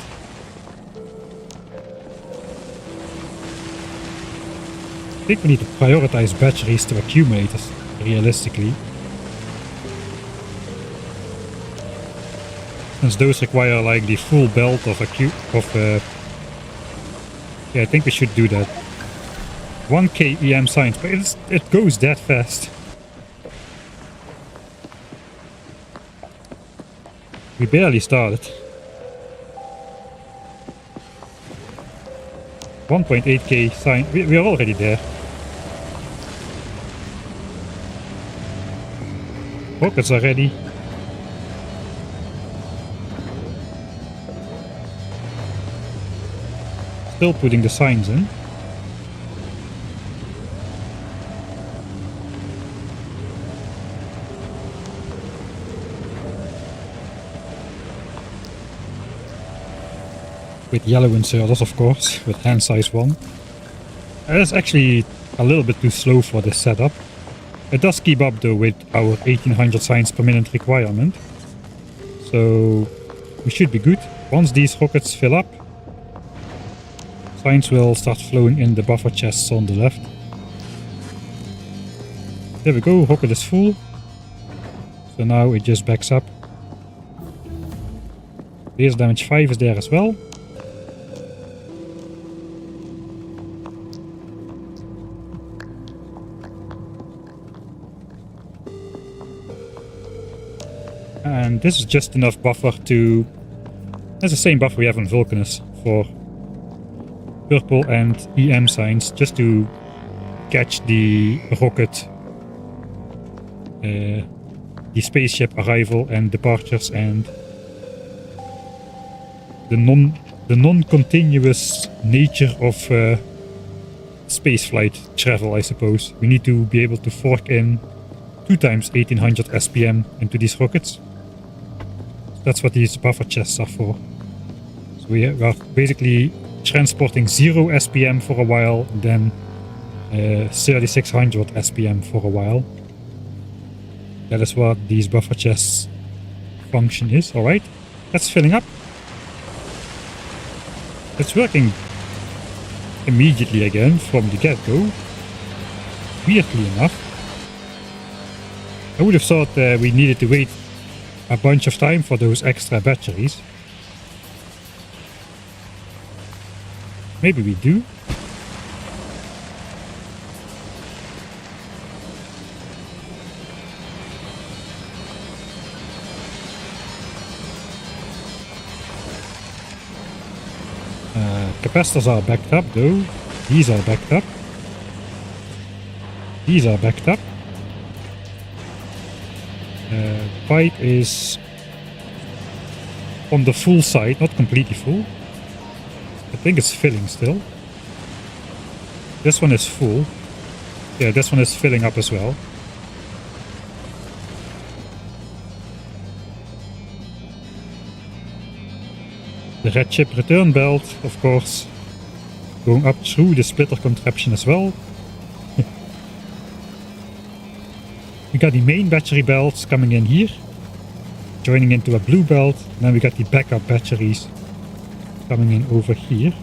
I think we need to prioritize batteries to accumulators, realistically. Since those require like the full belt of yeah, I think we should do that. 1k EM science, but it goes that fast. We barely started. 1.8k science, we are already there. Rockets are ready. Still putting the signs in. with yellow inserters, of course, with hand size 1. It's actually a little bit too slow for this setup. It does keep up though with our 1800 signs per minute requirement. So we should be good. Once these rockets fill up, signs will start flowing in the buffer chests on the left. There we go, rocket is full. So now it just backs up. Laser damage 5 is there as well. And this is just enough buffer to... That's the same buffer we have on Vulcanus for purple and EM signs, just to catch the rocket, the spaceship arrival and departures, and the non-continuous nature of spaceflight travel, I suppose. We need to be able to fork in 2 times 1800 SPM into these rockets. That's what these buffer chests are for. So we are basically transporting 0 SPM for a while, then 3600 SPM for a while. That is what these buffer chests function is. Alright, that's filling up. It's working immediately again from the get-go. Weirdly enough. I would have thought we needed to wait a bunch of time for those extra batteries. Maybe we do. Capacitors are backed up though. These are backed up. These are backed up. Pipe is on the full side, not completely full. I think it's filling still. This one is full. Yeah, this one is filling up as well. The red chip return belt, of course, going up through the splitter contraption as well. We got the main battery belts coming in here, joining into a blue belt. And then we got the backup batteries coming in over here.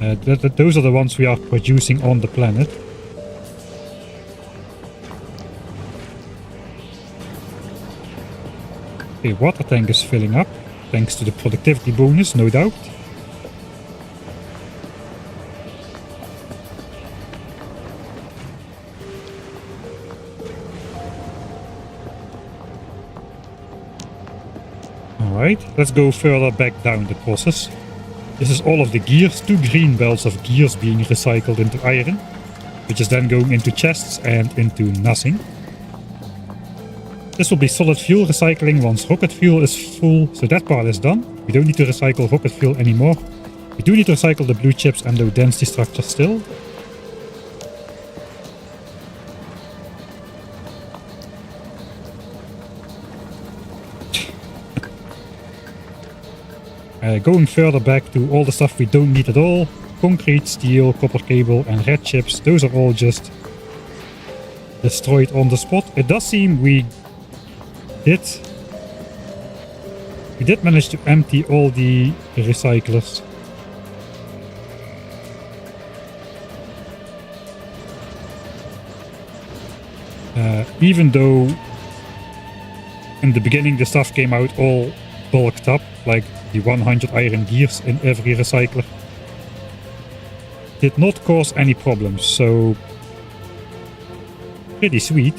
Those are the ones we are producing on the planet. Okay, water tank is filling up, thanks to the productivity bonus, no doubt. Alright, let's go further back down the process. This is all of the gears, 2 green belts of gears being recycled into iron, which is then going into chests and into nothing. This will be solid fuel recycling once rocket fuel is full, so that part is done. We don't need to recycle rocket fuel anymore. We do need to recycle the blue chips and low density structures still. Going further back to all the stuff we don't need at all. Concrete, steel, copper cable and red chips. Those are all just destroyed on the spot. It does seem we did manage to empty all the recyclers. Even though in the beginning the stuff came out all bulked up, like the 100 iron gears in every recycler, did not cause any problems, so pretty sweet.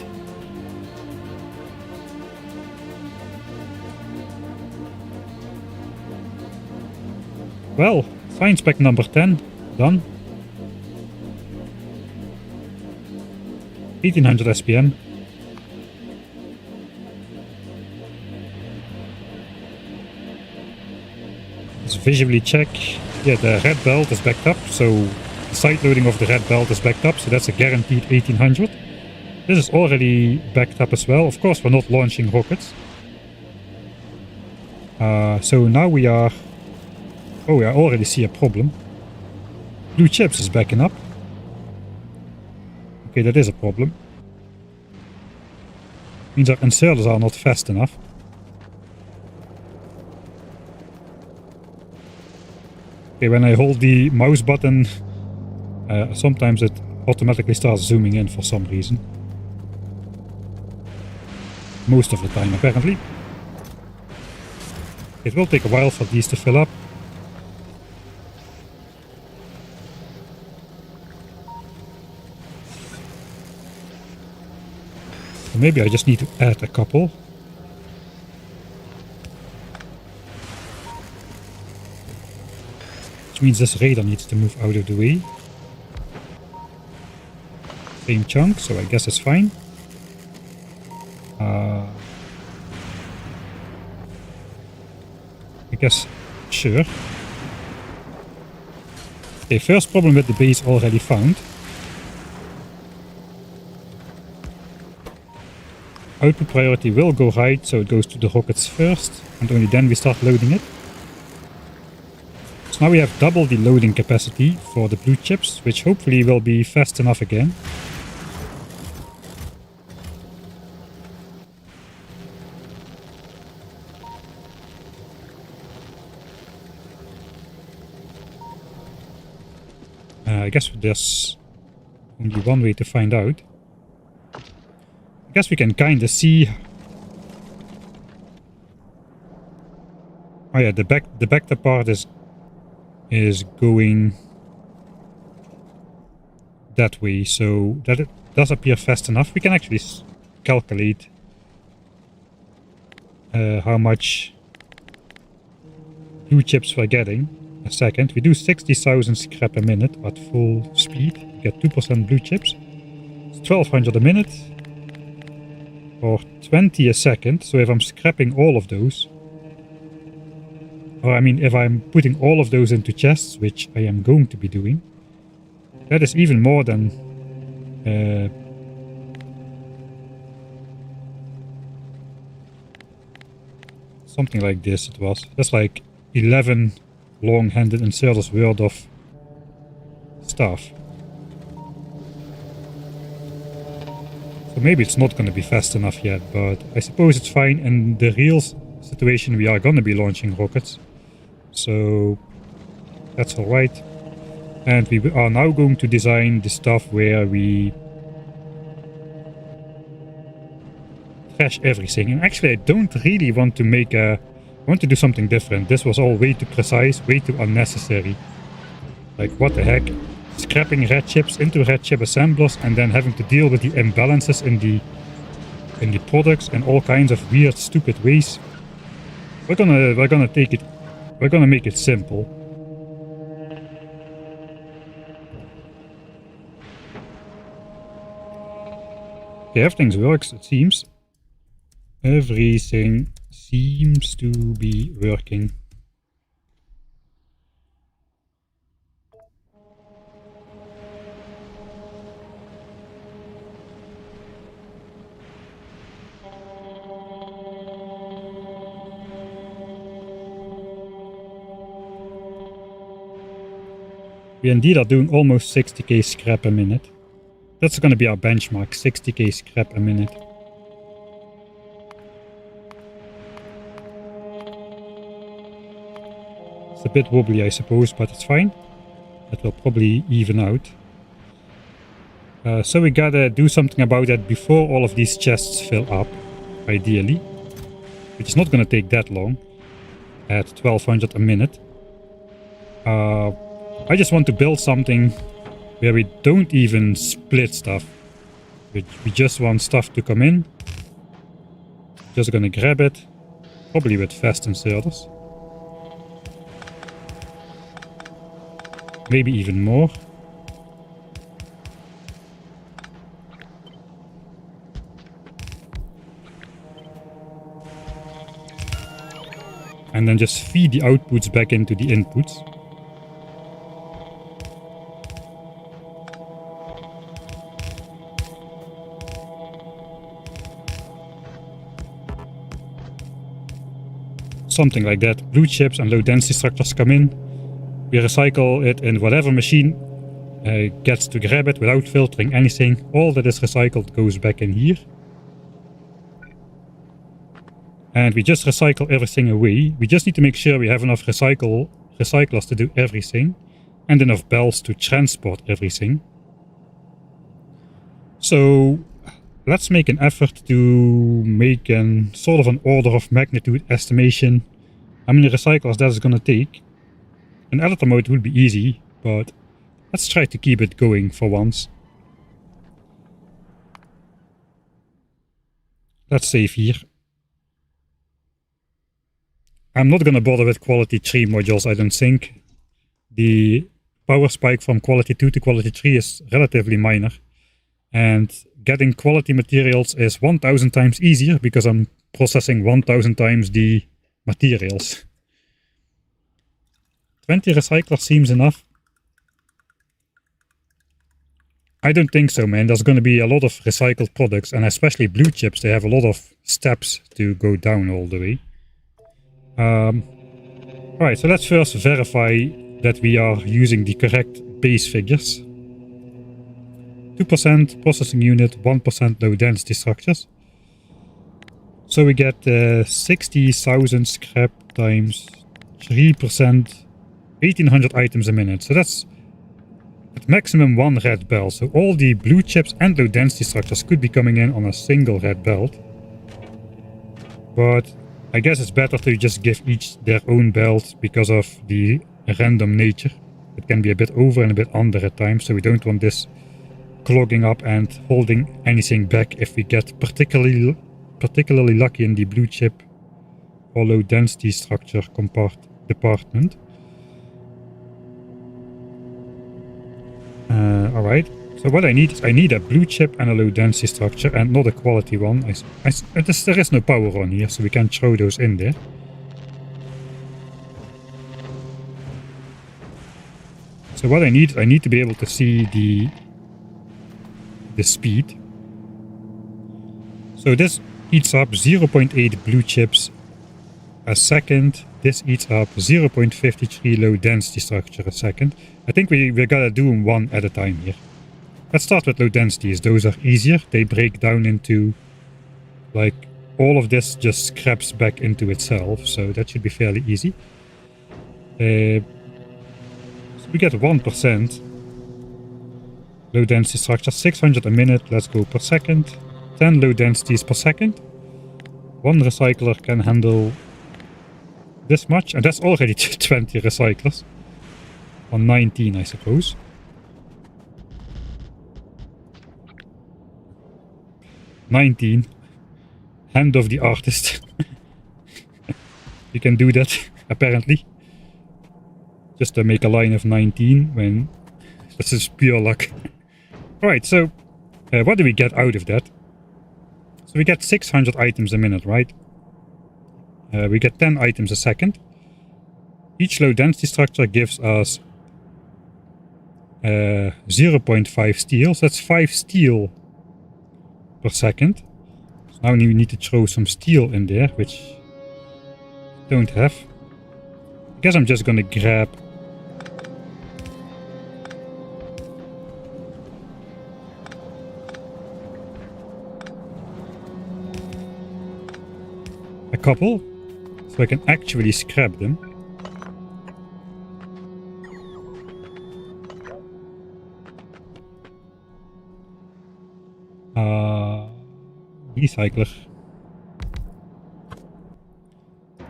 Well, science pack number 10 done. 1800 SPM. Let's visually check. Yeah, the red belt is backed up, so the side loading of the red belt is backed up, so that's a guaranteed 1800. This is already backed up as well. Of course, we're not launching rockets. So now we are... Oh, I already see a problem. Blue chips is backing up. Okay, that is a problem. Means our inserters are not fast enough. Okay, when I hold the mouse button, sometimes it automatically starts zooming in for some reason. Most of the time, apparently. It will take a while for these to fill up. So maybe I just need to add a couple. Which means this radar needs to move out of the way. Same chunk, so I guess it's fine. I guess, sure. Okay, first problem with the base already found. Output priority will go right, so it goes to the rockets first, and only then we start loading it. So now we have double the loading capacity for the blue chips, which hopefully will be fast enough again. I guess there's only one way to find out. I guess we can kind of see... Oh yeah, the backed part is going that way, so that it does appear fast enough. We can actually calculate how much blue chips we're getting a second. We do 60,000 scrap a minute at full speed. We get 2% blue chips. It's 1200 a minute or 20 a second. So if I'm scrapping all of those, or I mean if I'm putting all of those into chests, which I am going to be doing, that is even more than something like this it was. That's like 11 long-handed inserters worth of stuff. So maybe it's not going to be fast enough yet, but I suppose it's fine. In the real situation, we are going to be launching rockets. So that's alright. And we are now going to design the stuff where we trash everything. And actually, I don't really want to make a... I want to do something different. This was all way too precise, way too unnecessary. Like, what the heck? Scrapping red chips into red chip assemblers and then having to deal with the imbalances in the products and all kinds of weird, stupid ways. We're gonna take it. We're gonna make it simple. Okay, everything works, it seems. Everything seems to be working. We indeed are doing almost 60k scrap a minute. That's going to be our benchmark, 60k scrap a minute. It's a bit wobbly, I suppose, but it's fine. That will probably even out. So we gotta do something about that before all of these chests fill up, ideally. Which is not gonna take that long, at 1200 a minute. I just want to build something where we don't even split stuff. We just want stuff to come in. Just gonna grab it, probably with fast inserters. Maybe even more. And then just feed the outputs back into the inputs. something like that. Blue chips and low density structures come in. We recycle it in whatever machine gets to grab it without filtering anything. All that is recycled goes back in here. And we just recycle everything away. We just need to make sure we have enough recyclers to do everything. And enough belts to transport everything. So let's make an effort to make an sort of an order of magnitude estimation. How many recyclers that is going to take. In editor mode would be easy, but let's try to keep it going for once. Let's save here. I'm not going to bother with quality 3 modules, I don't think. The power spike from quality 2 to quality 3 is relatively minor. And getting quality materials is 1000 times easier because I'm processing 1000 times the materials. 20 recyclers seems enough. I don't think so, man. There's going to be a lot of recycled products, and especially blue chips, they have a lot of steps to go down all the way. Alright, so let's first verify that we are using the correct base figures. 2% processing unit, 1% low density structures. So we get 60,000 scrap times 3%, 1800 items a minute. So that's at maximum 1 red belt. So all the blue chips and low density structures could be coming in on a single red belt. But I guess it's better to just give each their own belt because of the random nature. It can be a bit over and a bit under at times, so we don't want this clogging up and holding anything back if we get particularly lucky in the blue chip or low density structure department. Alright, so what I need is I need a blue chip and a low density structure and not a quality one. There is no power on here, so we can throw those in there. So what I need to be able to see the speed. So this eats up 0.8 blue chips a second. This eats up 0.53 low density structure a second. I think we're gonna do them one at a time here. Let's start with low densities. Those are easier. They break down into, like, all of this just scraps back into itself, so that should be fairly easy. So we get 1%. Low density structure, 600 a minute, let's go per second. 10 low densities per second. One recycler can handle this much, and that's already 20 recyclers. On 19, I suppose. $19. Hand of the artist. You can do that, apparently. Just to make a line of 19 when this is pure luck. Alright, so what do we get out of that? So we get 600 items a minute, right? We get 10 items a second. Each low density structure gives us 0.5 steel. So that's 5 steel per second. So now we need to throw some steel in there, which I don't have. I guess I'm just gonna grab a couple, so I can actually scrap them. Recycler.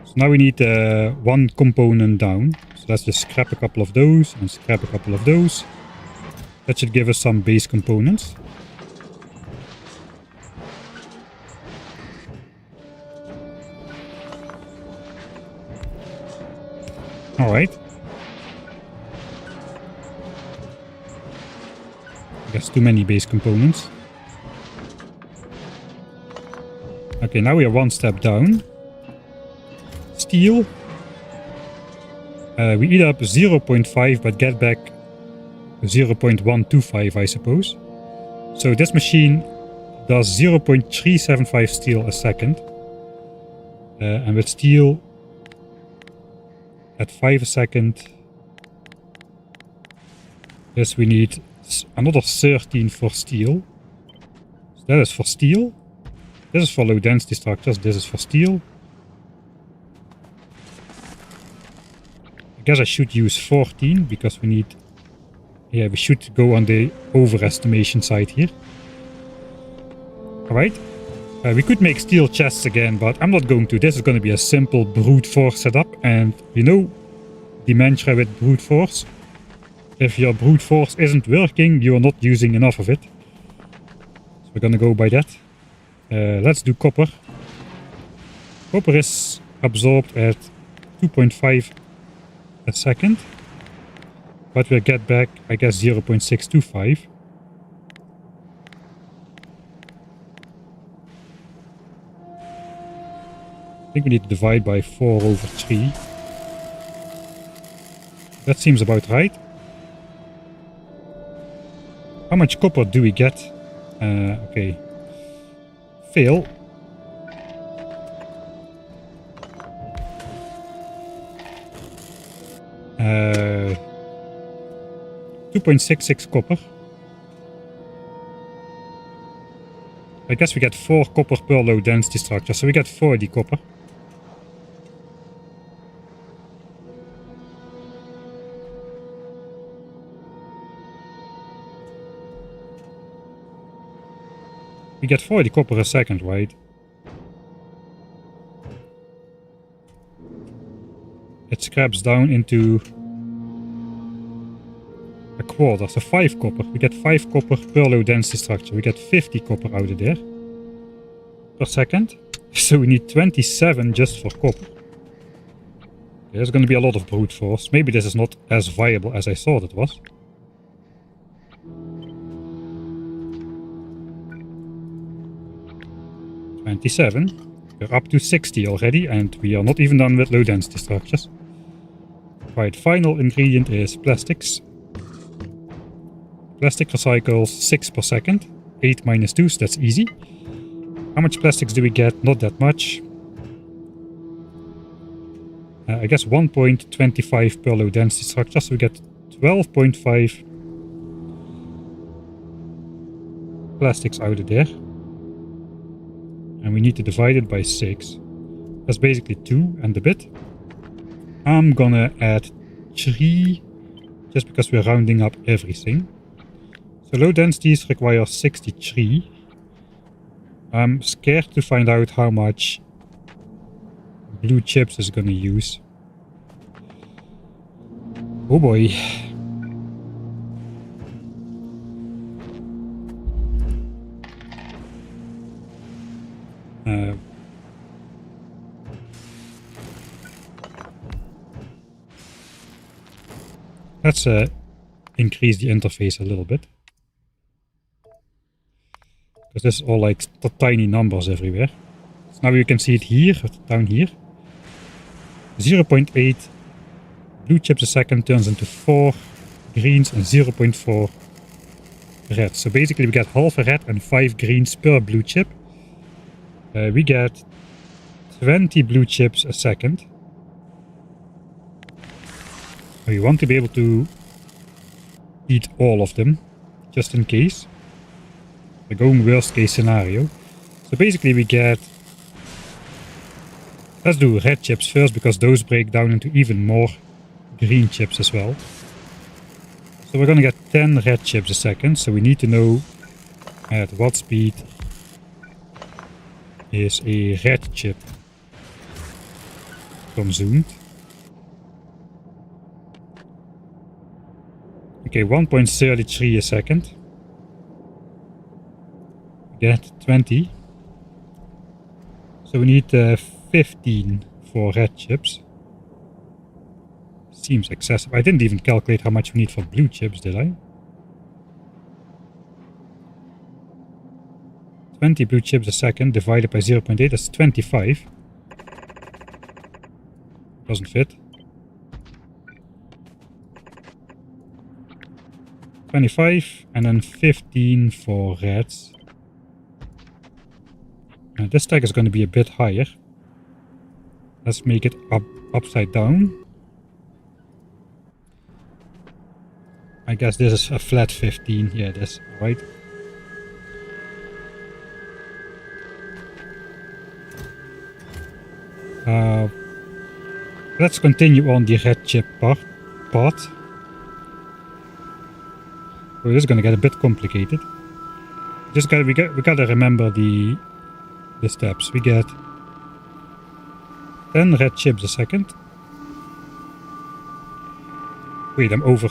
So now we need one component down. So let's just scrap a couple of those and scrap a couple of those. That should give us some base components. Alright. I guess too many base components. Okay, now we are one step down. Steel. We eat up 0.5 but get back 0.125, I suppose. So this machine does 0.375 steel a second. And with steel at 5 a second. Yes, we need another 13 for steel. So that is for steel. This is for low density structures. This is for steel. I guess I should use 14 because we need... Yeah, we should go on the overestimation side here. Alright. We could make steel chests again, but I'm not going to. This is going to be a simple brute force setup. And we know dementia with brute force. If your brute force isn't working, you are not using enough of it. So we're going to go by that. Let's do copper. Copper is absorbed at 2.5 a second. But we'll get back, I guess, 0.625. I think we need to divide by 4 over 3. That seems about right. How much copper do we get? Okay. Fail. Uh, 2.66 copper. I guess we get 4 copper per low density structure, so we get 40 copper. We get 40 copper a second, right? It scraps down into a quarter, so 5 copper. We get 5 copper per low density structure. We get 50 copper out of there per second. So we need 27 just for copper. There's going to be a lot of brute force. Maybe this is not as viable as I thought it was. We're up to 60 already, and we are not even done with low density structures. Right, final ingredient is plastics. Plastic recycles 6 per second. 8 minus 2, so that's easy. How much plastics do we get? Not that much. I guess 1.25 per low density structure, so we get 12.5 plastics out of there. And we need to divide it by 6. That's basically 2 and a bit. I'm gonna add 3 just because we're rounding up everything. So low densities require 63. I'm scared to find out how much blue chips is gonna use. Oh boy. Let's increase the interface a little bit. Because this is all like tiny numbers everywhere. So now you can see it here, down here. 0.8 blue chips a second turns into 4 greens and 0.4 reds. So basically we get half a red and 5 greens per blue chip. We get 20 blue chips a second. We want to be able to eat all of them, just in case. We're going worst case scenario. So basically we get... Let's do red chips first, because those break down into even more green chips as well. So we're gonna get 10 red chips a second, so we need to know at what speed is a red chip consumed. Okay, 1.33 a second. Get 20. So we need 15 for red chips. Seems excessive. I didn't even calculate how much we need for blue chips, did I? 20 blue chips a second divided by 0.8, that's 25. Doesn't fit. 25 and then 15 for reds. This stack is going to be a bit higher. Let's make it upside down. I guess this is a flat 15. Yeah, it is. Alright. Let's continue on the red chip part. So this is gonna get a bit complicated. We gotta remember the steps. We get 10 red chips a second. Wait, I'm over.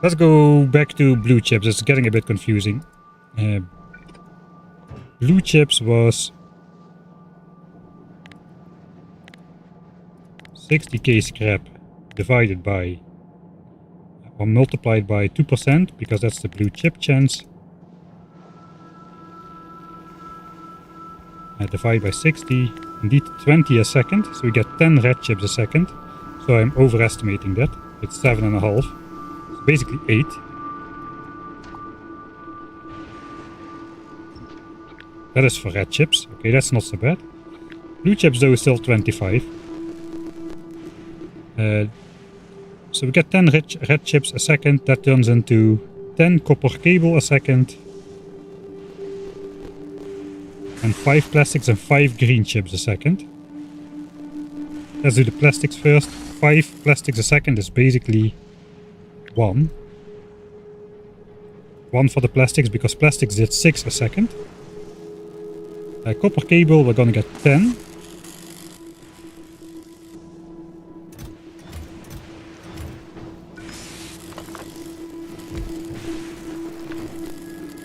Let's go back to blue chips. It's getting a bit confusing. Blue chips was 60k scrap divided by or multiplied by 2% because that's the blue chip chance. Divide by 60, indeed 20 a second, so we get 10 red chips a second. So I'm overestimating that. It's 7.5. So basically 8. That is for red chips. Okay, that's not so bad. Blue chips though is still 25. So we get 10 red chips a second. That turns into 10 copper cable a second. And 5 plastics and 5 green chips a second. Let's do the plastics first. 5 plastics a second is basically 1. 1 for the plastics because plastics did 6 a second. Copper cable, we're gonna get 10.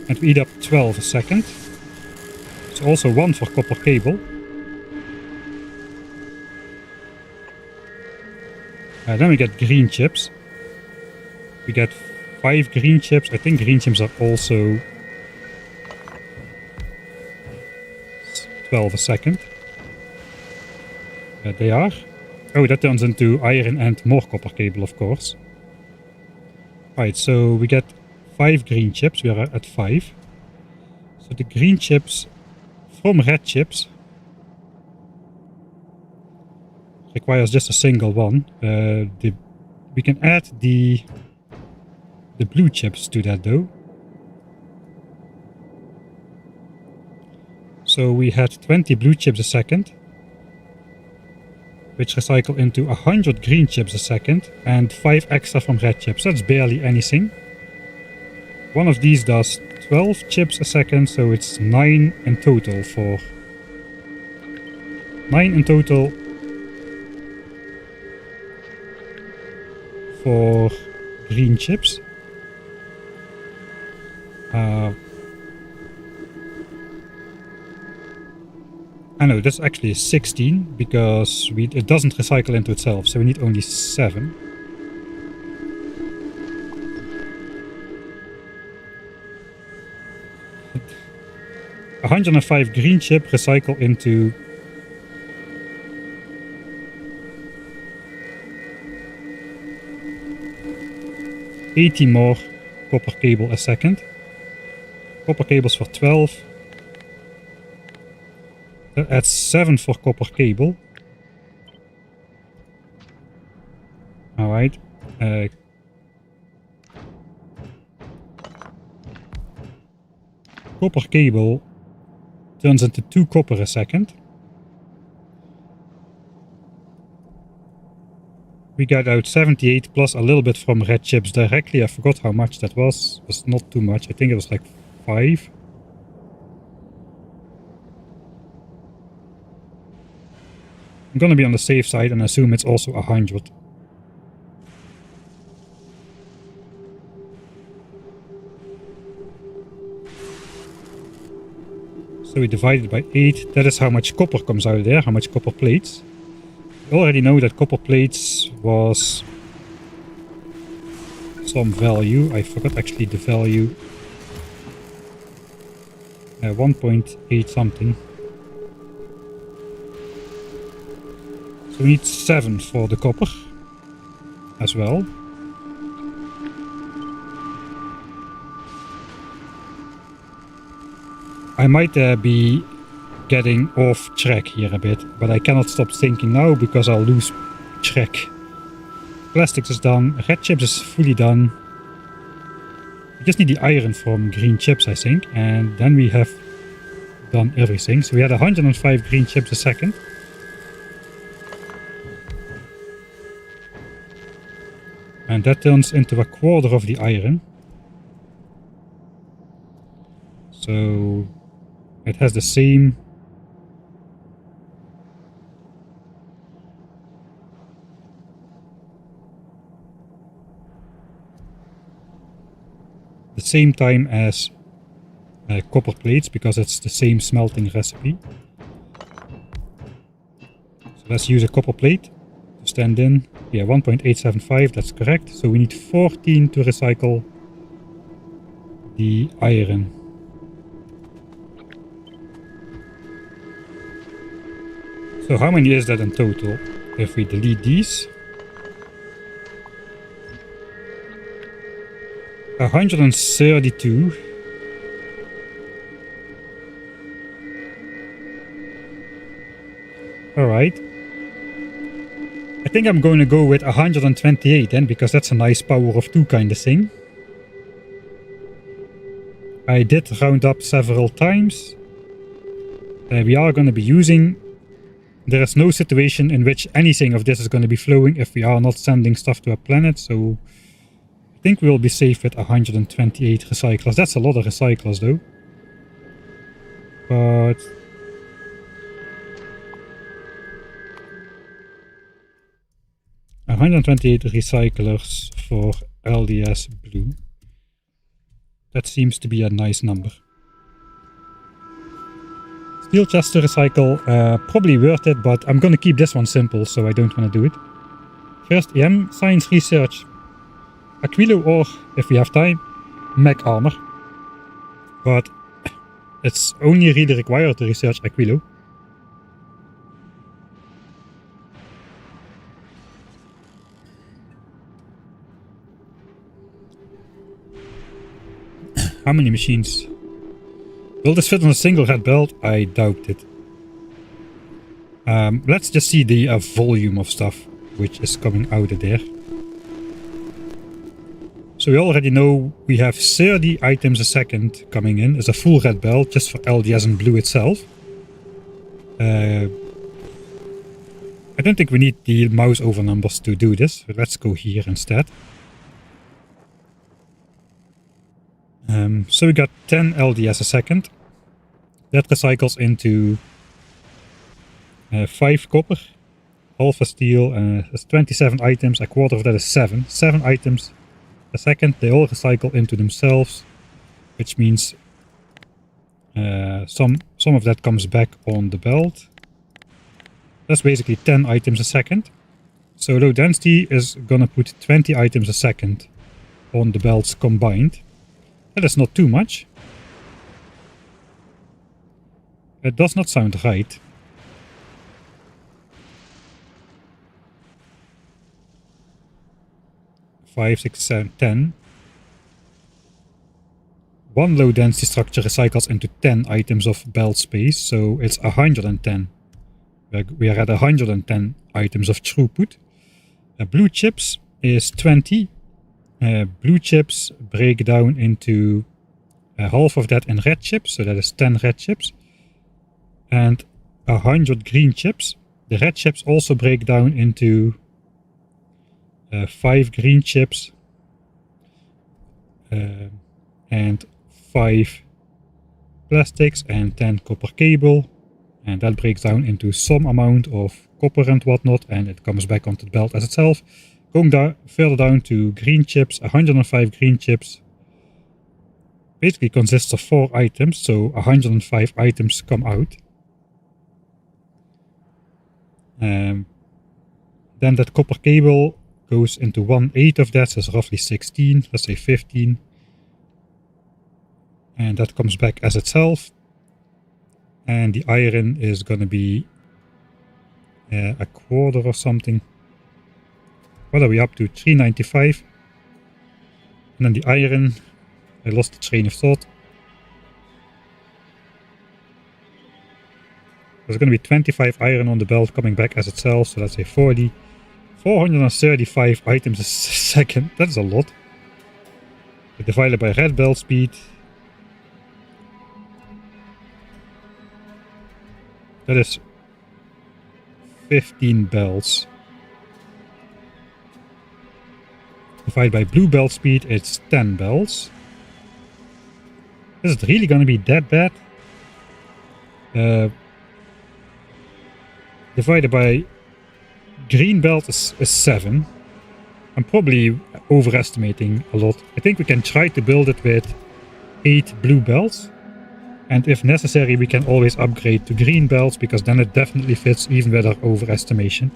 And we eat up 12 a second. It's also 1 for copper cable. Then we get green chips. We get 5 green chips. I think green chips are also 12 a second. They are. Oh, that turns into iron and more copper cable, of course. Right, so we get 5 green chips. We are at 5. So the green chips from red chips requires just a single one. We can add the blue chips to that though. So we had 20 blue chips a second, which recycle into 100 green chips a second, and 5 extra from red chips. That's barely anything. One of these does 12 chips a second, so it's 9 in total for... 9 in total for green chips. I know, that's actually 16 because it doesn't recycle into itself, so we need only 7. A 105 green chip recycle into 80 more copper cable a second. Copper cables for 12. That adds 7 for copper cable. Alright. Copper cable turns into 2 copper a second. We got out 78 plus a little bit from red chips directly. I forgot how much that was. It was not too much. I think it was like 5. I'm gonna be on the safe side and assume it's also 100. So we divide it by 8. That is how much copper comes out of there, how much copper plates. We already know that copper plates was some value. I forgot actually the value. 1.8 something. So we need 7 for the copper as well. I might be getting off track here a bit, but I cannot stop thinking now because I'll lose track. Plastics is done, red chips is fully done. We just need the iron from green chips, I think, and then we have done everything. So we had 105 green chips a second. And that turns into a quarter of the iron. So it has the same time as copper plates, because it's the same smelting recipe. So let's use a copper plate to stand in. Yeah, 1.875, that's correct. So we need 14 to recycle the iron. So how many is that in total? If we delete these, 132. Alright. I think I'm going to go with 128 then, because that's a nice power of 2 kind of thing. I did round up several times. We are going to be using... There is no situation in which anything of this is going to be flowing if we are not sending stuff to a planet, so... I think we'll be safe with 128 recyclers. That's a lot of recyclers though. But... 128 recyclers for LDS blue. That seems to be a nice number. Steel chest to recycle, probably worth it, but I'm gonna keep this one simple, so I don't want to do it. First EM, science research. Aquilo, or, if we have time, mech armor. But it's only really required to research Aquilo. How many machines? Will this fit on a single red belt? I doubt it. Let's just see the volume of stuff which is coming out of there. So we already know we have 30 items a second coming in as a full red belt just for LDS and blue itself. I don't think we need the mouse over numbers to do this, but let's go here instead. So we got 10 LDS a second. That recycles into 5 copper, half a steel, that's 27 items, a quarter of that is 7. 7 items a second, they all recycle into themselves, which means some of that comes back on the belt. That's basically 10 items a second. So low density is gonna put 20 items a second on the belts combined. That is not too much. It does not sound right. Five, 6, 7, 10. One low density structure recycles into 10 items of belt space, so it's 110. We are at 110 items of throughput. Blue chips is 20. Blue chips break down into half of that in red chips, so that is 10 red chips. And 100 green chips. The red chips also break down into 5 green chips and 5 plastics and 10 copper cable, and that breaks down into some amount of copper and whatnot, and it comes back onto the belt as itself. Going down, further down to green chips, 105 green chips basically consists of 4 items, so 105 items come out. Then that copper cable goes into 1/8 of that, so it's roughly 16, let's say 15. And that comes back as itself. And the iron is gonna be a quarter or something. What are we up to? 395. And then the iron, I lost the train of thought. There's going to be 25 iron on the belt coming back as itself, so let's say 40. 435 items a second, that's a lot. divided by red belt speed. That is 15 belts. Divided by blue belt speed, it's 10 belts. Is it really gonna be that bad? Divided by green belt is 7. I'm probably overestimating a lot. I think we can try to build it with 8 blue belts. And if necessary, we can always upgrade to green belts, because then it definitely fits even with our overestimation.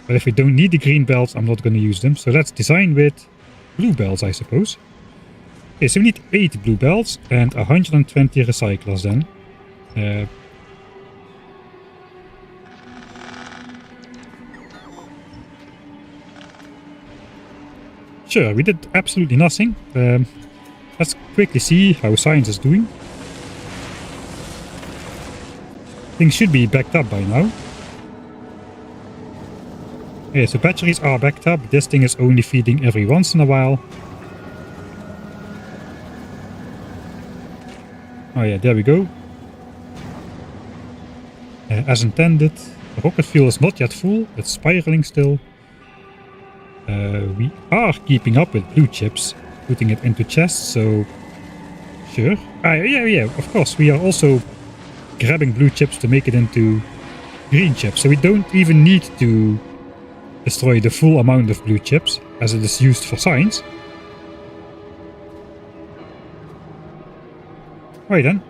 But if we don't need the green belts, I'm not going to use them. So let's design with blue belts, I suppose. Okay, so we need 8 blue belts and 120 recyclers then. Sure, we did absolutely nothing. Let's quickly see how science is doing. Things should be backed up by now. Okay, so batteries are backed up. This thing is only feeding every once in a while. Oh yeah, there we go. As intended. The rocket fuel is not yet full. It's spiraling still. We are keeping up with blue chips. Putting it into chests, so... Sure. Yeah, of course. We are also grabbing blue chips to make it into green chips. So we don't even need to destroy the full amount of blue chips, as it is used for science. Right then.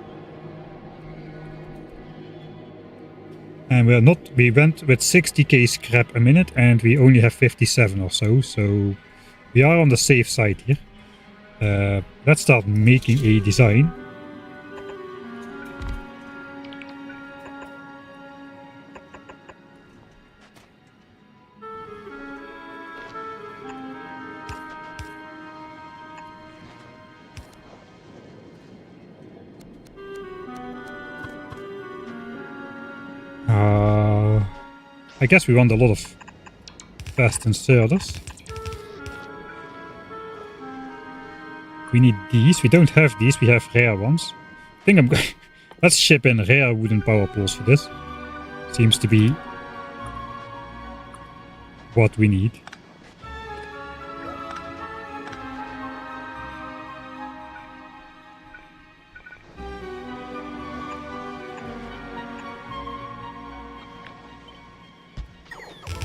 And we went with 60k scrap a minute, and we only have 57 or so, so we are on the safe side here. Let's start making a design. I guess we want a lot of fast inserters. We need these. We don't have these. We have rare ones. I think I'm going... Let's ship in rare wooden power poles for this. Seems to be what we need.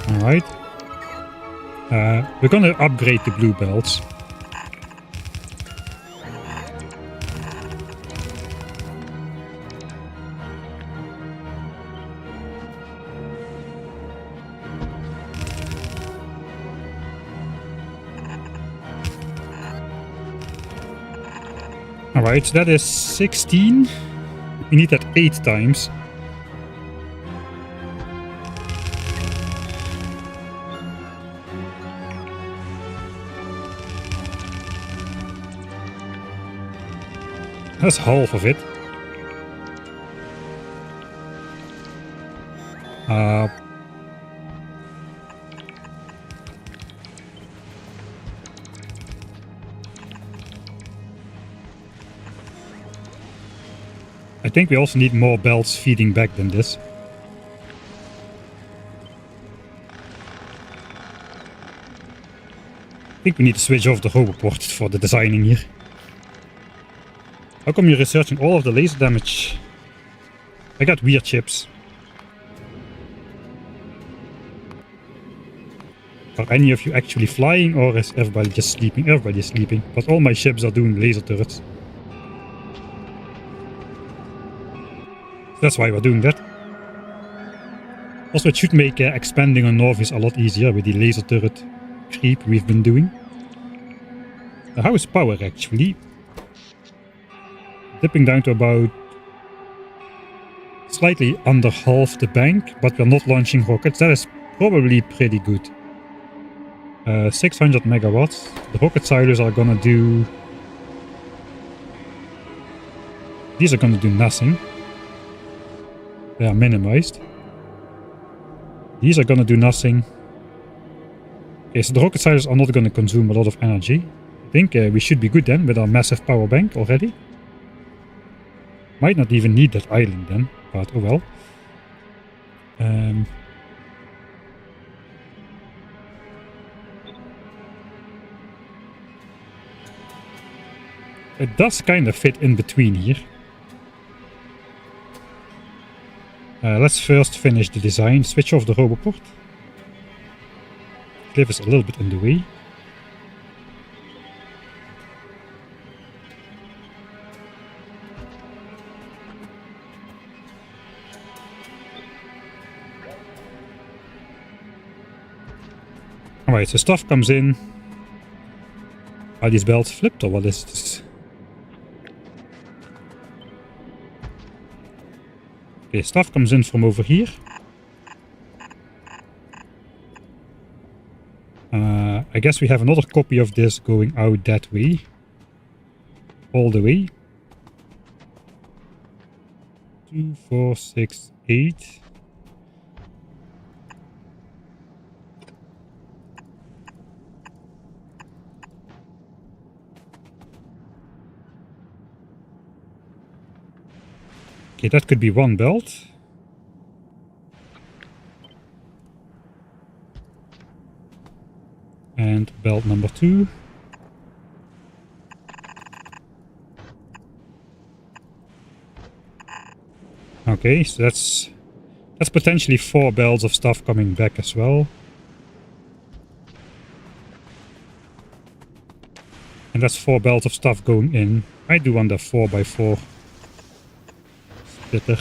Alright. We're gonna upgrade the blue belts. Alright, so that is 16. We need that 8 times. That's half of it. I think we also need more belts feeding back than this. I think we need to switch off the roboport for the designing here. How come you're researching all of the laser damage? I got weird chips. Are any of you actually flying, or is everybody just sleeping? Everybody is sleeping, but all my ships are doing laser turrets. That's why we're doing that. Also, it should make expanding on Norvis a lot easier with the laser turret creep we've been doing. How is power actually? Dipping down to about slightly under half the bank, but we're not launching rockets. That is probably pretty good. 600 megawatts. The rocket silos are gonna do... These are gonna do nothing. They are minimized. These are gonna do nothing. Okay, so the rocket silos are not gonna consume a lot of energy. think we should be good then with our massive power bank already. Might not even need that island then, but oh well. It does kind of fit in between here. Let's first finish the design. Switch off the roboport. Cliff is a little bit in the way. Alright, so stuff comes in. Are these belts flipped or what is this? Okay, stuff comes in from over here. I guess we have another copy of this going out that way. All the way. 2, 4, 6, 8. Okay, that could be one belt. And belt number 2. Okay, so that's potentially 4 belts of stuff coming back as well. And that's 4 belts of stuff going in. I do want a 4x4 splitter.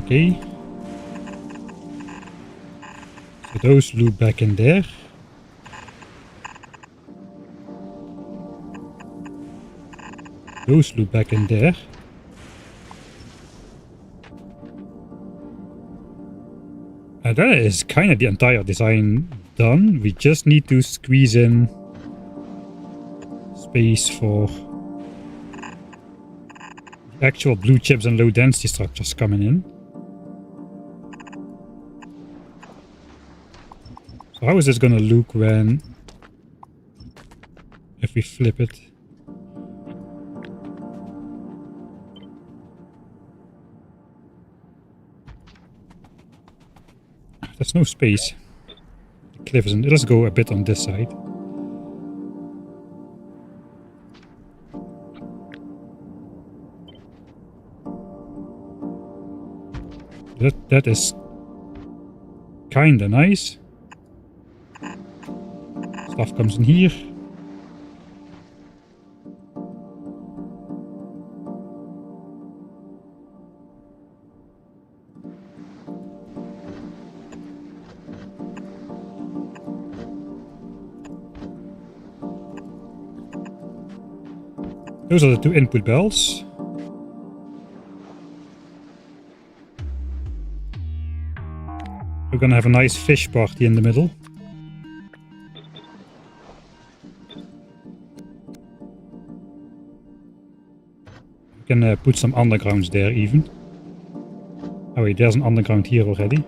Okay. So those loop back in there. Those loop back in there. That is kind of the entire design done. We just need to squeeze in space for the actual blue chips and low density structures coming in. So how is this gonna look if we flip it? There's no space. The cliff isn't. Let's go a bit on this side. That is kinda nice. Stuff comes in here. Those are the 2 input belts. We're gonna have a nice fish party in the middle. We can put some undergrounds there even. Oh wait, there's an underground here already.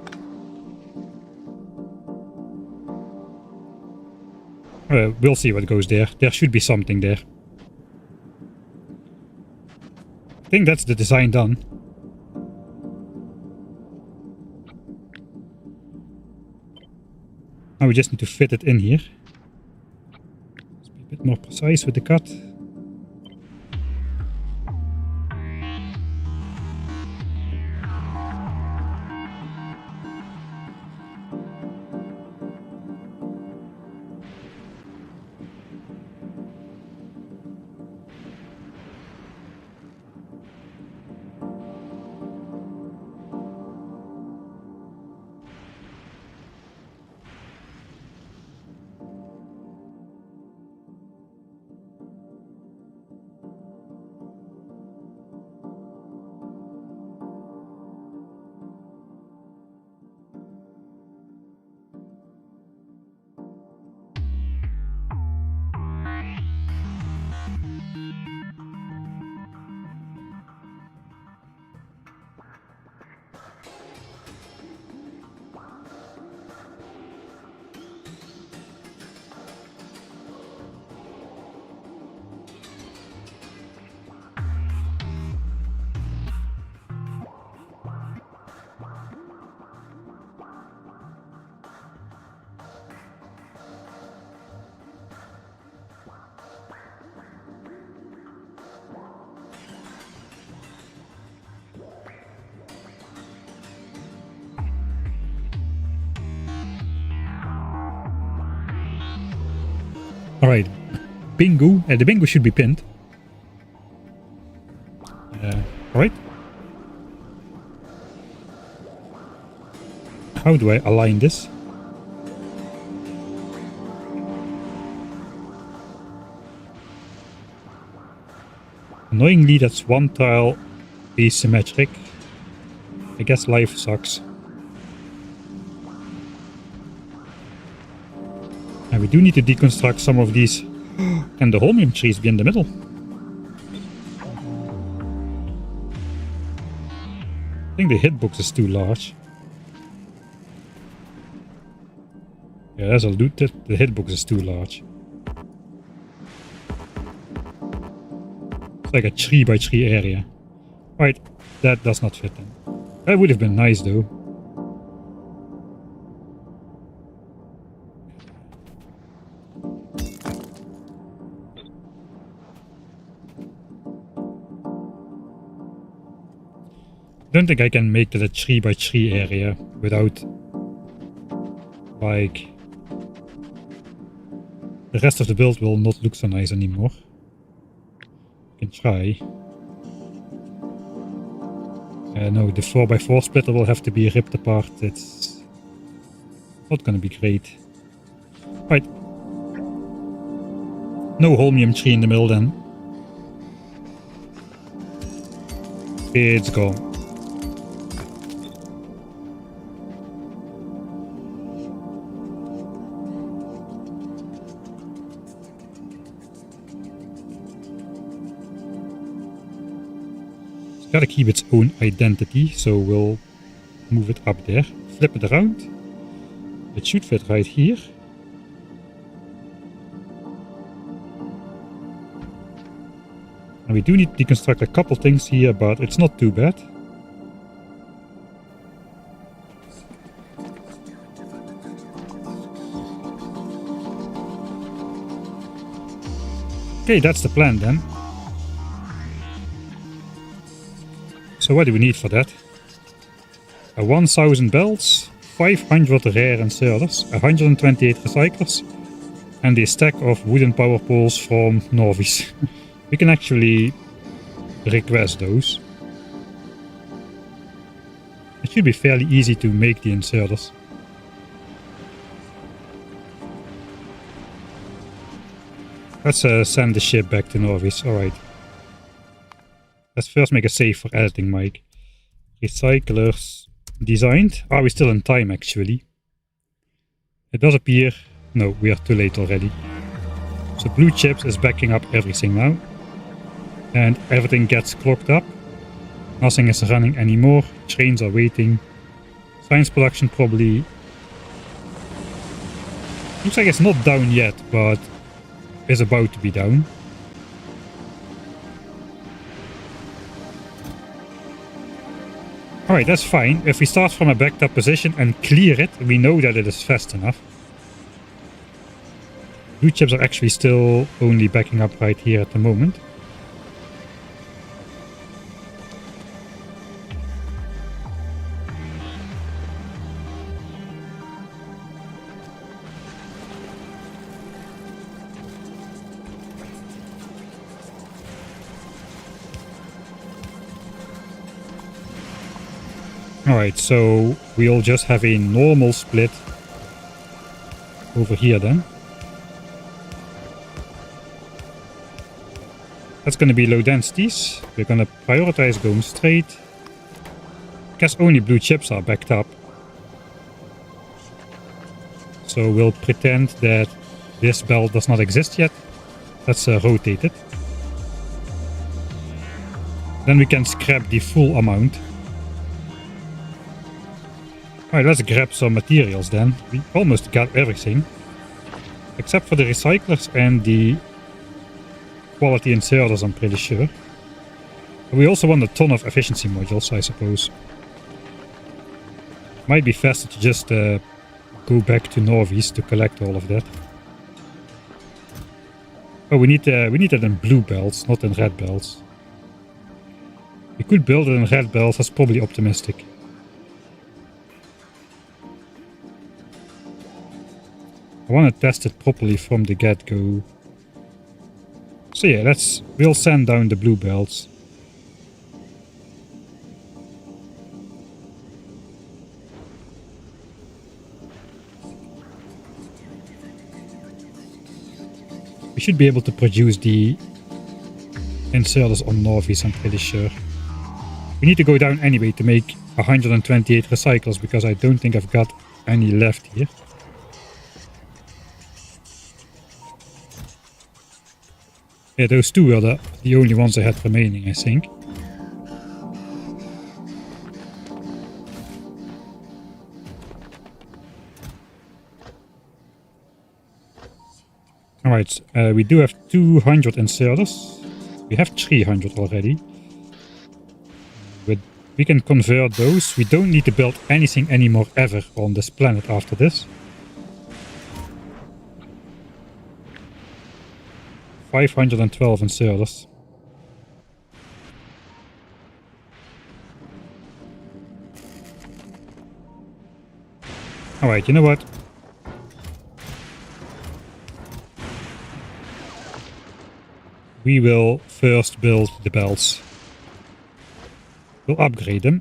We'll see what goes there. There should be something there. I think that's the design done. Now we just need to fit it in here. Let's be a bit more precise with the cut. Alright, bingo. The bingo should be pinned. Alright. How do I align this? Annoyingly, that's one tile asymmetric. I guess life sucks. And we do need to deconstruct some of these. And the holmium trees be in the middle. I think the hitbox is too large. Yeah, that'll do. The hitbox is too large. It's like a 3x3 area. Right, that does not fit then. That would have been nice though. I don't think I can make that a 3x3 area without, like, the rest of the build will not look so nice anymore. I can try. No, the 4x4 splitter will have to be ripped apart. It's not gonna be great. Right. No holmium tree in the middle then. It's gone. Gotta keep its own identity, so we'll move it up there, flip it around. It should fit right here. And we do need to deconstruct a couple things here, but it's not too bad. Okay, that's the plan then. So what do we need for that? 1000 belts, 500 rare inserters, 128 recyclers, and a stack of wooden power poles from Norvis. We can actually request those. It should be fairly easy to make the inserters. Let's send the ship back to Norvis. Alright. Let's first make a save for editing, Mike. Recyclers designed. Are we still in time, actually? It does appear... No, we are too late already. So blue chips is backing up everything now. And everything gets clocked up. Nothing is running anymore. Trains are waiting. Science production probably... Looks like it's not down yet, but is about to be down. Alright, that's fine. If we start from a backed up position and clear it, we know that it is fast enough. Blue chips are actually still only backing up right here at the moment. Alright, so we'll just have a normal split over here then. That's going to be low densities. We're going to prioritize going straight. Guess only blue chips are backed up. So we'll pretend that this belt does not exist yet. Let's rotate it. Then we can scrap the full amount. Alright, let's grab some materials then. We almost got everything. Except for the recyclers and the quality inserters, I'm pretty sure. We also want a ton of efficiency modules, I suppose. Might be faster to just go back to Norvis to collect all of that. Oh, we need it in blue belts, not in red belts. We could build it in red belts, that's probably optimistic. I want to test it properly from the get-go. So yeah, we'll send down the blue belts. We should be able to produce the inserters on Novice, I'm pretty sure. We need to go down anyway to make 128 recyclers because I don't think I've got any left here. Yeah, those two were the only ones I had remaining, I think. Alright, we do have 200 inserters. We have 300 already. But we can convert those. We don't need to build anything anymore ever on this planet after this. 512 inserters. Alright, you know what? We will first build the belts. We'll upgrade them.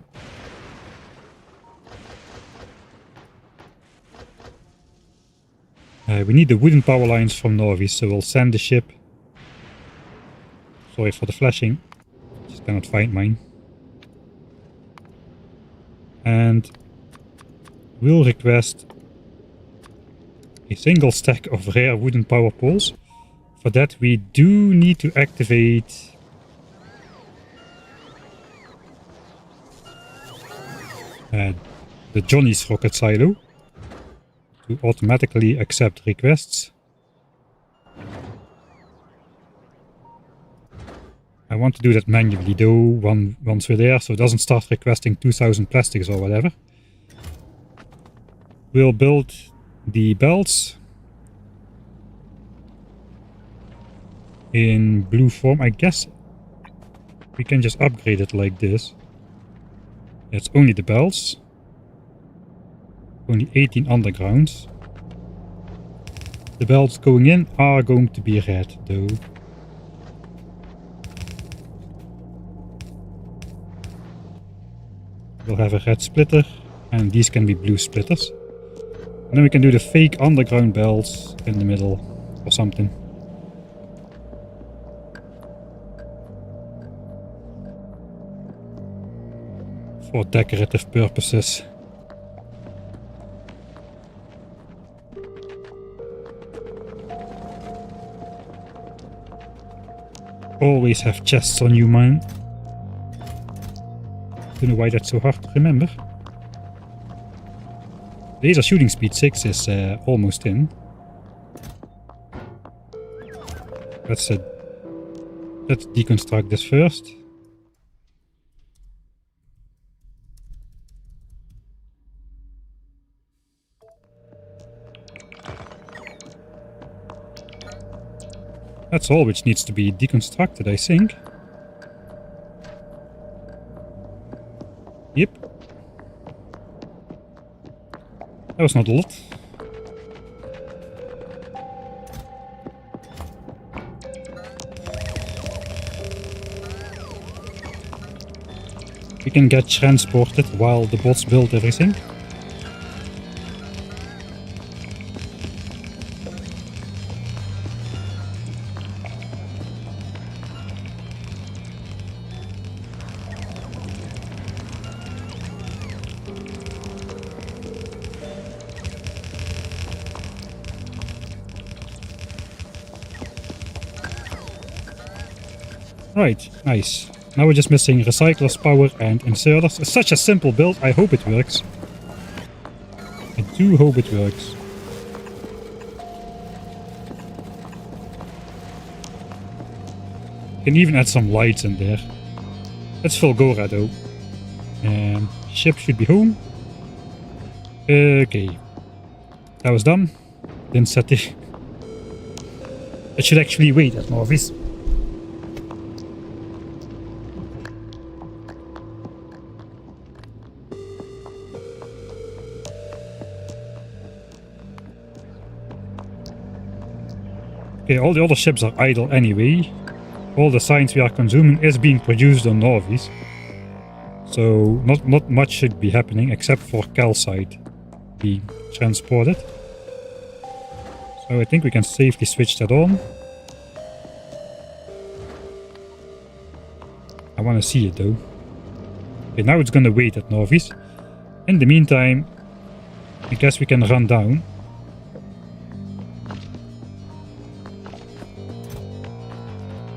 We need the wooden power lines from Novice, so we'll send the ship. Sorry for the flashing. Just cannot find mine. And we'll request a single stack of rare wooden power poles. For that we do need to activate the Johnny's rocket silo to automatically accept requests. I want to do that manually though, once we're there, so it doesn't start requesting 2000 plastics or whatever. We'll build the belts in blue form. I guess we can just upgrade it like this. It's only the belts. Only 18 undergrounds. The belts going in are going to be red though. We'll have a red splitter and these can be blue splitters. And then we can do the fake underground belts in the middle or something. For decorative purposes. Always have chests on you, man. Don't know why that's so hard to remember. Laser shooting speed 6 is almost in. Let's deconstruct this first. That's all which needs to be deconstructed, I think. Yep. That was not a lot. We can get transported while the bots build everything. Right, nice. Now we're just missing recyclers, power and inserters. It's such a simple build, I hope it works. I do hope it works. Can even add some lights in there. That's Fulgora though. Ship should be home. Okay. That was done. Didn't set it. It should actually wait at Novice. Okay, all the other ships are idle anyway. All the science we are consuming is being produced on Norvis. So not much should be happening except for calcite being transported. So I think we can safely switch that on. I want to see it though. Okay, now it's gonna wait at Norvis. In the meantime, I guess we can run down.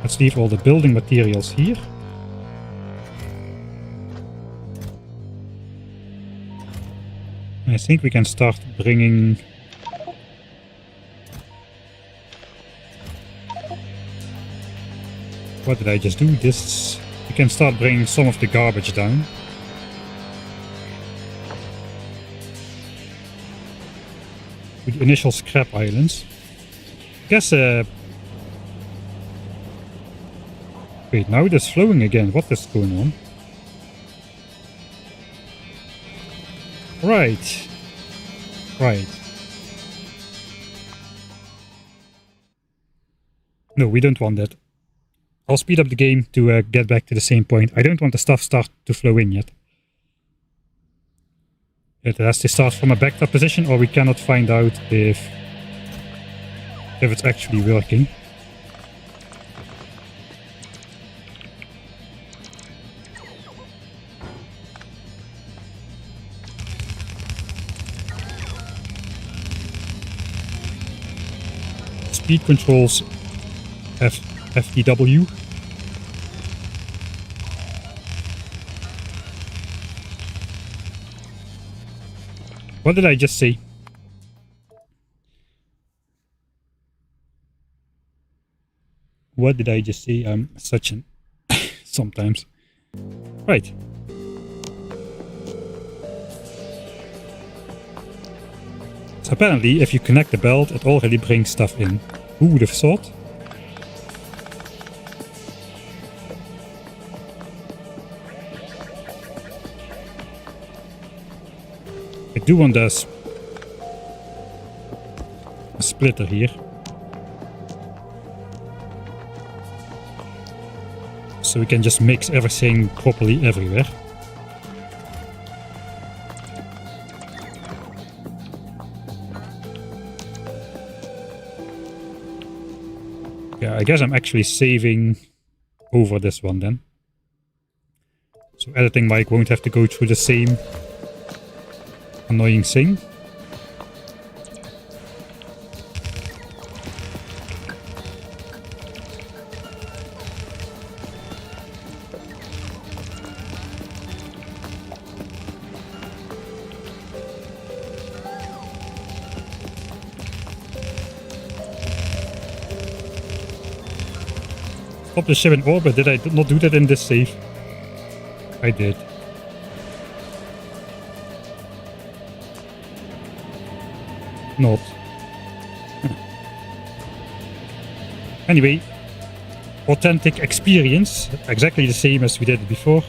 Let's leave all the building materials here. I think we can start bringing... What did I just do? This... We can start bringing some of the garbage down. With the initial scrap islands. I guess... Wait, now it is flowing again. What is going on? Right. Right. No, we don't want that. I'll speed up the game to get back to the same point. I don't want the stuff start to flow in yet. It has to start from a backed up position, or we cannot find out if it's actually working. Speed controls FTW. What did I just say? What did I just say? I'm such an... sometimes. Right. So apparently, if you connect the belt, it already brings stuff in. Who would have thought? I do want a splitter here. So we can just mix everything properly everywhere. Yeah, I guess I'm actually saving over this one then. So editing Mike won't have to go through the same annoying thing. Stop the ship in orbit. Did I not do that in this save? I did. Not. Anyway, authentic experience. Exactly the same as we did before.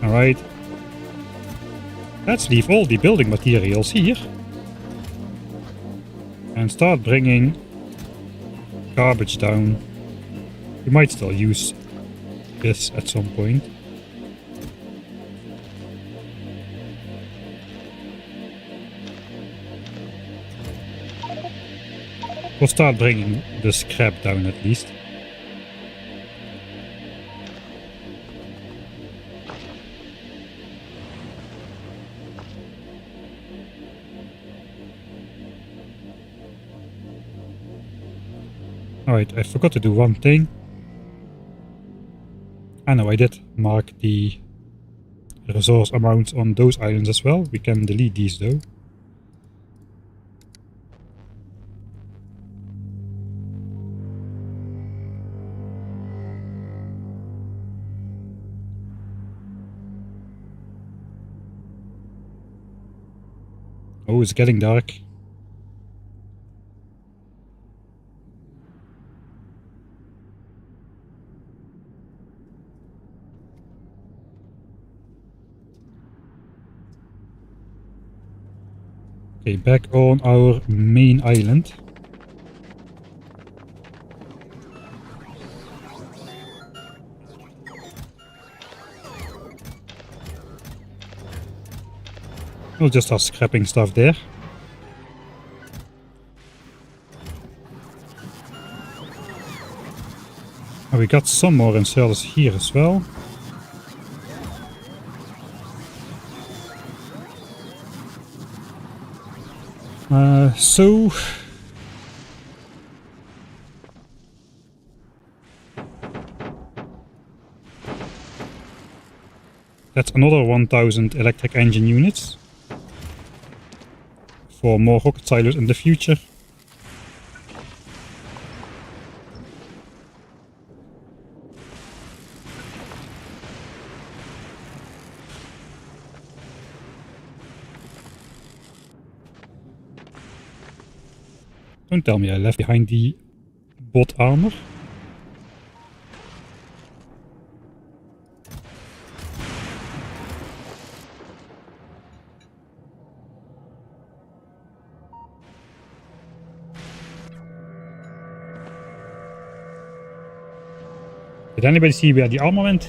Alright. Let's leave all the building materials here. And start bringing garbage down. We might still use this at some point. We'll start bringing the scrap down at least. Alright, I forgot to do one thing. I know I did mark the resource amounts on those islands as well. We can delete these though. Oh, it's getting dark. Okay, back on our main island. We'll just start scrapping stuff there. Oh, we got some more inserters here as well. So that's another 1000 electric engine units for more rocket silos in the future. Don't tell me I left behind the bot armor. Did anybody see where the armor went?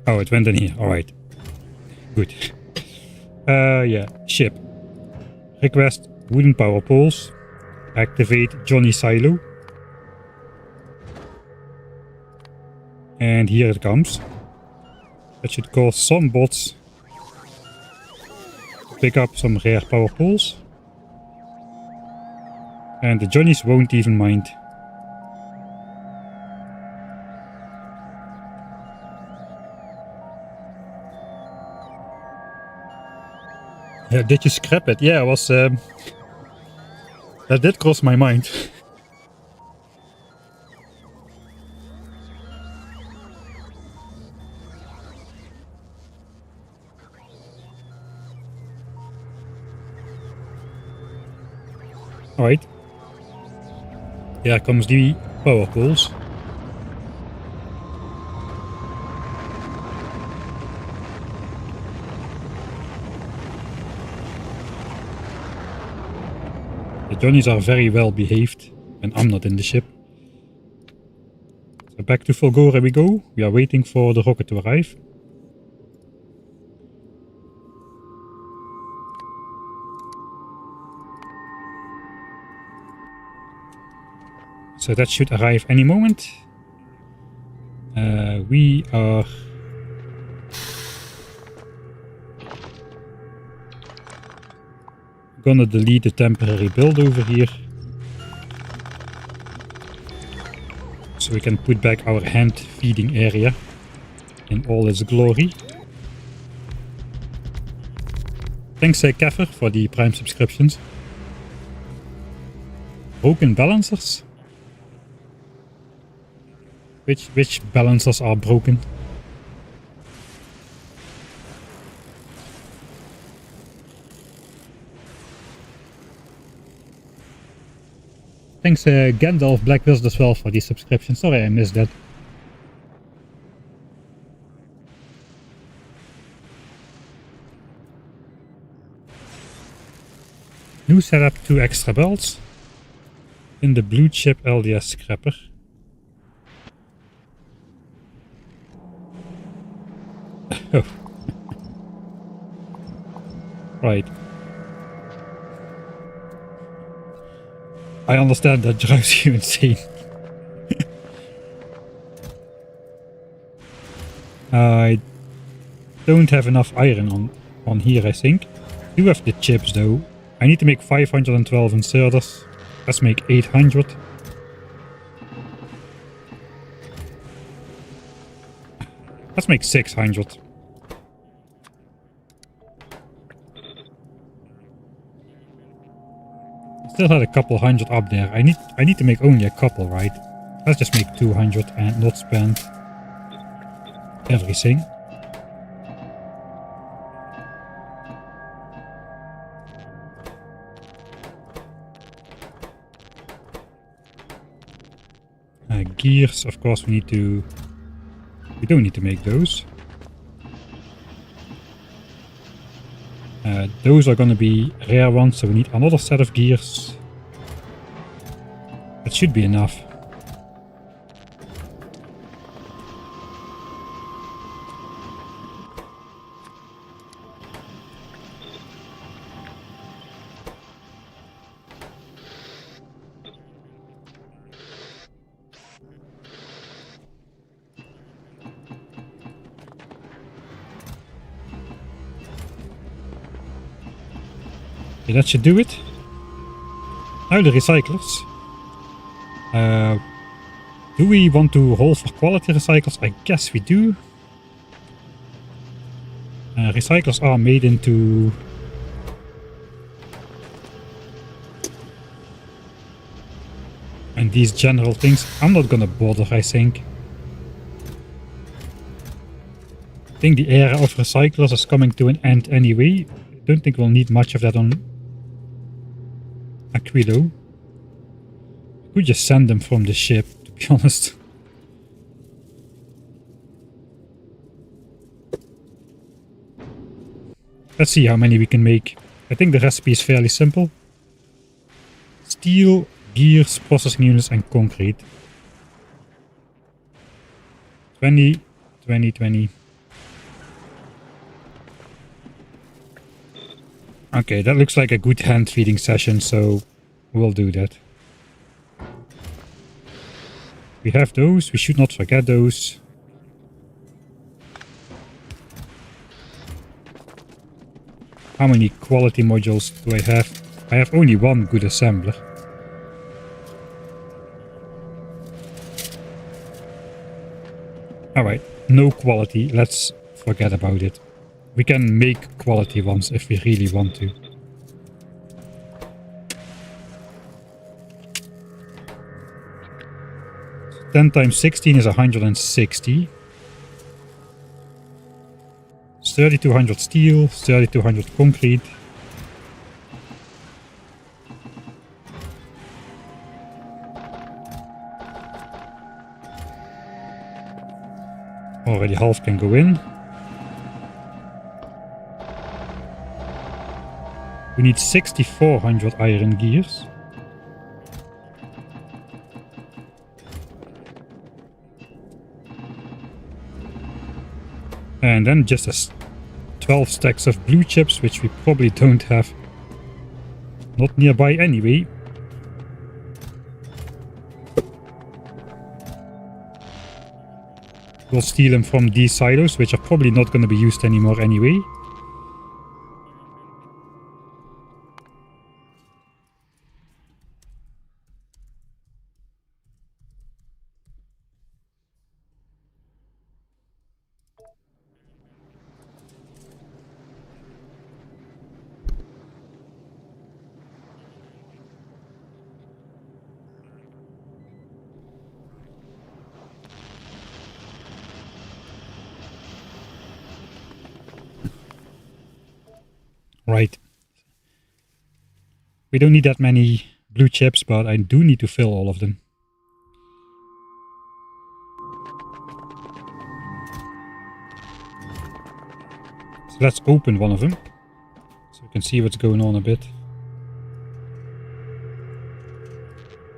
Oh, it went in here. Alright. Good. Yeah. Ship. Request wooden power poles. Activate Johnny Silo. And here it comes. That should cause some bots to pick up some rare power poles. And the Johnnies won't even mind. Yeah, did you scrap it? Yeah, I was... that did cross my mind. Alright. Here comes the power poles. The Johnnies are very well behaved when I'm not in the ship. So back to Fulgora we go. We are waiting for the rocket to arrive. So that should arrive any moment. We are... gonna delete the temporary build over here. So we can put back our hand feeding area in all its glory. Thanks Keffer for the Prime subscriptions. Broken balancers? Which balancers are broken? Thanks Gandalf Black Wizard as well for the subscription. Sorry I missed that. New setup, 2 extra belts in the blue chip LDS scrapper. Oh. Right. I understand that drives you insane. I don't have enough iron on here, I think. I do have the chips though. I need to make 512 inserters. Let's make 800. Let's make 600. Still had a couple hundred up there. I need to make only a couple, right? Let's just make 200 and not spend everything. Gears, of course we don't need to make those. Those are gonna be rare ones, so we need another set of gears. That should be enough. Okay, that should do it. Now the recyclers. Do we want to haul for quality recyclers? I guess we do. Recyclers are made into... and these general things, I'm not gonna bother, I think. I think the era of recyclers is coming to an end anyway. I don't think we'll need much of that on Aquilo. I could just send them from the ship, to be honest. Let's see how many we can make. I think the recipe is fairly simple. Steel, gears, processing units and concrete. 20, 20, 20. Okay, that looks like a good hand feeding session, so we'll do that. We have those, we should not forget those. How many quality modules do I have? I have only one good assembler. Alright, no quality, let's forget about it. We can make quality ones if we really want to. So 10 times 16 is 160. 3200 steel, 3200 concrete. Already half can go in. We need 6400 iron gears. And then just as 12 stacks of blue chips, which we probably don't have. Not nearby anyway. We'll steal them from these silos, which are probably not going to be used anymore anyway. Right. We don't need that many blue chips, but I do need to fill all of them. So let's open one of them, so we can see what's going on a bit.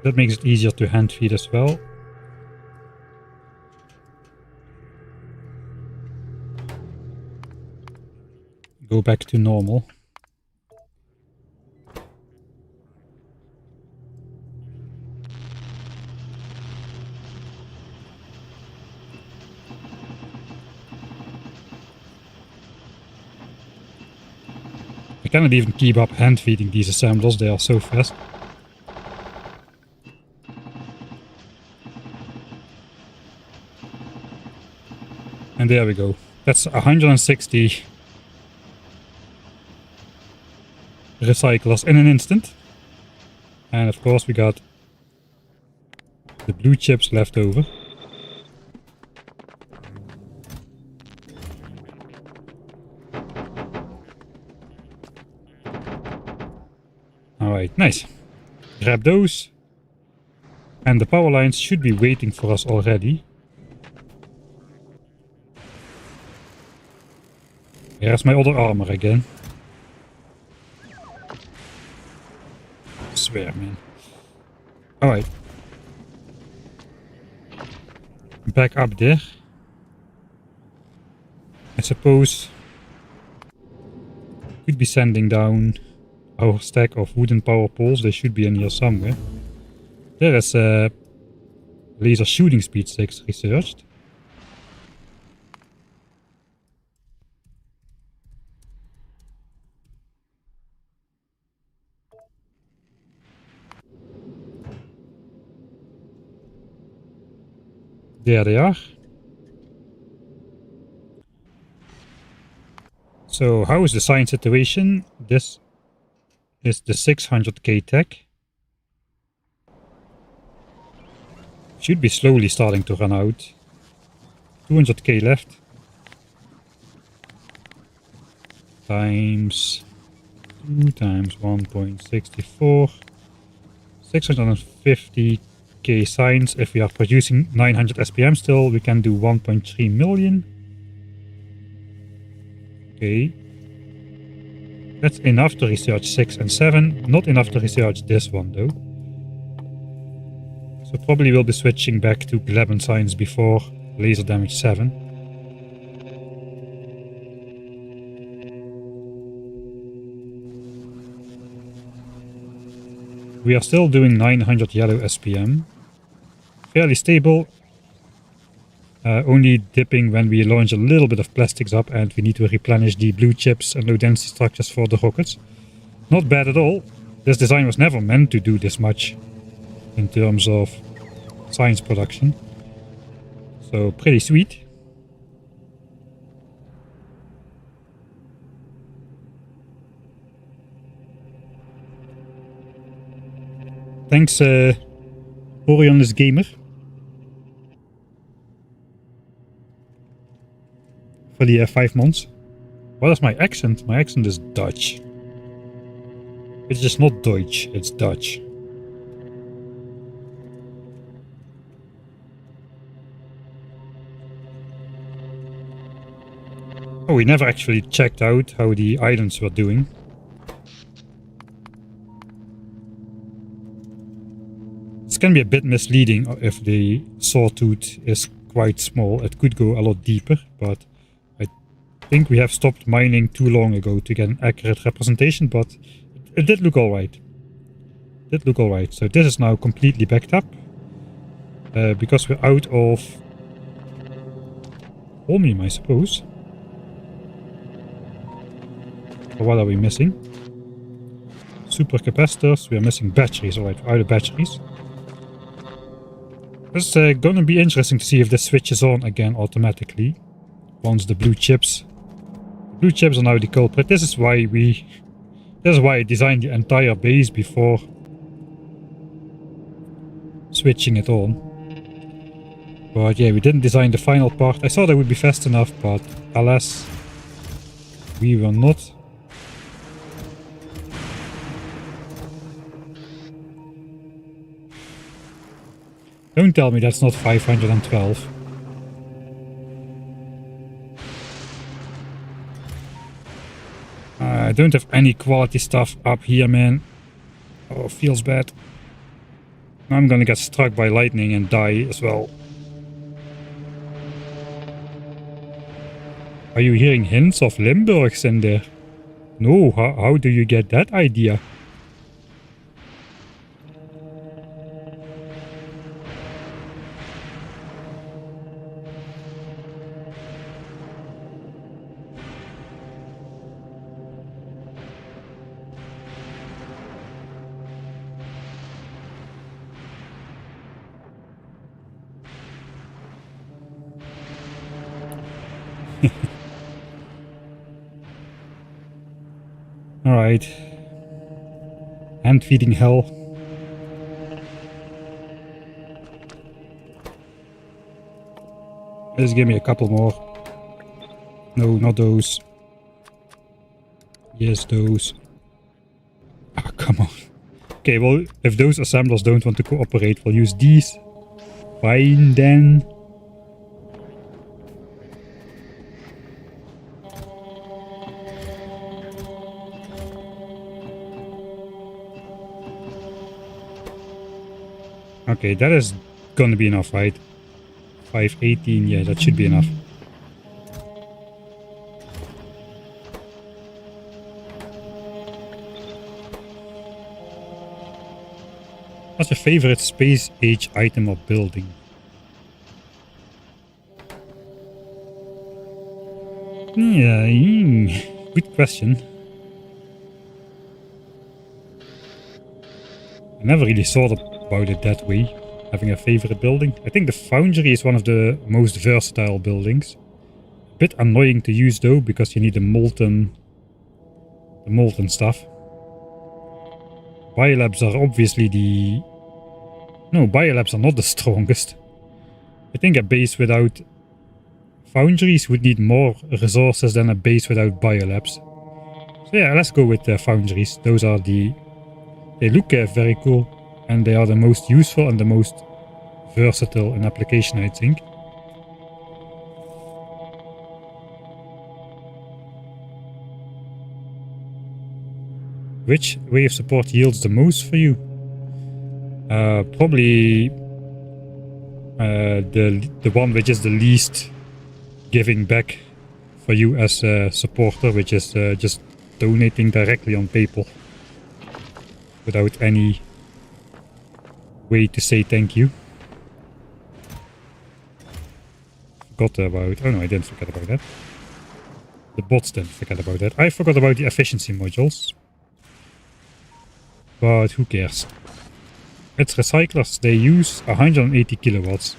That makes it easier to hand feed as well. Go back to normal. I cannot even keep up hand feeding these assemblers, they are so fast. And there we go. That's 160 recyclers in an instant. And of course we got the blue chips left over. Alright, nice. Grab those. And the power lines should be waiting for us already. Here's my other armor again. swear, man. Alright. Back up there. I suppose could be sending down our stack of wooden power poles. They should be in here somewhere. There is laser shooting speed 6 researched. There they are. So how is the science situation? This is the 600k tech. Should be slowly starting to run out. 200k left. Times 2 times 1.64. 650k science. If we are producing 900 SPM still, we can do 1.3 million. Okay. That's enough to research 6 and 7. Not enough to research this one though. So probably we'll be switching back to Glebin science before laser damage 7. We are still doing 900 yellow SPM. Fairly stable. Only dipping when we launch a little bit of plastics up and we need to replenish the blue chips and low density structures for the rockets. Not bad at all. This design was never meant to do this much in terms of science production. So pretty sweet. Thanks Orionless Gamer for the 5 months. What is my accent? My accent is Dutch. It's just not Deutsch, it's Dutch. Oh, we never actually checked out how the islands were doing. This can be a bit misleading if the sawtooth is quite small. It could go a lot deeper, but I think we have stopped mining too long ago to get an accurate representation, but it did look alright. So this is now completely backed up. Because we're out of holmium, I suppose. Or what are we missing? Supercapacitors. We are missing batteries. Alright, we're out of batteries. It's gonna be interesting to see if this switches on again automatically once the blue chips. Blue chips are now the culprit. This is why I designed the entire base before switching it on. But yeah, we didn't design the final part. I thought it would be fast enough, but alas, we were not. Don't tell me that's not 512. I don't have any quality stuff up here, man. Oh, feels bad. I'm gonna get struck by lightning and die as well. Are you hearing hints of Limburgs in there? No, how do you get that idea? Alright. Hand feeding hell. Just give me a couple more. No, not those. Yes, those. Ah, come on. Okay, well, if those assemblers don't want to cooperate, we'll use these. Fine then. Okay, that is gonna be enough, right? 518, yeah, that should be enough. What's your favorite space age item or building? Yeah, good question. I never really thought about it that way, having a favorite building. I think the foundry is one of the most versatile buildings. A bit annoying to use though, because you need the molten stuff. Biolabs are obviously the... No, biolabs are not the strongest. I think a base without foundries would need more resources than a base without biolabs. So yeah, let's go with foundries. Those are the... They look very cool, and they are the most useful and the most versatile in application, I think. Which way of support yields the most for you? Probably the one which is the least giving back for you as a supporter, which is just donating directly on PayPal without any way to say thank you. Forgot about... Oh no, I didn't forget about that. The bots didn't forget about that. I forgot about the efficiency modules. But who cares? It's recyclers. They use 180 kilowatts.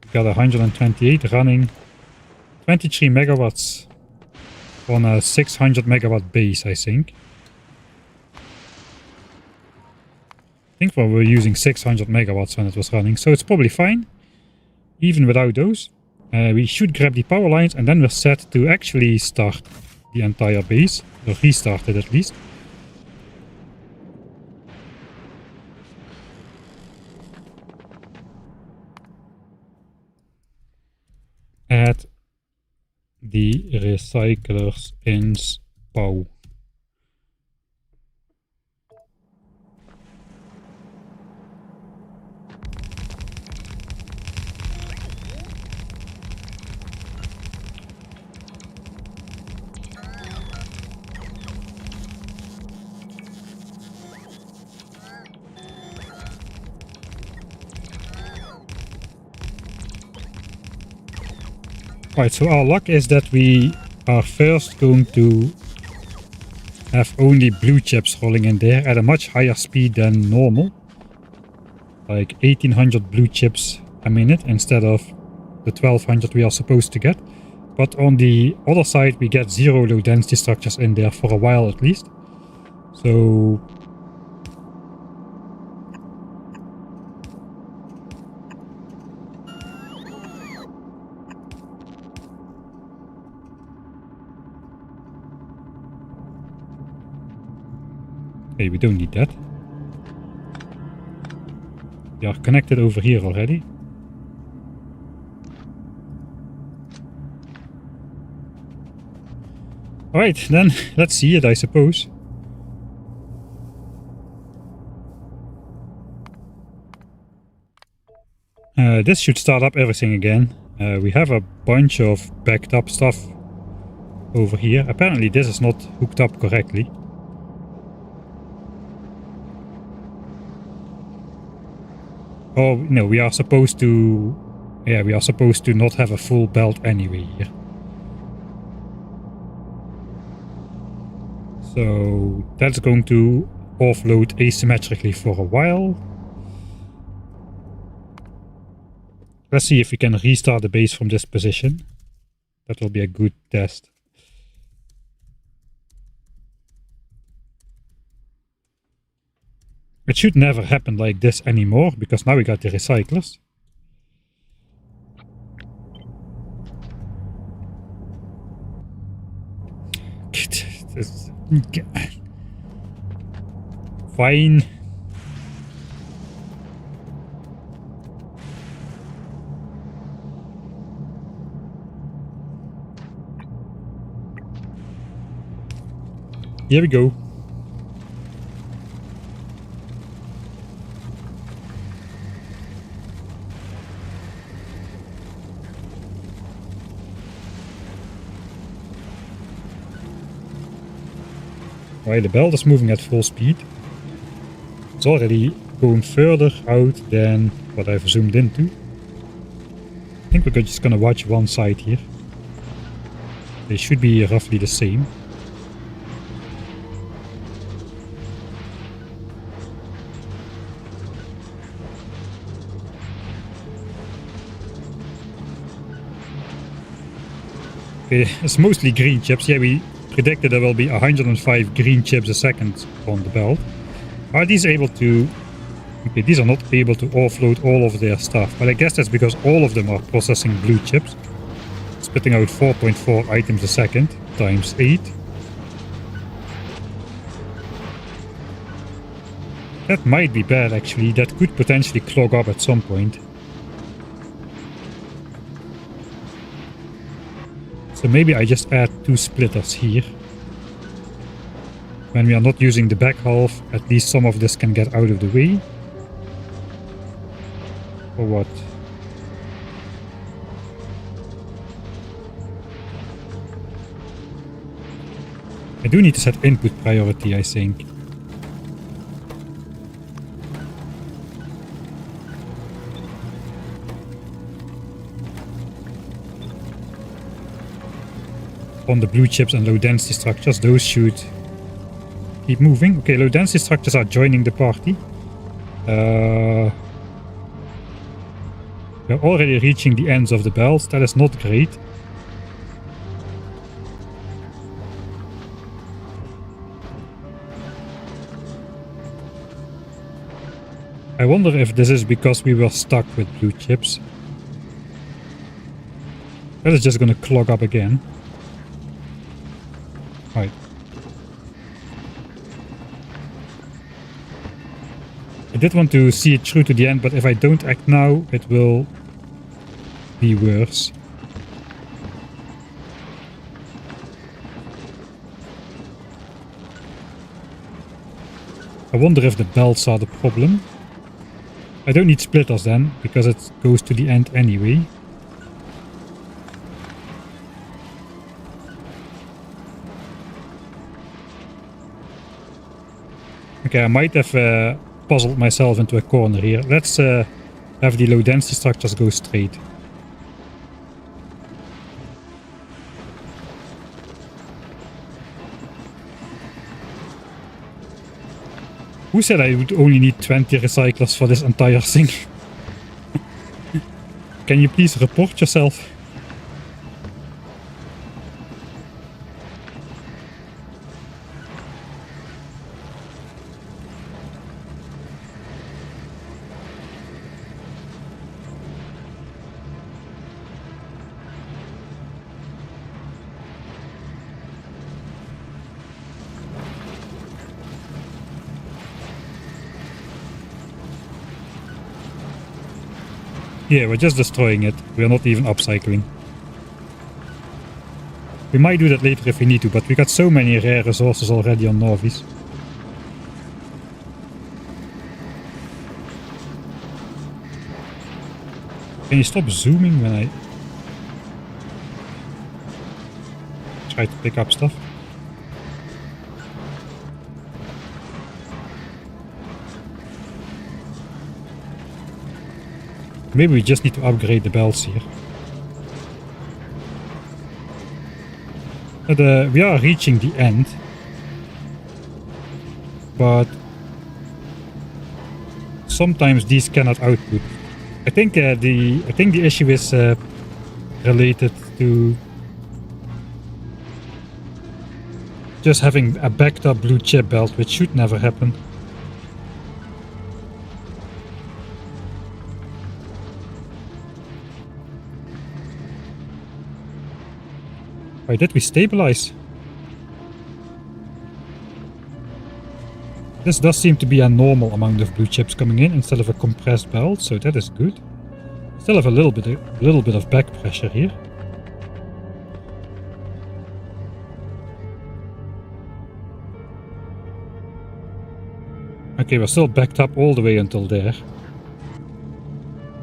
We got 128 running. 23 megawatts on a 600 megawatt base, I think. I think we were using 600 megawatts when it was running, so it's probably fine. Even without those. We should grab the power lines and then we're set to actually start the entire base. Or restart it at least. Add the recyclers in SPAW. Right, so our luck is that we are first going to have only blue chips rolling in there at a much higher speed than normal. Like 1800 blue chips a minute instead of the 1200 we are supposed to get. But on the other side we get 0 low density structures in there for a while at least. So... Hey, we don't need that. We are connected over here already. Alright, then let's see it, I suppose. This should start up everything again. We have a bunch of backed up stuff over here. Apparently this is not hooked up correctly. Oh, no, we are supposed to... Yeah, we are supposed to not have a full belt anyway here. So that's going to offload asymmetrically for a while. Let's see if we can restart the base from this position. That will be a good test. It should never happen like this anymore, because now we got the recyclers. Fine. Here we go. While the belt is moving at full speed. It's already going further out than what I've zoomed into. I think we're just gonna watch one side here. They should be roughly the same. Okay, it's mostly green chips. Yeah, we predicted there will be 105 green chips a second on the belt. Are these able to... Okay, these are not able to offload all of their stuff, but I guess that's because all of them are processing blue chips, spitting out 4.4 items a second times 8. That might be bad actually. That could potentially clog up at some point. So maybe I just add 2 splitters here. When we are not using the back half, at least some of this can get out of the way. Or what? I do need to set input priority, I think. On the blue chips and low density structures, those should keep moving. Okay, low density structures are joining the party. We're already reaching the ends of the belts. That is not great. I wonder if this is because we were stuck with blue chips. That is just going to clog up again. Right. I did want to see it through to the end, but if I don't act now, it will be worse. I wonder if the belts are the problem. I don't need splitters then, because it goes to the end anyway. Okay, I might have puzzled myself into a corner here. Let's have the low density structures go straight. Who said I would only need 20 recyclers for this entire thing? Can you please report yourself? Yeah, we're just destroying it. We're not even upcycling. We might do that later if we need to, but we got so many rare resources already on Novice. Can you stop zooming when I try to pick up stuff? Maybe we just need to upgrade the belts here. But we are reaching the end. But sometimes these cannot output. I think the issue is related to just having a backed up blue chip belt, which should never happen. Why did we stabilize? This does seem to be a normal amount of blue chips coming in instead of a compressed belt, so that is good. Still have a little bit of back pressure here. Okay, we're still backed up all the way until there.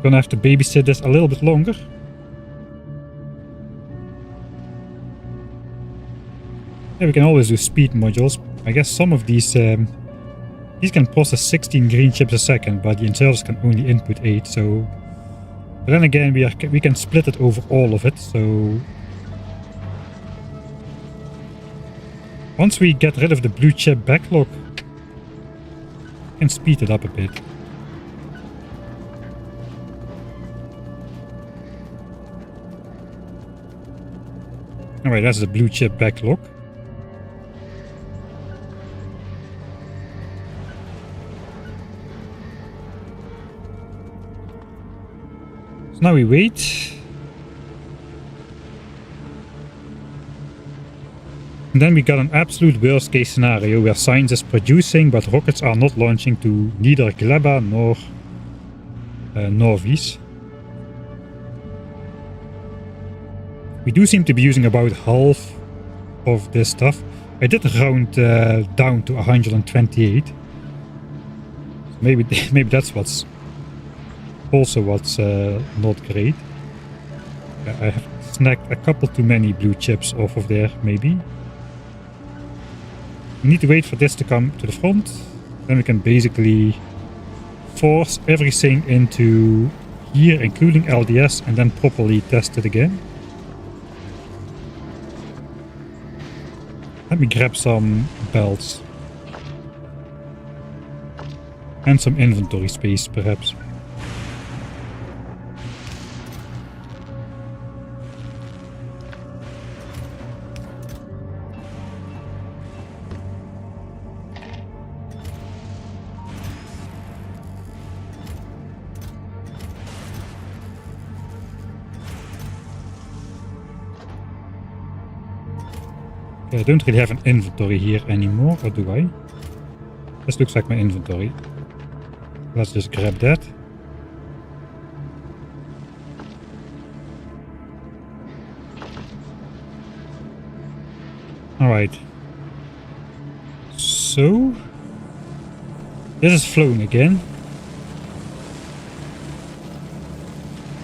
Gonna have to babysit this a little bit longer. Yeah, we can always do speed modules. I guess some of these can process 16 green chips a second, but the inserters can only input 8. So, but then again, we can split it over all of it. So once we get rid of the blue chip backlog, we can speed it up a bit. Alright, that's the blue chip backlog. So now we wait. And then we got an absolute worst case scenario where science is producing but rockets are not launching to neither Gleba nor Norvis. We do seem to be using about half of this stuff. I did round down to 128. So maybe that's what's not great. I have snagged a couple too many blue chips off of there, maybe. We need to wait for this to come to the front. Then we can basically force everything into here, including LDS, and then properly test it again. Let me grab some belts. And some inventory space, perhaps. I don't really have an inventory here anymore, or do I? This looks like my inventory. Let's just grab that. Alright. So this is flowing again.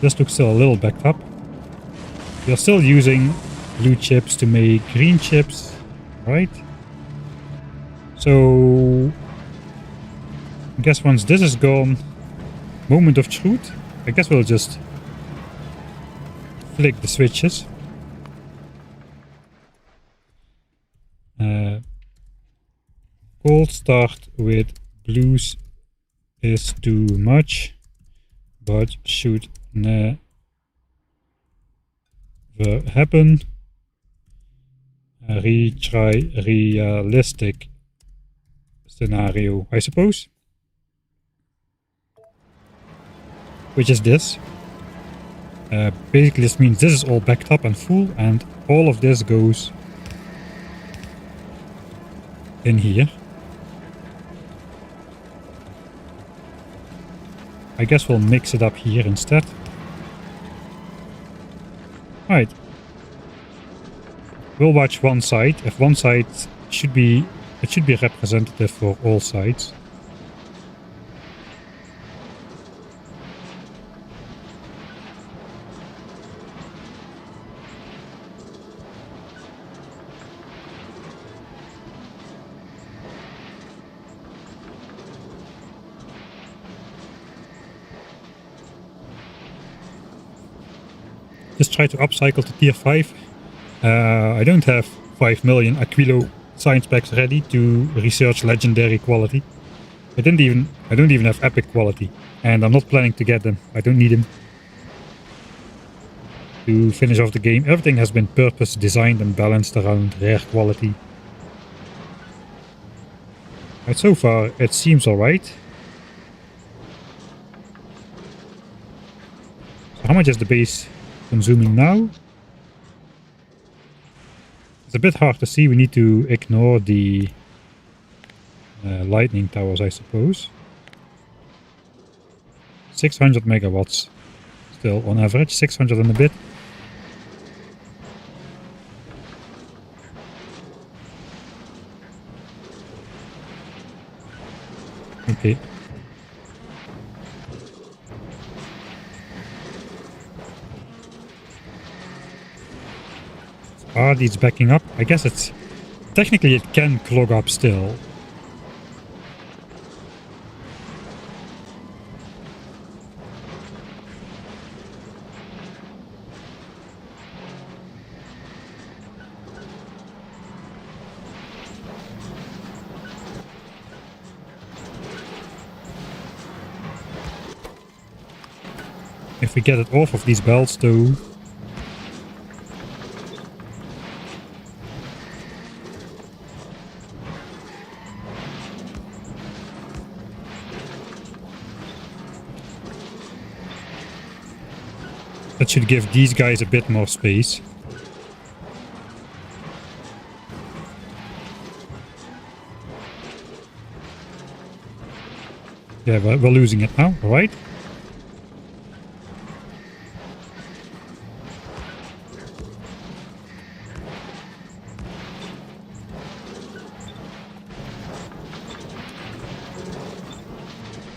This looks still a little backed up. We are still using blue chips to make green chips, right? So I guess once this is gone, moment of truth, I guess we'll just flick the switches. Cold start with blues is too much, but should never happen. Retry realistic scenario, I suppose. Which is this. Basically this means this is all backed up and full, and all of this goes in here. I guess we'll mix it up here instead. Alright. We'll watch one side. If one side should be representative for all sides. Just try to upcycle to tier 5. I don't have 5 million Aquilo science packs ready to research legendary quality. I don't even have epic quality, and I'm not planning to get them. I don't need them to finish off the game. Everything has been purpose designed and balanced around rare quality. Right, so far it seems alright. So how much is the base consuming now? It's a bit hard to see. We need to ignore the lightning towers, I suppose. 600 megawatts still on average, 600 and a bit. Okay. Are these backing up? I guess it's technically it can clog up still. If we get it off of these belts though. That should give these guys a bit more space. Yeah, we're losing it now, alright?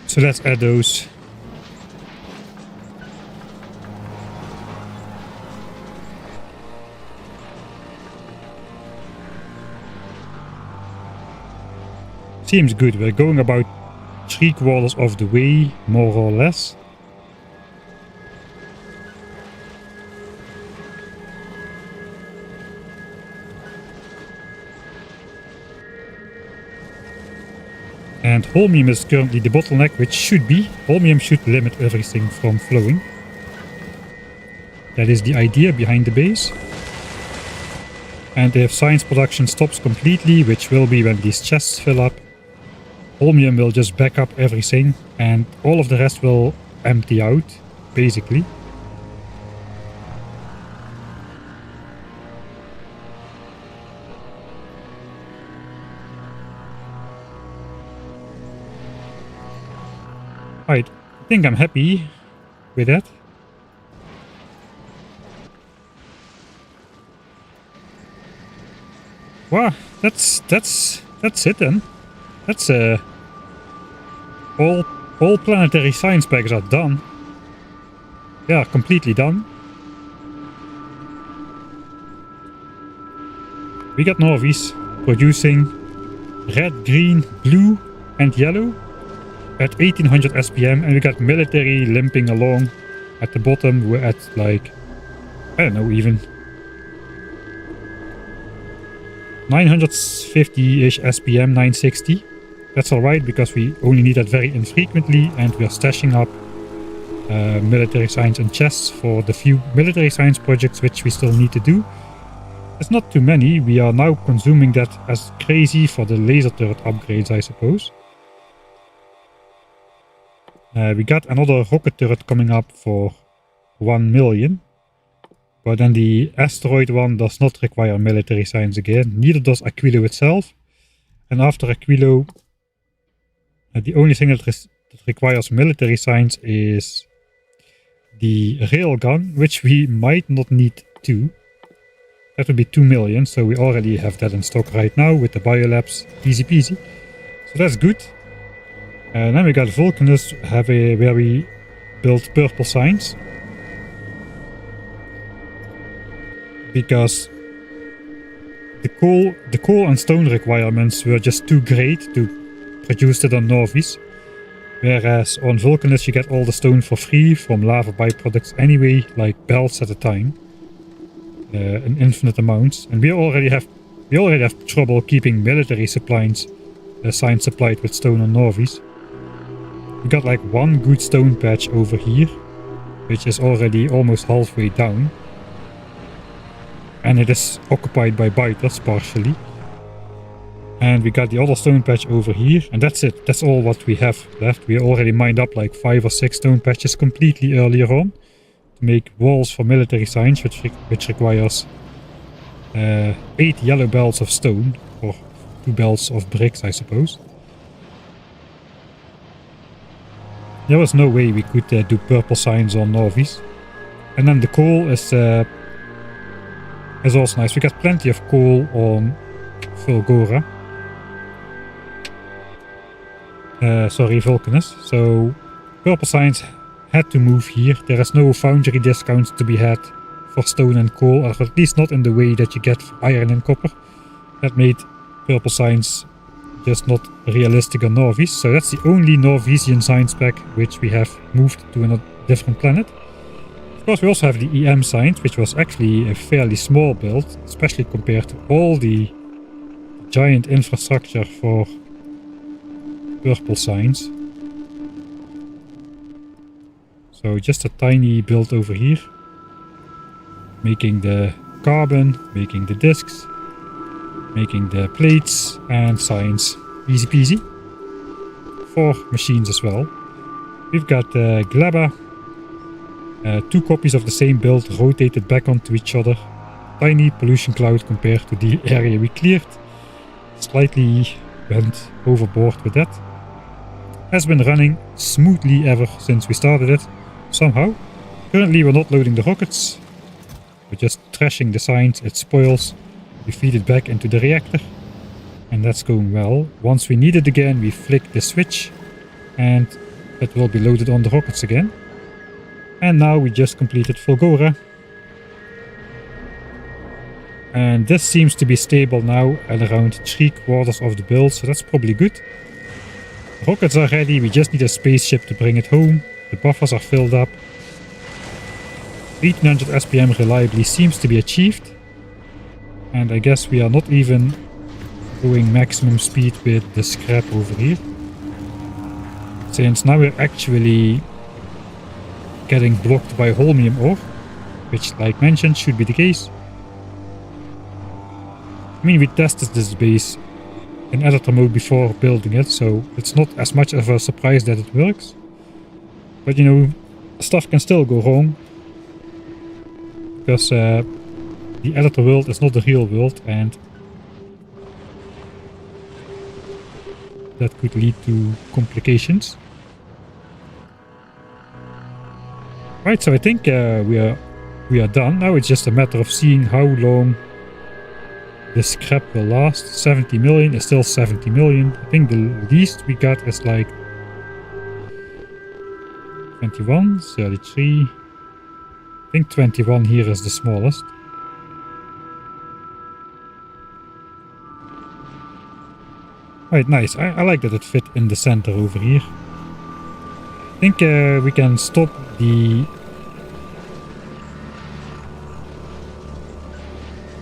So let's add those. Seems good. We're going about 3/4 of the way, more or less. And holmium is currently the bottleneck, which should be. Holmium should limit everything from flowing. That is the idea behind the base. And if science production stops completely, which will be when these chests fill up, holmium will just back up everything and all of the rest will empty out, basically. Right, I think I'm happy with that. Wow, that's it then. That's all planetary science packs are done. They are completely done. We got Norvies producing red, green, blue and yellow at 1800 SPM, and we got military limping along at the bottom. We're at like, I don't know, even 950-ish SPM, 960. That's alright because we only need that very infrequently, and we are stashing up military science and chests for the few military science projects which we still need to do. It's not too many. We are now consuming that as crazy for the laser turret upgrades, I suppose. We got another rocket turret coming up for 1 million. But then the asteroid one does not require military science again. Neither does Aquilo itself. And after Aquilo, the only thing that requires military science is the railgun, which we might not need two. That would be 2 million, so we already have that in stock right now with the biolabs. Easy peasy. So that's good. And then we got Vulcanus where we built purple science. Because the coal and stone requirements were just too great to produce it on Norvies. Whereas on Vulcanus you get all the stone for free from lava byproducts anyway, like belts at a time. In infinite amounts. And we already have trouble keeping military supplies science supplied with stone on Norvies. We got like one good stone patch over here, which is already almost halfway down. And it is occupied by biters partially. And we got the other stone patch over here, and that's it. That's all what we have left. We already mined up like 5 or 6 stone patches completely earlier on to make walls for military science, which requires 8 yellow belts of stone, or 2 belts of bricks, I suppose. There was no way we could do purple science on Norvies. And then the coal is also nice. We got plenty of coal on Fulgora. Sorry, Vulcanus. So purple science had to move here. There is no foundry discounts to be had for stone and coal, or at least not in the way that you get for iron and copper. That made purple science just not realistic on Norvis. So that's the only Norvesian science pack which we have moved to a different planet. Of course, we also have the EM science, which was actually a fairly small build, especially compared to all the giant infrastructure for purple science. So just a tiny build over here, making the carbon, making the discs, making the plates and science. Easy peasy. 4 machines as well. We've got Gleba, 2 copies of the same build rotated back onto each other. Tiny pollution cloud compared to the area we cleared. Slightly went overboard with that. Has been running smoothly ever since we started it, somehow. Currently we're not loading the rockets. We're just trashing the science, it spoils. We feed it back into the reactor. And that's going well. Once we need it again, we flick the switch. And it will be loaded on the rockets again. And now we just completed Fulgora. And this seems to be stable now at around 3/4 of the build, so that's probably good. Rockets are ready, we just need a spaceship to bring it home. The buffers are filled up. 1800 SPM reliably seems to be achieved. And I guess we are not even going maximum speed with the scrap over here. Since now we're actually getting blocked by holmium ore, which, like mentioned, should be the case. I mean, we tested this base in editor mode before building it, so it's not as much of a surprise that it works. But you know, stuff can still go wrong. Because the editor world is not the real world, and that could lead to complications. Right, so I think we are done. Now it's just a matter of seeing how long the scrap will last. 70 million is still 70 million. I think the least we got is like 21, 33. I think 21 here is the smallest. Right, nice. I like that it fit in the center over here. I think we can stop the...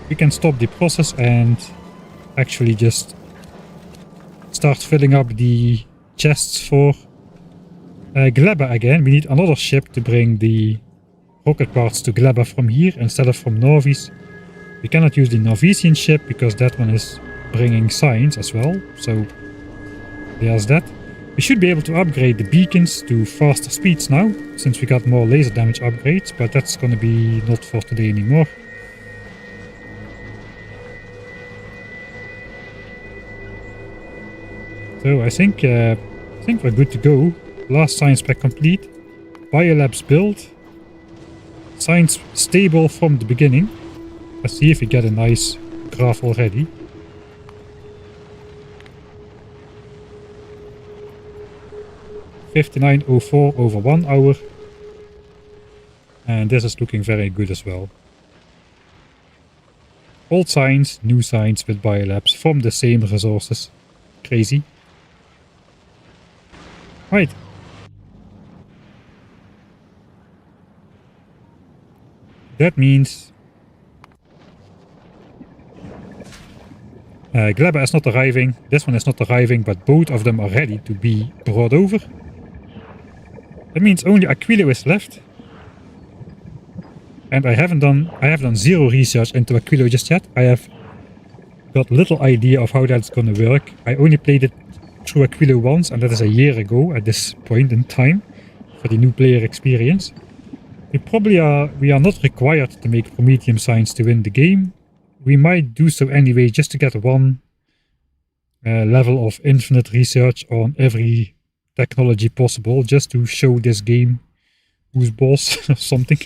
We can stop the process and actually just start filling up the chests for Gleba again. We need another ship to bring the rocket parts to Gleba from here instead of from Norvis. We cannot use the Norvesian ship because that one is bringing science as well. So there's that. We should be able to upgrade the beacons to faster speeds now, since we got more laser damage upgrades, but that's gonna be not for today anymore. So I think we're good to go. Last science pack complete. Biolabs build. Science stable from the beginning. Let's see if we get a nice graph already. $59.04 over 1 hour. And this is looking very good as well. Old science, new science with biolabs from the same resources. Crazy. Right. That means Gleba is not arriving, this one is not arriving, but both of them are ready to be brought over. That means only Aquilo is left. And I have done zero research into Aquilo just yet. I have got little idea of how that's gonna work. I only played it through Aquilo once, and that is a year ago at this point in time for the new player experience. We are not required to make Prometheum science to win the game. We might do so anyway just to get one level of infinite research on every technology possible, just to show this game who's boss or something.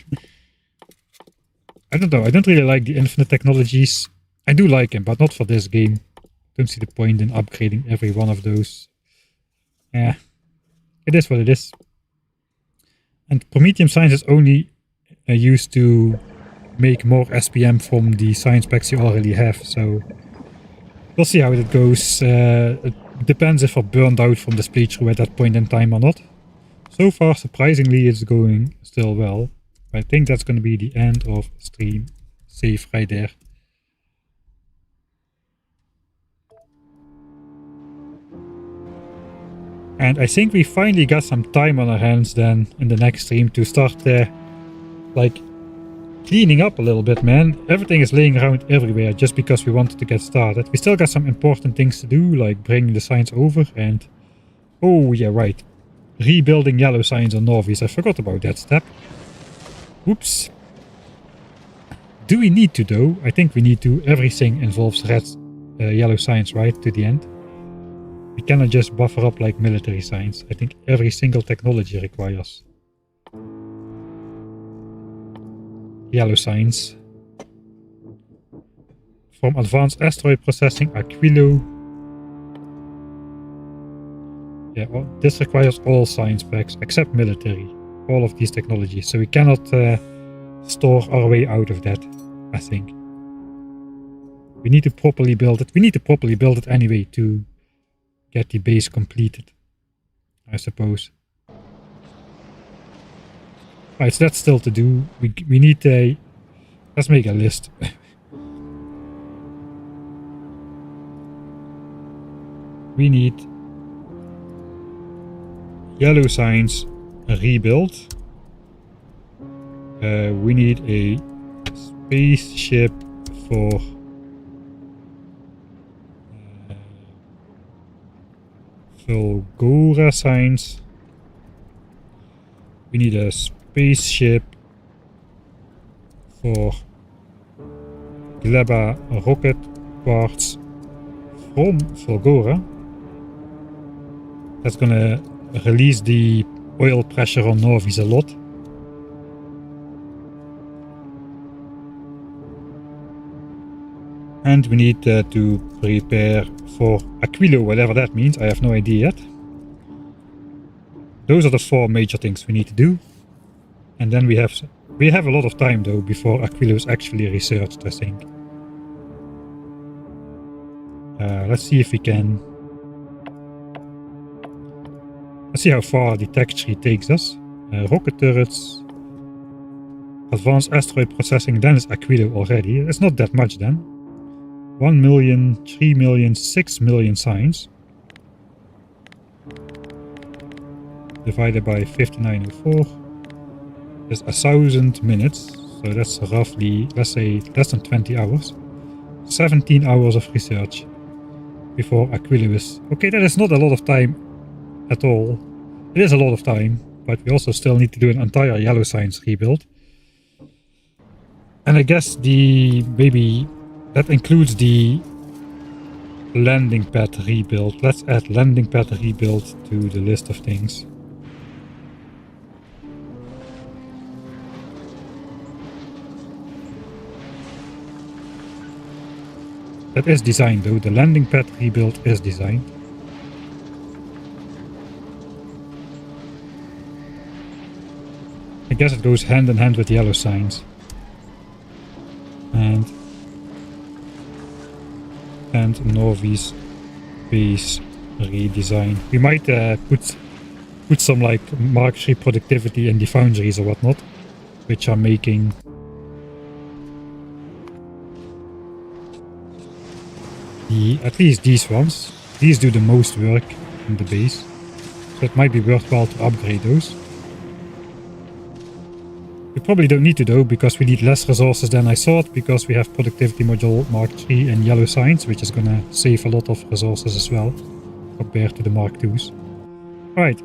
I don't know, I don't really like the infinite technologies. I do like them, but not for this game. Don't see the point in upgrading every one of those. Yeah, it is what it is. And Prometheum science is only used to make more SPM from the science packs you already have, so We'll see how it goes. It depends if we're burned out from this playthrough at that point in time or not. So far, surprisingly, it's going still well. I think that's going to be the end of stream. Save right there. And I think we finally got some time on our hands then in the next stream to start like cleaning up a little bit, man. Everything is laying around everywhere just because we wanted to get started. We still got some important things to do, like bringing the signs over and... Oh, yeah, right. Rebuilding yellow signs on Norvies. I forgot about that step. Oops. Do we need to, though? I think we need to. Everything involves red, yellow signs, right, to the end. We cannot just buffer up like military signs. I think every single technology requires yellow signs. From advanced asteroid processing, Aquilo. Yeah, well, this requires all science packs except military. All of these technologies. So we cannot store our way out of that, I think. We need to properly build it. We need to properly build it anyway to get the base completed, I suppose. Right, so that's still to do. We need a... Let's make a list. We need yellow signs rebuilt. We need a spaceship for Fulgora signs. We need a spaceship for Gleba rocket parts from Fulgora. That's gonna release the oil pressure on Norvies a lot. And we need to prepare for Aquilo, whatever that means. I have no idea yet. Those are the 4 major things we need to do. And then we have a lot of time though before Aquilo is actually researched, I think. Let's see if we can... Let's see how far the tech tree takes us. Rocket turrets. Advanced asteroid processing, then is Aquilo already. It's not that much then. 1 million, 3 million, 6 million signs. Divided by 5904. There's 1,000 minutes. So that's roughly, let's say, less than 20 hours. 17 hours of research before Aquilo is... Okay, that is not a lot of time at all. It is a lot of time, but we also still need to do an entire yellow signs rebuild. And I guess maybe that includes the landing pad rebuild. Let's add landing pad rebuild to the list of things. That is designed though, the landing pad rebuild is designed. I guess it goes hand in hand with yellow signs. And Norvies base redesign. We might put some like Mark III productivity in the foundries or whatnot, which are making at least these ones. These do the most work in the base, so it might be worthwhile to upgrade those. We probably don't need to though, because we need less resources than I thought, because we have productivity module Mark III and yellow signs, which is gonna save a lot of resources as well, compared to the Mark IIs. Alright,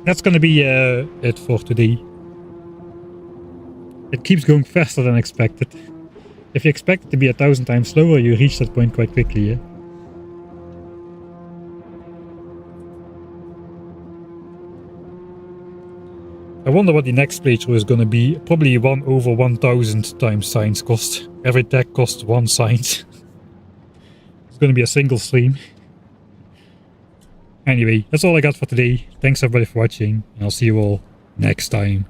that's gonna be it for today. It keeps going faster than expected. If you expect it to be 1,000 times slower, you reach that point quite quickly, yeah? I wonder what the next playthrough is going to be. Probably 1 over 1,000 times signs cost. Every tech costs 1 signs. It's going to be a single stream. Anyway, that's all I got for today. Thanks everybody for watching, and I'll see you all next time.